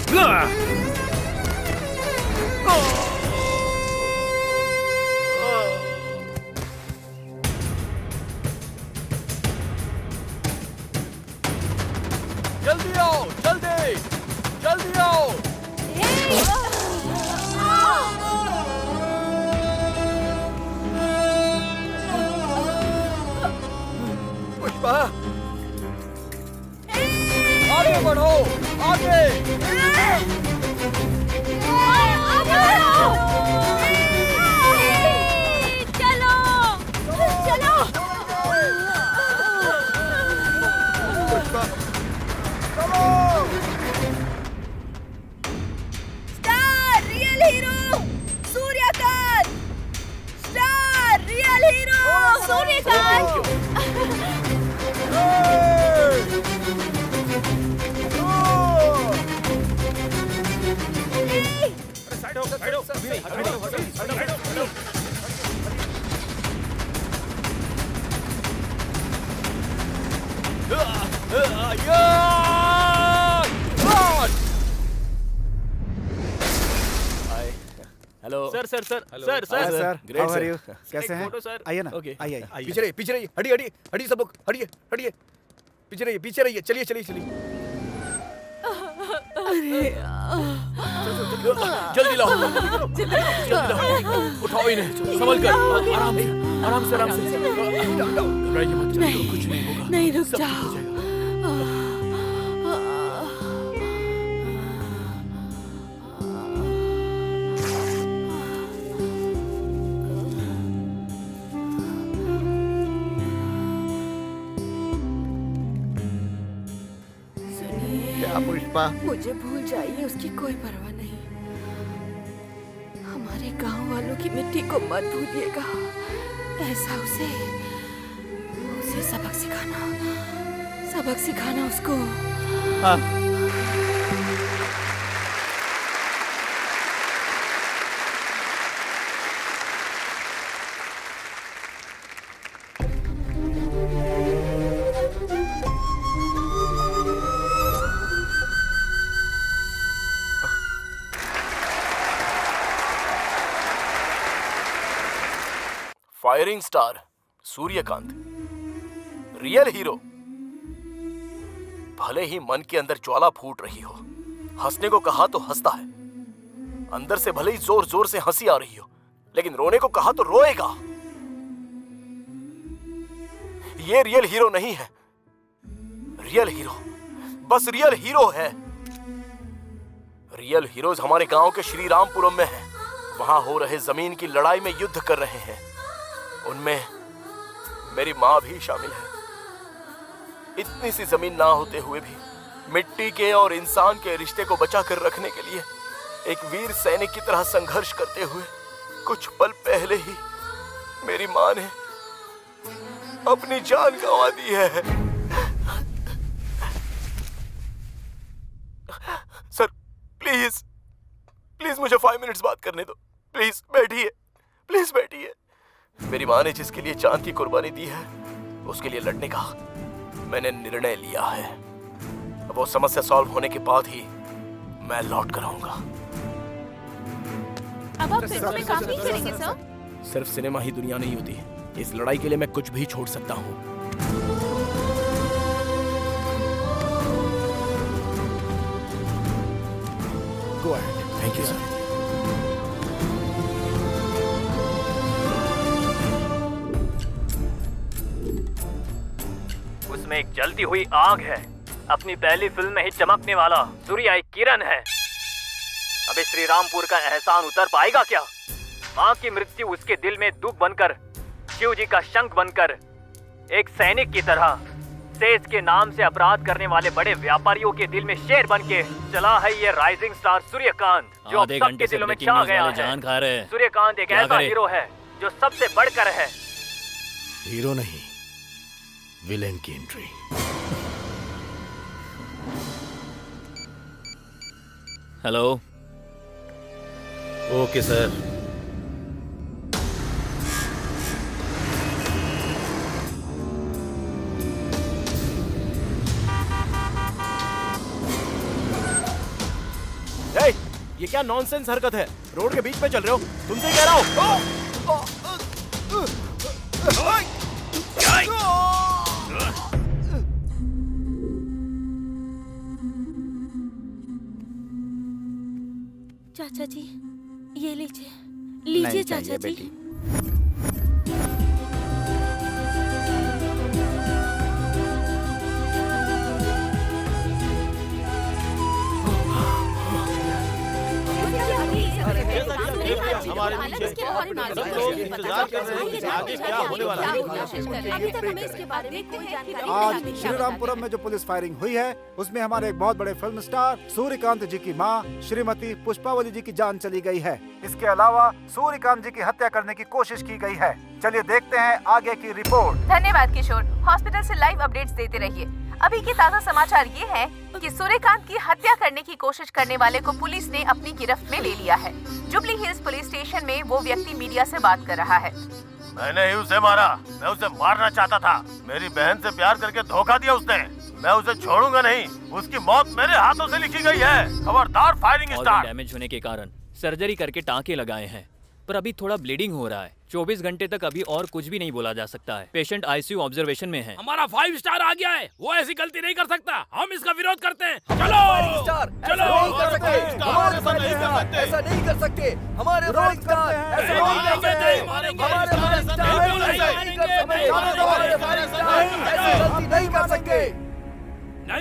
N: जल्दी आओ, जल्दी, जल्दी आओ।
E: पुष्पा, आगे बढ़ो, आगे।
M: चलो, चलो।
E: पुष्पा, चलो।
C: Star real hero Suryakant. Star real hero Suryakant.
B: Hello
O: sir sir sir sir
D: hi
O: sir
D: sir,
B: Great,
D: how are
B: sir.
D: You?
B: एक
D: कैसे हैं?
O: Photo, sir.
D: आइए ना,
B: Okay.
D: आइए।
E: पीछे रहिए, पीछे रहिए, हटिए, हटिए, हटिए सब लोग, हटिए, हटिए। पीछे रहिए, पीछे रहिए, चलिए, चलिए, चलिए।
N: जल्दी लाओ, जल्दी लाओ। उठाओ इन्हें, संभल कर, आराम से, आराम से, आराम से। घबराइए मत, चलो, कुछ नहीं होगा।
C: नहीं, रुक
N: सब ठीक हो
C: जाओ।
N: जाएगा।
P: क्या पुष्पा?
C: मुझे भूल जाइए, उसकी कोई परवाह नहीं। हमारे गांव वालों की मिट्टी को मत भूलिएगा। ऐसा उसे सबक सिखाना उसको।
B: Firing star Suryakant, real hero. भले ही मन के अंदर ज्वाला फूट रही हो, हंसने को कहा तो हंसता है, अंदर से भले ही जोर जोर से हंसी आ रही हो, लेकिन रोने को कहा तो रोएगा। ये रियल हीरो नहीं है। रियल हीरो बस रियल हीरो है। रियल हीरोज हमारे गांव के श्री रामपुरम में हैं। वहां हो रहे जमीन की लड़ाई में युद्ध कर रहे हैं। उनमें मेरी मां भी शामिल है। इतनी सी जमीन ना होते हुए भी मिट्टी के और इंसान के रिश्ते को बचा कर रखने के लिए एक वीर सैनिक की तरह संघर्ष करते हुए कुछ पल पहले ही मेरी मां ने अपनी जान गंवा दी है। सर प्लीज प्लीज मुझे 5 मिनट्स बात करने दो। प्लीज बैठिए, प्लीज बैठिए। मेरी मां ने जिसके लिए जान की कुर्बानी दी है उसके लिए लड़ने का मैंने निर्णय लिया है। वो समस्या सॉल्व होने के बाद ही मैं लौट कर आऊंगा।
A: अब आप फिल्म में काम नहीं करेंगे सर?
B: सिर्फ सिनेमा ही दुनिया नहीं होती। इस लड़ाई के लिए मैं कुछ भी छोड़ सकता हूँ।
D: Go ahead.
B: Thank you sir.
O: उसमें एक जलती हुई आग है। अपनी पहली फिल्म में ही चमकने वाला सूर्य एक किरण है। अबे श्री रामपुर का एहसान उतर पाएगा क्या? माँ की मृत्यु उसके दिल में दुख बनकर, शिव जी का शंख बनकर, एक सैनिक की तरह सेज के नाम से अपराध करने वाले बड़े व्यापारियों के दिल में शेर बनके चला है ये राइजिंग स्टार सूर्यकांत, जो अब सबके दिलों में छा गया है। जान खा रहे हैं। सूर्यकांत एक ऐसा हीरो है जो सबसे बढ़कर है।
E: हीरो नहीं, विलेन की एंट्री।
O: हेलो।
I: Okay sir.
B: ये क्या नॉनसेंस हरकत है? रोड के बीच में चल रहे हो, तुमसे कह रहा हूँ।
M: चाचा जी, ये लीजिए, लीजिए चाचा जी।
J: हमारे पीछे सब लोग इंतजार कर रहे हैं कि आगे क्या होने वाला है।
C: अभी तक हमें इसके बारे में कोई जानकारी
D: आज
C: नहीं
D: श्रीरामपुरम में जो पुलिस फायरिंग हुई है उसमें हमारे एक बहुत बड़े फिल्म स्टार सूर्यकांत जी की मां श्रीमती पुष्पावली जी की जान चली गई है। इसके अलावा सूर्यकांत जी की हत्या करने की कोशिश की गई है। चलिए देखते हैं आगे की रिपोर्ट।
A: धन्यवाद किशोर, हॉस्पिटल से लाइव अपडेट्स देते रहिए। अभी के ताज़ा समाचार ये हैं कि सूर्यकांत की हत्या करने की कोशिश करने वाले को पुलिस ने अपनी गिरफ्त में ले लिया है। जुबली हिल्स पुलिस स्टेशन में वो व्यक्ति मीडिया से बात कर रहा है।
J: मैंने ही उसे मारा, मैं उसे मारना चाहता था। मेरी बहन से प्यार करके धोखा दिया उसने। मैं उसे छोड़ूंगा नहीं। उसकी मौत मेरे हाथों से लिखी गई है। खबरदार फायरिंग स्टार्ट।
O: डैमेज होने के कारण सर्जरी करके टाँके लगाए हैं, पर अभी थोड़ा ब्लीडिंग हो रहा है। 24 घंटे तक अभी और कुछ भी नहीं बोला जा सकता है। पेशेंट आईसीयू ऑब्जर्वेशन में है।
K: हमारा 5 स्टार आ गया है, वो ऐसी गलती नहीं कर सकता। हम इसका विरोध करते हैं। चलो चलो,
E: ऐसा नहीं कर सकते। हमारे फायरिंग स्टार ऐसा नहीं कर सकते। हमारे फायरिंग स्टार ऐसी गलती नहीं कर सकते।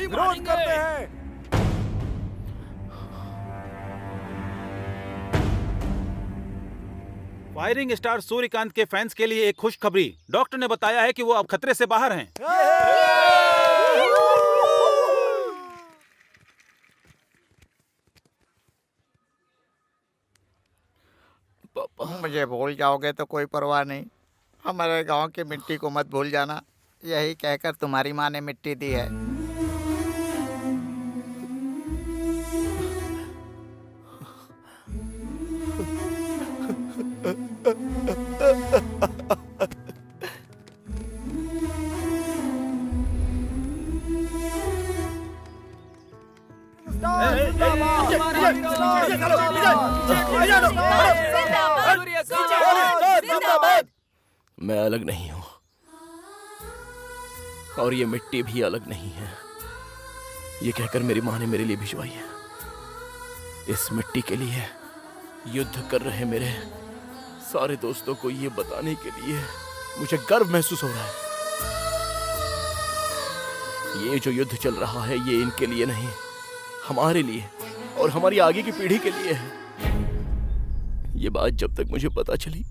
D: विरोध करते हैं।
I: फायरिंग स्टार सूर्यकांत के फैंस के लिए एक खुशखबरी। डॉक्टर ने बताया है कि वो अब खतरे से बाहर हैं।
P: मुझे भूल जाओगे तो कोई परवाह नहीं, हमारे गांव की मिट्टी को मत भूल जाना। यही कहकर तुम्हारी माँ ने मिट्टी दी है।
B: मैं अलग नहीं हूँ और ये मिट्टी भी अलग नहीं है। ये कहकर मेरी माँ ने मेरे लिए भिजवाई है। इस मिट्टी के लिए युद्ध कर रहे मेरे सारे दोस्तों को ये बताने के लिए मुझे गर्व महसूस हो रहा है। ये जो युद्ध चल रहा है ये इनके लिए नहीं, हमारे लिए और हमारी आगे की पीढ़ी के लिए है। ये बात जब तक मुझे पता चली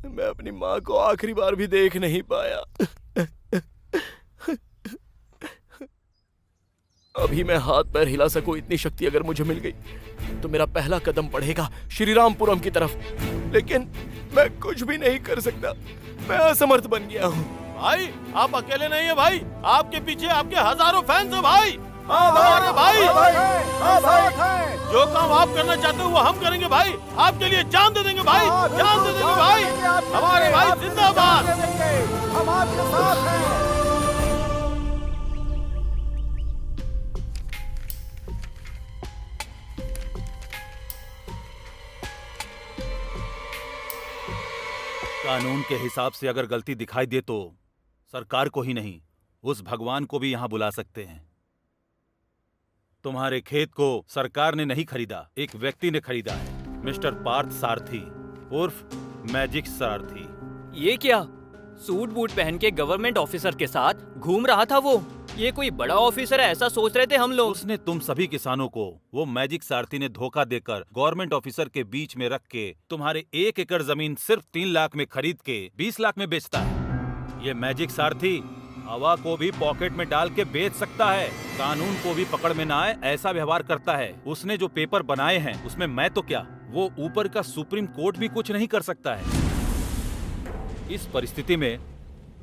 B: मैं अपनी माँ को आखिरी बार भी देख नहीं पाया। अभी मैं हाथ पैर हिला सकूं इतनी शक्ति अगर मुझे मिल गई तो मेरा पहला कदम बढ़ेगा श्रीरामपुरम की तरफ। लेकिन मैं कुछ भी नहीं कर सकता, मैं असमर्थ बन गया हूँ।
J: भाई आप अकेले नहीं है भाई, आपके पीछे आपके हजारों फैंस हैं भाई। हमारे भाई जो काम आप करना चाहते हो वो हम करेंगे भाई। आपके लिए जान दे देंगे भाई, जान दे देंगे भाई। हमारे भाई जिंदाबाद।
D: हम आपके साथ हैं।
I: कानून के हिसाब से अगर गलती दिखाई दे तो सरकार को ही नहीं उस भगवान को भी यहाँ बुला सकते हैं। तुम्हारे खेत को सरकार ने नहीं खरीदा, एक व्यक्ति ने खरीदा है, मिस्टर पार्थ सारथी उर्फ मैजिक सारथी।
O: ये क्या, सूट बूट पहन के गवर्नमेंट ऑफिसर के साथ घूम रहा था वो? ये कोई बड़ा ऑफिसर है ऐसा सोच रहे थे हम लोग।
I: उसने तुम सभी किसानों को वो मैजिक सारथी ने धोखा देकर गवर्नमेंट ऑफिसर के बीच में रख के तुम्हारे 1 एकड़ जमीन सिर्फ 3 लाख में खरीद के 20 लाख में बेचता है। ये मैजिक सारथी हवा को भी पॉकेट में डाल के बेच सकता है, कानून को भी पकड़ में ना आए ऐसा व्यवहार करता है। उसने जो पेपर बनाए हैं उसमें मैं तो क्या, वो ऊपर का सुप्रीम कोर्ट भी कुछ नहीं कर सकता है। इस परिस्थिति में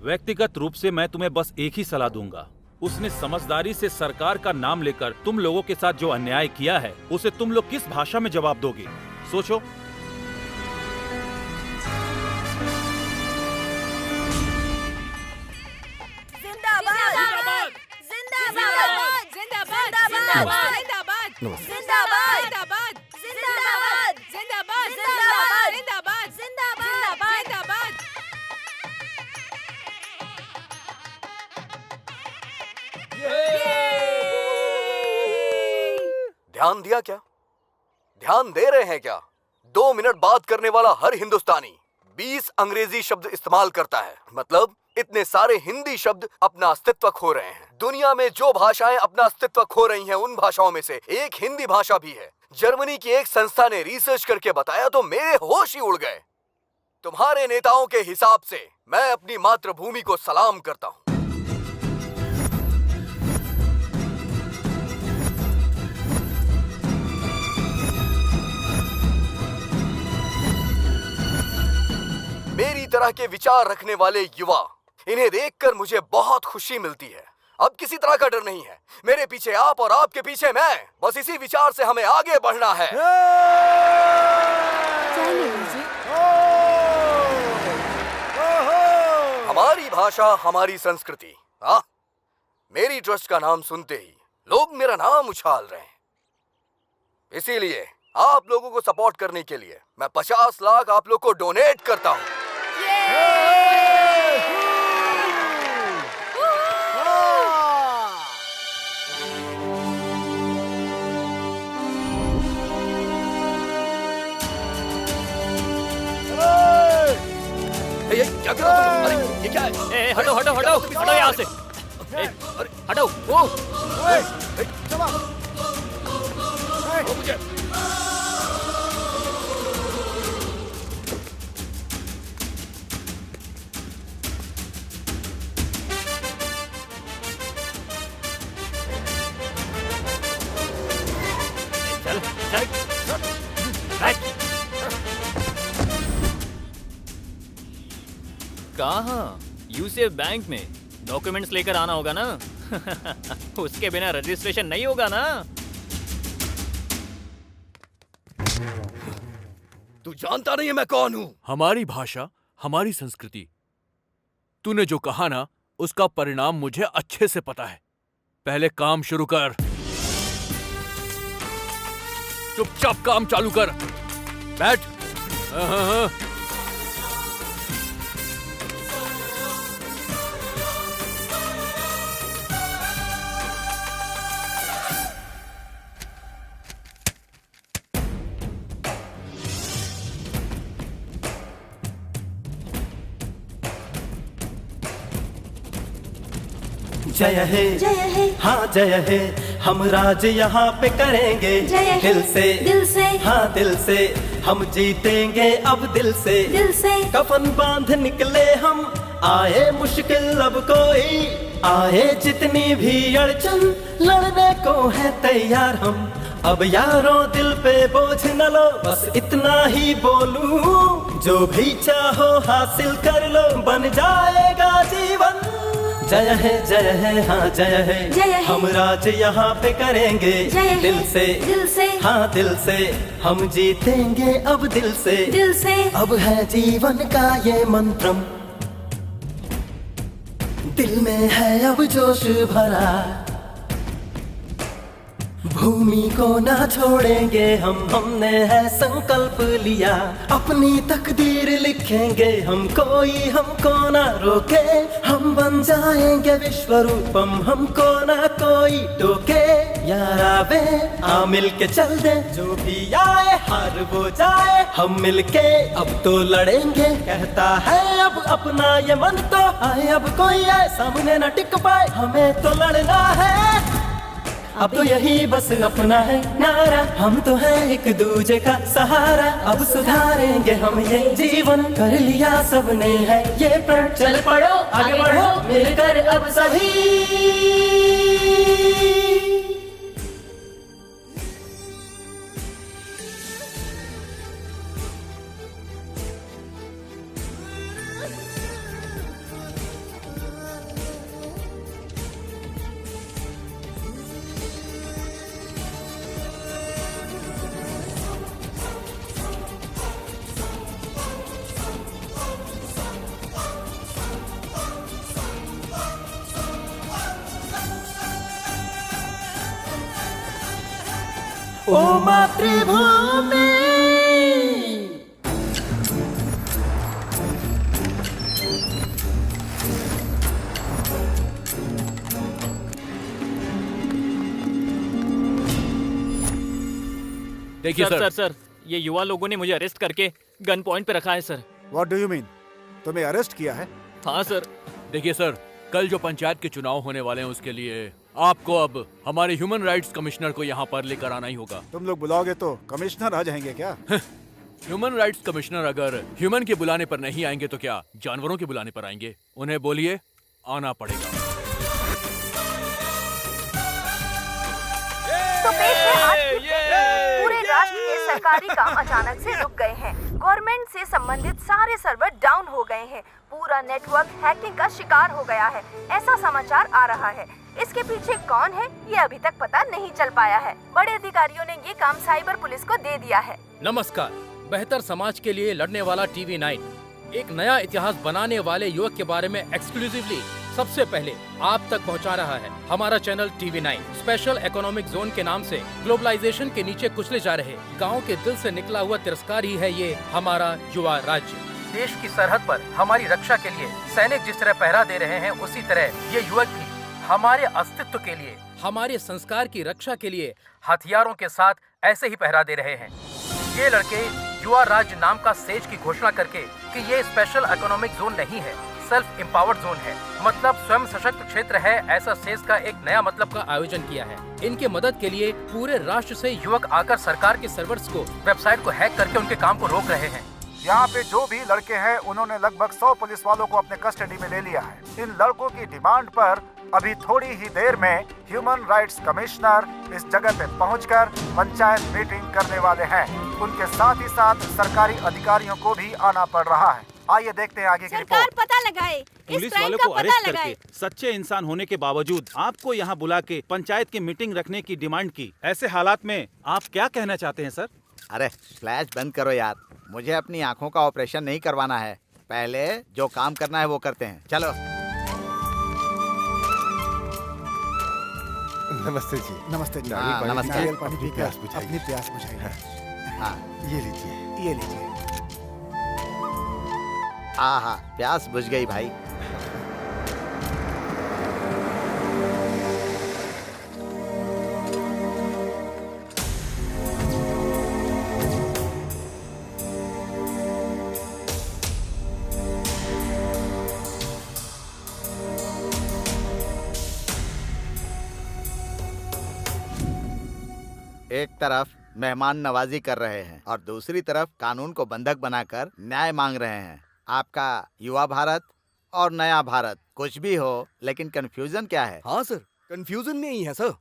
I: व्यक्तिगत रूप से मैं तुम्हें बस एक ही सलाह दूंगा, उसने समझदारी से सरकार का नाम लेकर तुम लोगों के साथ जो अन्याय किया है उसे तुम लोग किस भाषा में जवाब दोगे, सोचो।
C: जिंदाबाद जिंदाबाद जिंदाबाद जिंदाबाद जिंदाबाद जिंदाबाद
E: ध्यान दिया क्या? ध्यान दे रहे हैं क्या? 2 मिनट बात करने वाला हर हिंदुस्तानी 20 अंग्रेजी शब्द इस्तेमाल करता है। मतलब इतने सारे हिंदी शब्द अपना अस्तित्व खो रहे हैं। दुनिया में जो भाषाएं अपना अस्तित्व खो रही हैं, उन भाषाओं में से एक हिंदी भाषा भी है। जर्मनी की एक संस्था ने रिसर्च करके बताया तो मेरे होश ही उड़ गए। तुम्हारे नेताओं के हिसाब से मैं अपनी मातृभूमि को सलाम करता हूं। मेरी तरह के विचार रखने वाले युवा, इन्हें देखकर मुझे बहुत खुशी मिलती है। अब किसी तरह का डर नहीं है। मेरे पीछे आप और आपके पीछे मैं। बस इसी विचार से हमें आगे बढ़ना है। हमारी भाषा, हमारी संस्कृति। मेरी ट्रस्ट का नाम सुनते ही लोग मेरा नाम उछाल रहे हैं। इसीलिए आप लोगों को सपोर्ट करने के लिए मैं 50 लाख आप लोग को डोनेट करता हूं। क्या कर रहा हो? अरे ये क्या है?
O: हटो हटो हटो हटो यहाँ से। हटो वो
E: मुझे
O: चल चल बैठ। कहाँ? यूसीएफ बैंक में डॉक्यूमेंट्स लेकर आना होगा ना। उसके बिना रजिस्ट्रेशन नहीं होगा ना।
E: तू जानता नहीं है मैं कौन हूँ।
N: हमारी भाषा, हमारी संस्कृति। तूने जो कहा ना, उसका परिणाम मुझे अच्छे से पता है। पहले काम शुरू कर। चुपचाप काम चालू कर। बैठ। हाँ।
R: जय है हाँ जय है, हम राज यहाँ पे करेंगे दिल से हाँ दिल से, हम जीतेंगे अब दिल से कफन बांध निकले हम, आए मुश्किल अब कोई आए, जितनी भी अड़चन लड़ने को है तैयार हम। अब यारों दिल पे बोझ न लो, बस इतना ही बोलूं, जो भी चाहो हासिल कर लो, बन जाएगा जीवन। जय है हाँ जय है, हम राज यहाँ पे करेंगे दिल से हाँ दिल से, हम जीतेंगे अब दिल से अब है जीवन का ये मंत्रम, दिल में है अब जोश भरा, भूमि को ना छोड़ेंगे हम, हमने है संकल्प लिया, अपनी तकदीर लिखेंगे हम, कोई हमको ना रोके, हम बन जाएंगे विश्व रूपम, हमको ना कोई टोके। यार आवे आ मिल के चल दे, जो भी आए हार वो जाए, हम मिल के अब तो लड़ेंगे, कहता है अब अपना ये मन तो आए, अब कोई आए सामने न टिक पाए, हमें तो लड़ना है अब तो यही बस अपना है नारा, हम तो है एक दूजे का सहारा, अब सुधारेंगे हम ये जीवन, कर लिया सबने है ये प्रण, चल पड़ो आगे बढ़ो मिलकर अब सभी। ओ मातृभूमि
N: देखिए सर
O: सर ये युवा लोगों ने मुझे अरेस्ट करके गन पॉइंट पे रखा है sir.
D: What do you mean? तुम्हें अरेस्ट किया है?
O: हाँ सर।
N: देखिए सर, कल जो पंचायत के चुनाव होने वाले हैं उसके लिए आपको अब हमारे ह्यूमन राइट्स कमिश्नर को यहाँ पर लेकर आना ही होगा।
D: तुम लोग बुलाओगे तो कमिश्नर आ जाएंगे क्या?
N: ह्यूमन राइट्स कमिश्नर अगर ह्यूमन के बुलाने पर नहीं आएंगे तो क्या जानवरों के बुलाने पर आएंगे? उन्हें बोलिए आना पड़ेगा।
A: तो पेश है आज की खबर। पूरे राष्ट्र के सरकारी काम अचानक से रुक गए हैं। गवर्नमेंट से संबंधित सारे सर्वर डाउन हो गए हैं। पूरा नेटवर्क हैकिंग का शिकार हो गया है, ऐसा समाचार आ रहा है। इसके पीछे कौन है ये अभी तक पता नहीं चल पाया है। बड़े अधिकारियों ने ये काम साइबर पुलिस को दे दिया है।
K: नमस्कार, बेहतर समाज के लिए लड़ने वाला टीवी 9 एक नया इतिहास बनाने वाले युवक के बारे में एक्सक्लूसिवली सबसे पहले आप तक पहुंचा रहा है। हमारा channel TV 9 special economic zone के नाम से ग्लोबलाइजेशन के नीचे कुचले जा रहे गांव के दिल से निकला हुआ तिरस्कार ही है ये हमारा युवा राज्य। देश की सरहद पर हमारी रक्षा के लिए सैनिक जिस तरह पहरा दे रहे हैं, उसी तरह ये युवक भी हमारे अस्तित्व के लिए, हमारे संस्कार की रक्षा के लिए हथियारों के साथ ऐसे ही पहरा दे रहे हैं। ये लड़के युवा राज्य नाम का सेज की घोषणा करके कि ये स्पेशल इकोनॉमिक जोन नहीं है, सेल्फ एम्पावर्ड जोन है, मतलब स्वयं सशक्त क्षेत्र है, ऐसा सेज का एक नया मतलब का आयोजन किया है। इनके मदद के लिए पूरे राष्ट्र से युवक आकर सरकार के सर्वर्स को, वेबसाइट को हैक करके उनके काम को रोक रहे हैं।
D: यहाँ पे जो भी लड़के हैं उन्होंने लगभग 100 पुलिस वालों को अपने कस्टडी में ले लिया है। इन लड़कों की डिमांड पर अभी थोड़ी ही देर में ह्यूमन राइट्स कमिश्नर इस जगह पे पहुंचकर पंचायत मीटिंग करने वाले हैं। उनके साथ ही साथ सरकारी अधिकारियों को भी आना पड़ रहा है। आइए देखते हैं आगे की रिपोर्ट।
C: पता लगाए,
I: पुलिस वालों को अरेस्ट करके सच्चे इंसान होने के बावजूद आपको यहाँ बुला के पंचायत की मीटिंग रखने की डिमांड की। ऐसे हालात में आप क्या कहना चाहते हैं सर?
P: अरे फ्लैश बंद करो यार, मुझे अपनी आंखों का ऑपरेशन नहीं करवाना है। पहले जो काम करना है वो करते हैं, चलो।
L: नमस्ते जी।
D: नमस्ते जी।
P: हाँ, नमस्कार।
D: नारियल पानी पीकर
L: प्यास बुझाइए।
D: अपनी प्यास बुझाइए।
P: हाँ,
L: ये लीजिए।
D: ये लीजिए।
P: हाँ, प्यास बुझ गई भाई। एक तरफ मेहमान नवाजी कर रहे हैं और दूसरी तरफ कानून को बंधक बनाकर न्याय मांग रहे हैं। आपका युवा भारत और नया भारत कुछ भी हो, लेकिन कंफ्यूजन क्या है?
E: हाँ सर, कंफ्यूजन नहीं है सर।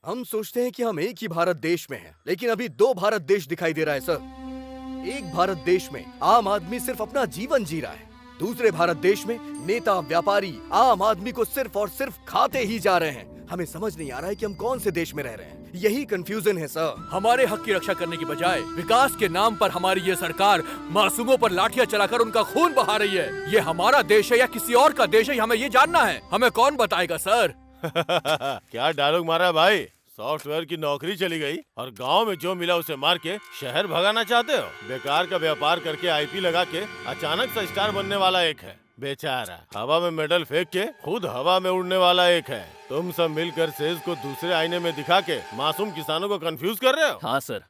E: हम सोचते हैं कि हम एक ही भारत देश में हैं, लेकिन अभी 2 भारत देश दिखाई दे रहा है सर। एक भारत देश में आम आदमी सिर्फ अपना जीवन जी रहा है, दूसरे भारत देश में नेता व्यापारी आम आदमी को सिर्फ और सिर्फ खाते ही जा रहे हैं। हमें समझ नहीं आ रहा है कि हम कौन से देश में रह रहे हैं। यही कंफ्यूजन है सर।
N: हमारे हक की रक्षा करने की बजाय विकास के नाम पर हमारी ये सरकार मासूमों पर लाठियां चलाकर उनका खून बहा रही है। ये हमारा देश है या किसी और का देश है, हमें ये जानना है। हमें कौन बताएगा सर?
J: क्या डायलॉग मारा भाई। सॉफ्टवेयर की नौकरी चली गई और गांव में जो मिला उसे मार के शहर भगाना चाहते हो? बेकार का व्यापार करके आईपी लगा के अचानक से स्टार बनने वाला एक है, बेचारा हवा में मेडल फेंक के खुद हवा में उड़ने वाला एक है। तुम सब मिलकर सेज को दूसरे आईने में दिखा के मासूम किसानों को कंफ्यूज कर रहे हो।
O: हाँ सर,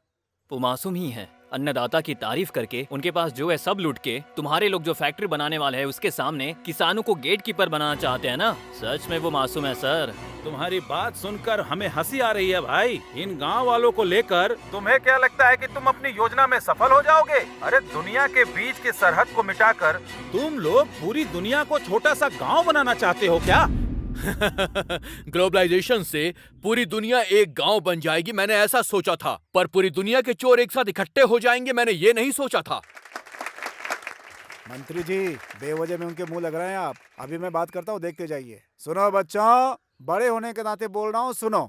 O: वो मासूम ही है। अन्नदाता की तारीफ करके उनके पास जो है सब लूट के तुम्हारे लोग जो फैक्ट्री बनाने वाले हैं उसके सामने किसानों को गेटकीपर बनाना चाहते हैं ना। सच में वो मासूम है सर।
I: तुम्हारी बात सुनकर हमें हंसी आ रही है भाई। इन गांव वालों को लेकर तुम्हें क्या लगता है कि तुम अपनी योजना में सफल हो जाओगे? अरे दुनिया के बीच के सरहद को मिटाकर तुम लोग पूरी दुनिया को छोटा सा गांव बनाना चाहते हो क्या?
N: ग्लोबलाइजेशन से पूरी दुनिया एक गांव बन जाएगी, मैंने ऐसा सोचा था, पर पूरी दुनिया के चोर एक साथ इकट्ठे हो जाएंगे, मैंने ये नहीं सोचा था।
D: मंत्री जी, बेवजह में उनके मुंह लग रहे हैं आप। अभी मैं बात करता हूँ, देखते जाइए। सुनो बच्चों, बड़े होने के नाते बोल रहा हूँ, सुनो।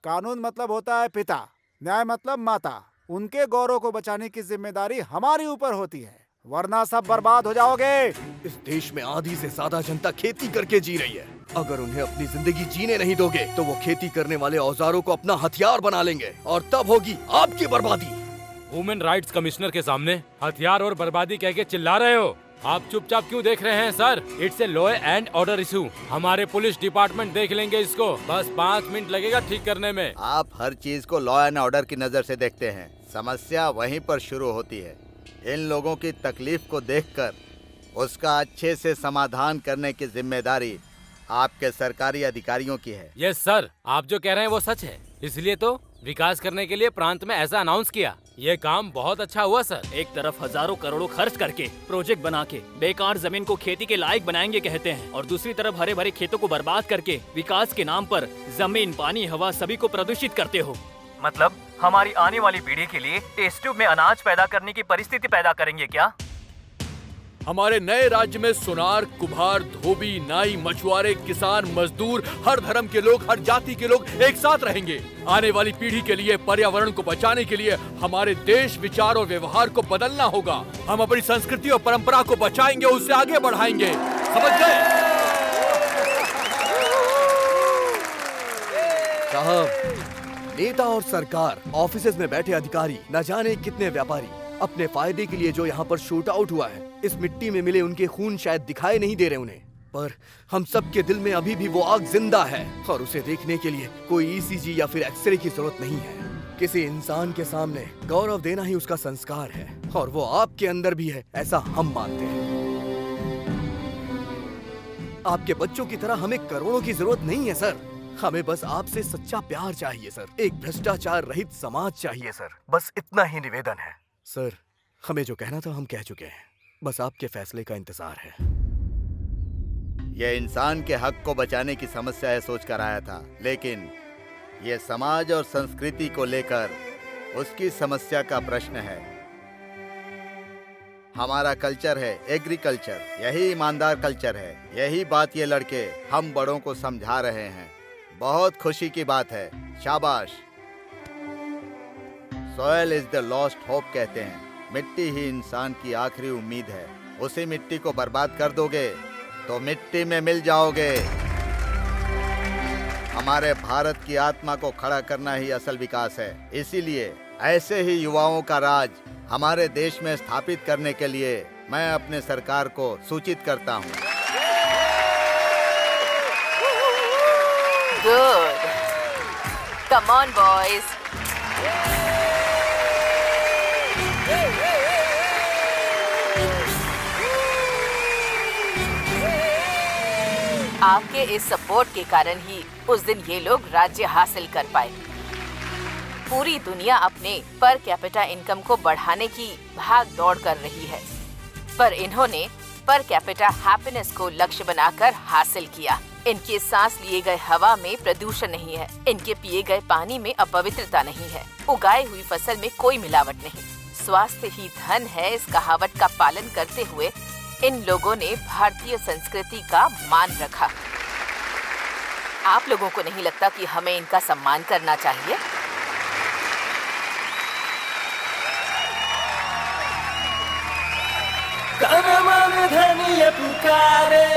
D: कानून मतलब होता है पिता, न्याय मतलब माता। उनके गौरव को बचाने की जिम्मेदारी हमारे ऊपर होती है, वरना सब बर्बाद हो जाओगे।
E: इस देश में आधी से ज्यादा जनता खेती करके जी रही है। अगर उन्हें अपनी जिंदगी जीने नहीं दोगे तो वो खेती करने वाले औजारों को अपना हथियार बना लेंगे और तब होगी आपकी बर्बादी।
K: ह्यूमन राइट्स कमिश्नर के सामने हथियार और बर्बादी कह के चिल्ला रहे हो? आप चुपचाप क्यों देख रहे हैं sir? It's a law and order issue. हमारे पुलिस डिपार्टमेंट देख लेंगे इसको। बस 5 मिनट लगेगा ठीक करने में।
P: आप हर चीज को लॉ एंड ऑर्डर की नजर से देखते हैं। समस्या वहीं पर शुरू होती है। इन लोगों की तकलीफ को देखकर उसका अच्छे से समाधान करने की जिम्मेदारी आपके सरकारी अधिकारियों की है।
K: यस सर, आप जो कह रहे हैं वो सच है। इसलिए तो विकास करने के लिए प्रांत में ऐसा अनाउंस किया। ये काम बहुत अच्छा हुआ सर।
O: एक तरफ हजारों करोड़ों खर्च करके प्रोजेक्ट बना के बेकार जमीन को खेती के लायक बनाएंगे कहते हैं, और दूसरी तरफ हरे भरे खेतों को बर्बाद करके विकास के नाम पर जमीन, पानी, हवा सभी को प्रदूषित करते हो। मतलब हमारी आने वाली पीढ़ी के लिए टेस्ट ट्यूब में अनाज पैदा करने की परिस्थिति पैदा करेंगे क्या?
N: हमारे नए राज्य में सुनार, कुम्हार, धोबी, नाई, मछुआरे, किसान, मजदूर, हर धर्म के लोग, हर जाति के लोग एक साथ रहेंगे। आने वाली पीढ़ी के लिए पर्यावरण को बचाने के लिए हमारे देश, विचार और व्यवहार को बदलना होगा। हम अपनी संस्कृति और परंपरा को बचाएंगे, उससे आगे बढ़ाएंगे। समझ गए?
E: साहब, नेता और सरकार, ऑफिसेज में बैठे अधिकारी, न जाने कितने व्यापारी अपने फायदे के लिए जो यहाँ पर शूट आउट हुआ है, इस मिट्टी में मिले उनके खून शायद दिखाई नहीं दे रहे उन्हें, पर हम सब के दिल में अभी भी वो आग जिंदा है और उसे देखने के लिए कोई ईसीजी या फिर एक्सरे की जरूरत नहीं है। किसी इंसान के सामने गौरव देना ही उसका संस्कार है और वो आपके अंदर भी है, ऐसा हम मानते हैं। आपके बच्चों की तरह हमें करोड़ों की जरूरत नहीं है सर। हमें बस आपसे सच्चा प्यार चाहिए सर। एक भ्रष्टाचार रहित समाज चाहिए सर। बस इतना ही निवेदन है सर। हमें जो कहना था हम कह चुके हैं, बस आपके फैसले का इंतजार है।
P: यह इंसान के हक को बचाने की समस्या है सोचकर आया था, लेकिन यह समाज और संस्कृति को लेकर उसकी समस्या का प्रश्न है। हमारा कल्चर है एग्रीकल्चर, यही ईमानदार कल्चर है। यही बात ये लड़के हम बड़ों को समझा रहे हैं। बहुत खुशी की बात है, शाबाश। Soil is the lost hope कहते हैं। मिट्टी ही इंसान की आखिरी उम्मीद है। उसी मिट्टी को बर्बाद कर दोगे तो मिट्टी में मिल जाओगे। हमारे भारत की आत्मा को खड़ा करना ही असल विकास है। इसीलिए ऐसे ही युवाओं का राज हमारे देश में स्थापित करने के लिए मैं अपने सरकार को सूचित करता हूँ।
A: Good, come on boys. आपके इस सपोर्ट के कारण ही उस दिन ये लोग राज्य हासिल कर पाए। पूरी दुनिया अपने पर कैपिटा इनकम को बढ़ाने की भाग दौड़ कर रही है, पर इन्होंने पर कैपिटा हैप्पीनेस को लक्ष्य बनाकर हासिल किया। इनके सांस लिए गए हवा में प्रदूषण नहीं है, इनके पिए गए पानी में अपवित्रता नहीं है, उगाई हुई फसल में कोई मिलावट नहीं। स्वास्थ्य ही धन है, इस कहावत का पालन करते हुए इन लोगों ने भारतीय संस्कृति का मान रखा। आप लोगों को नहीं लगता कि हमें इनका सम्मान करना चाहिए?
R: धनिया पुकारे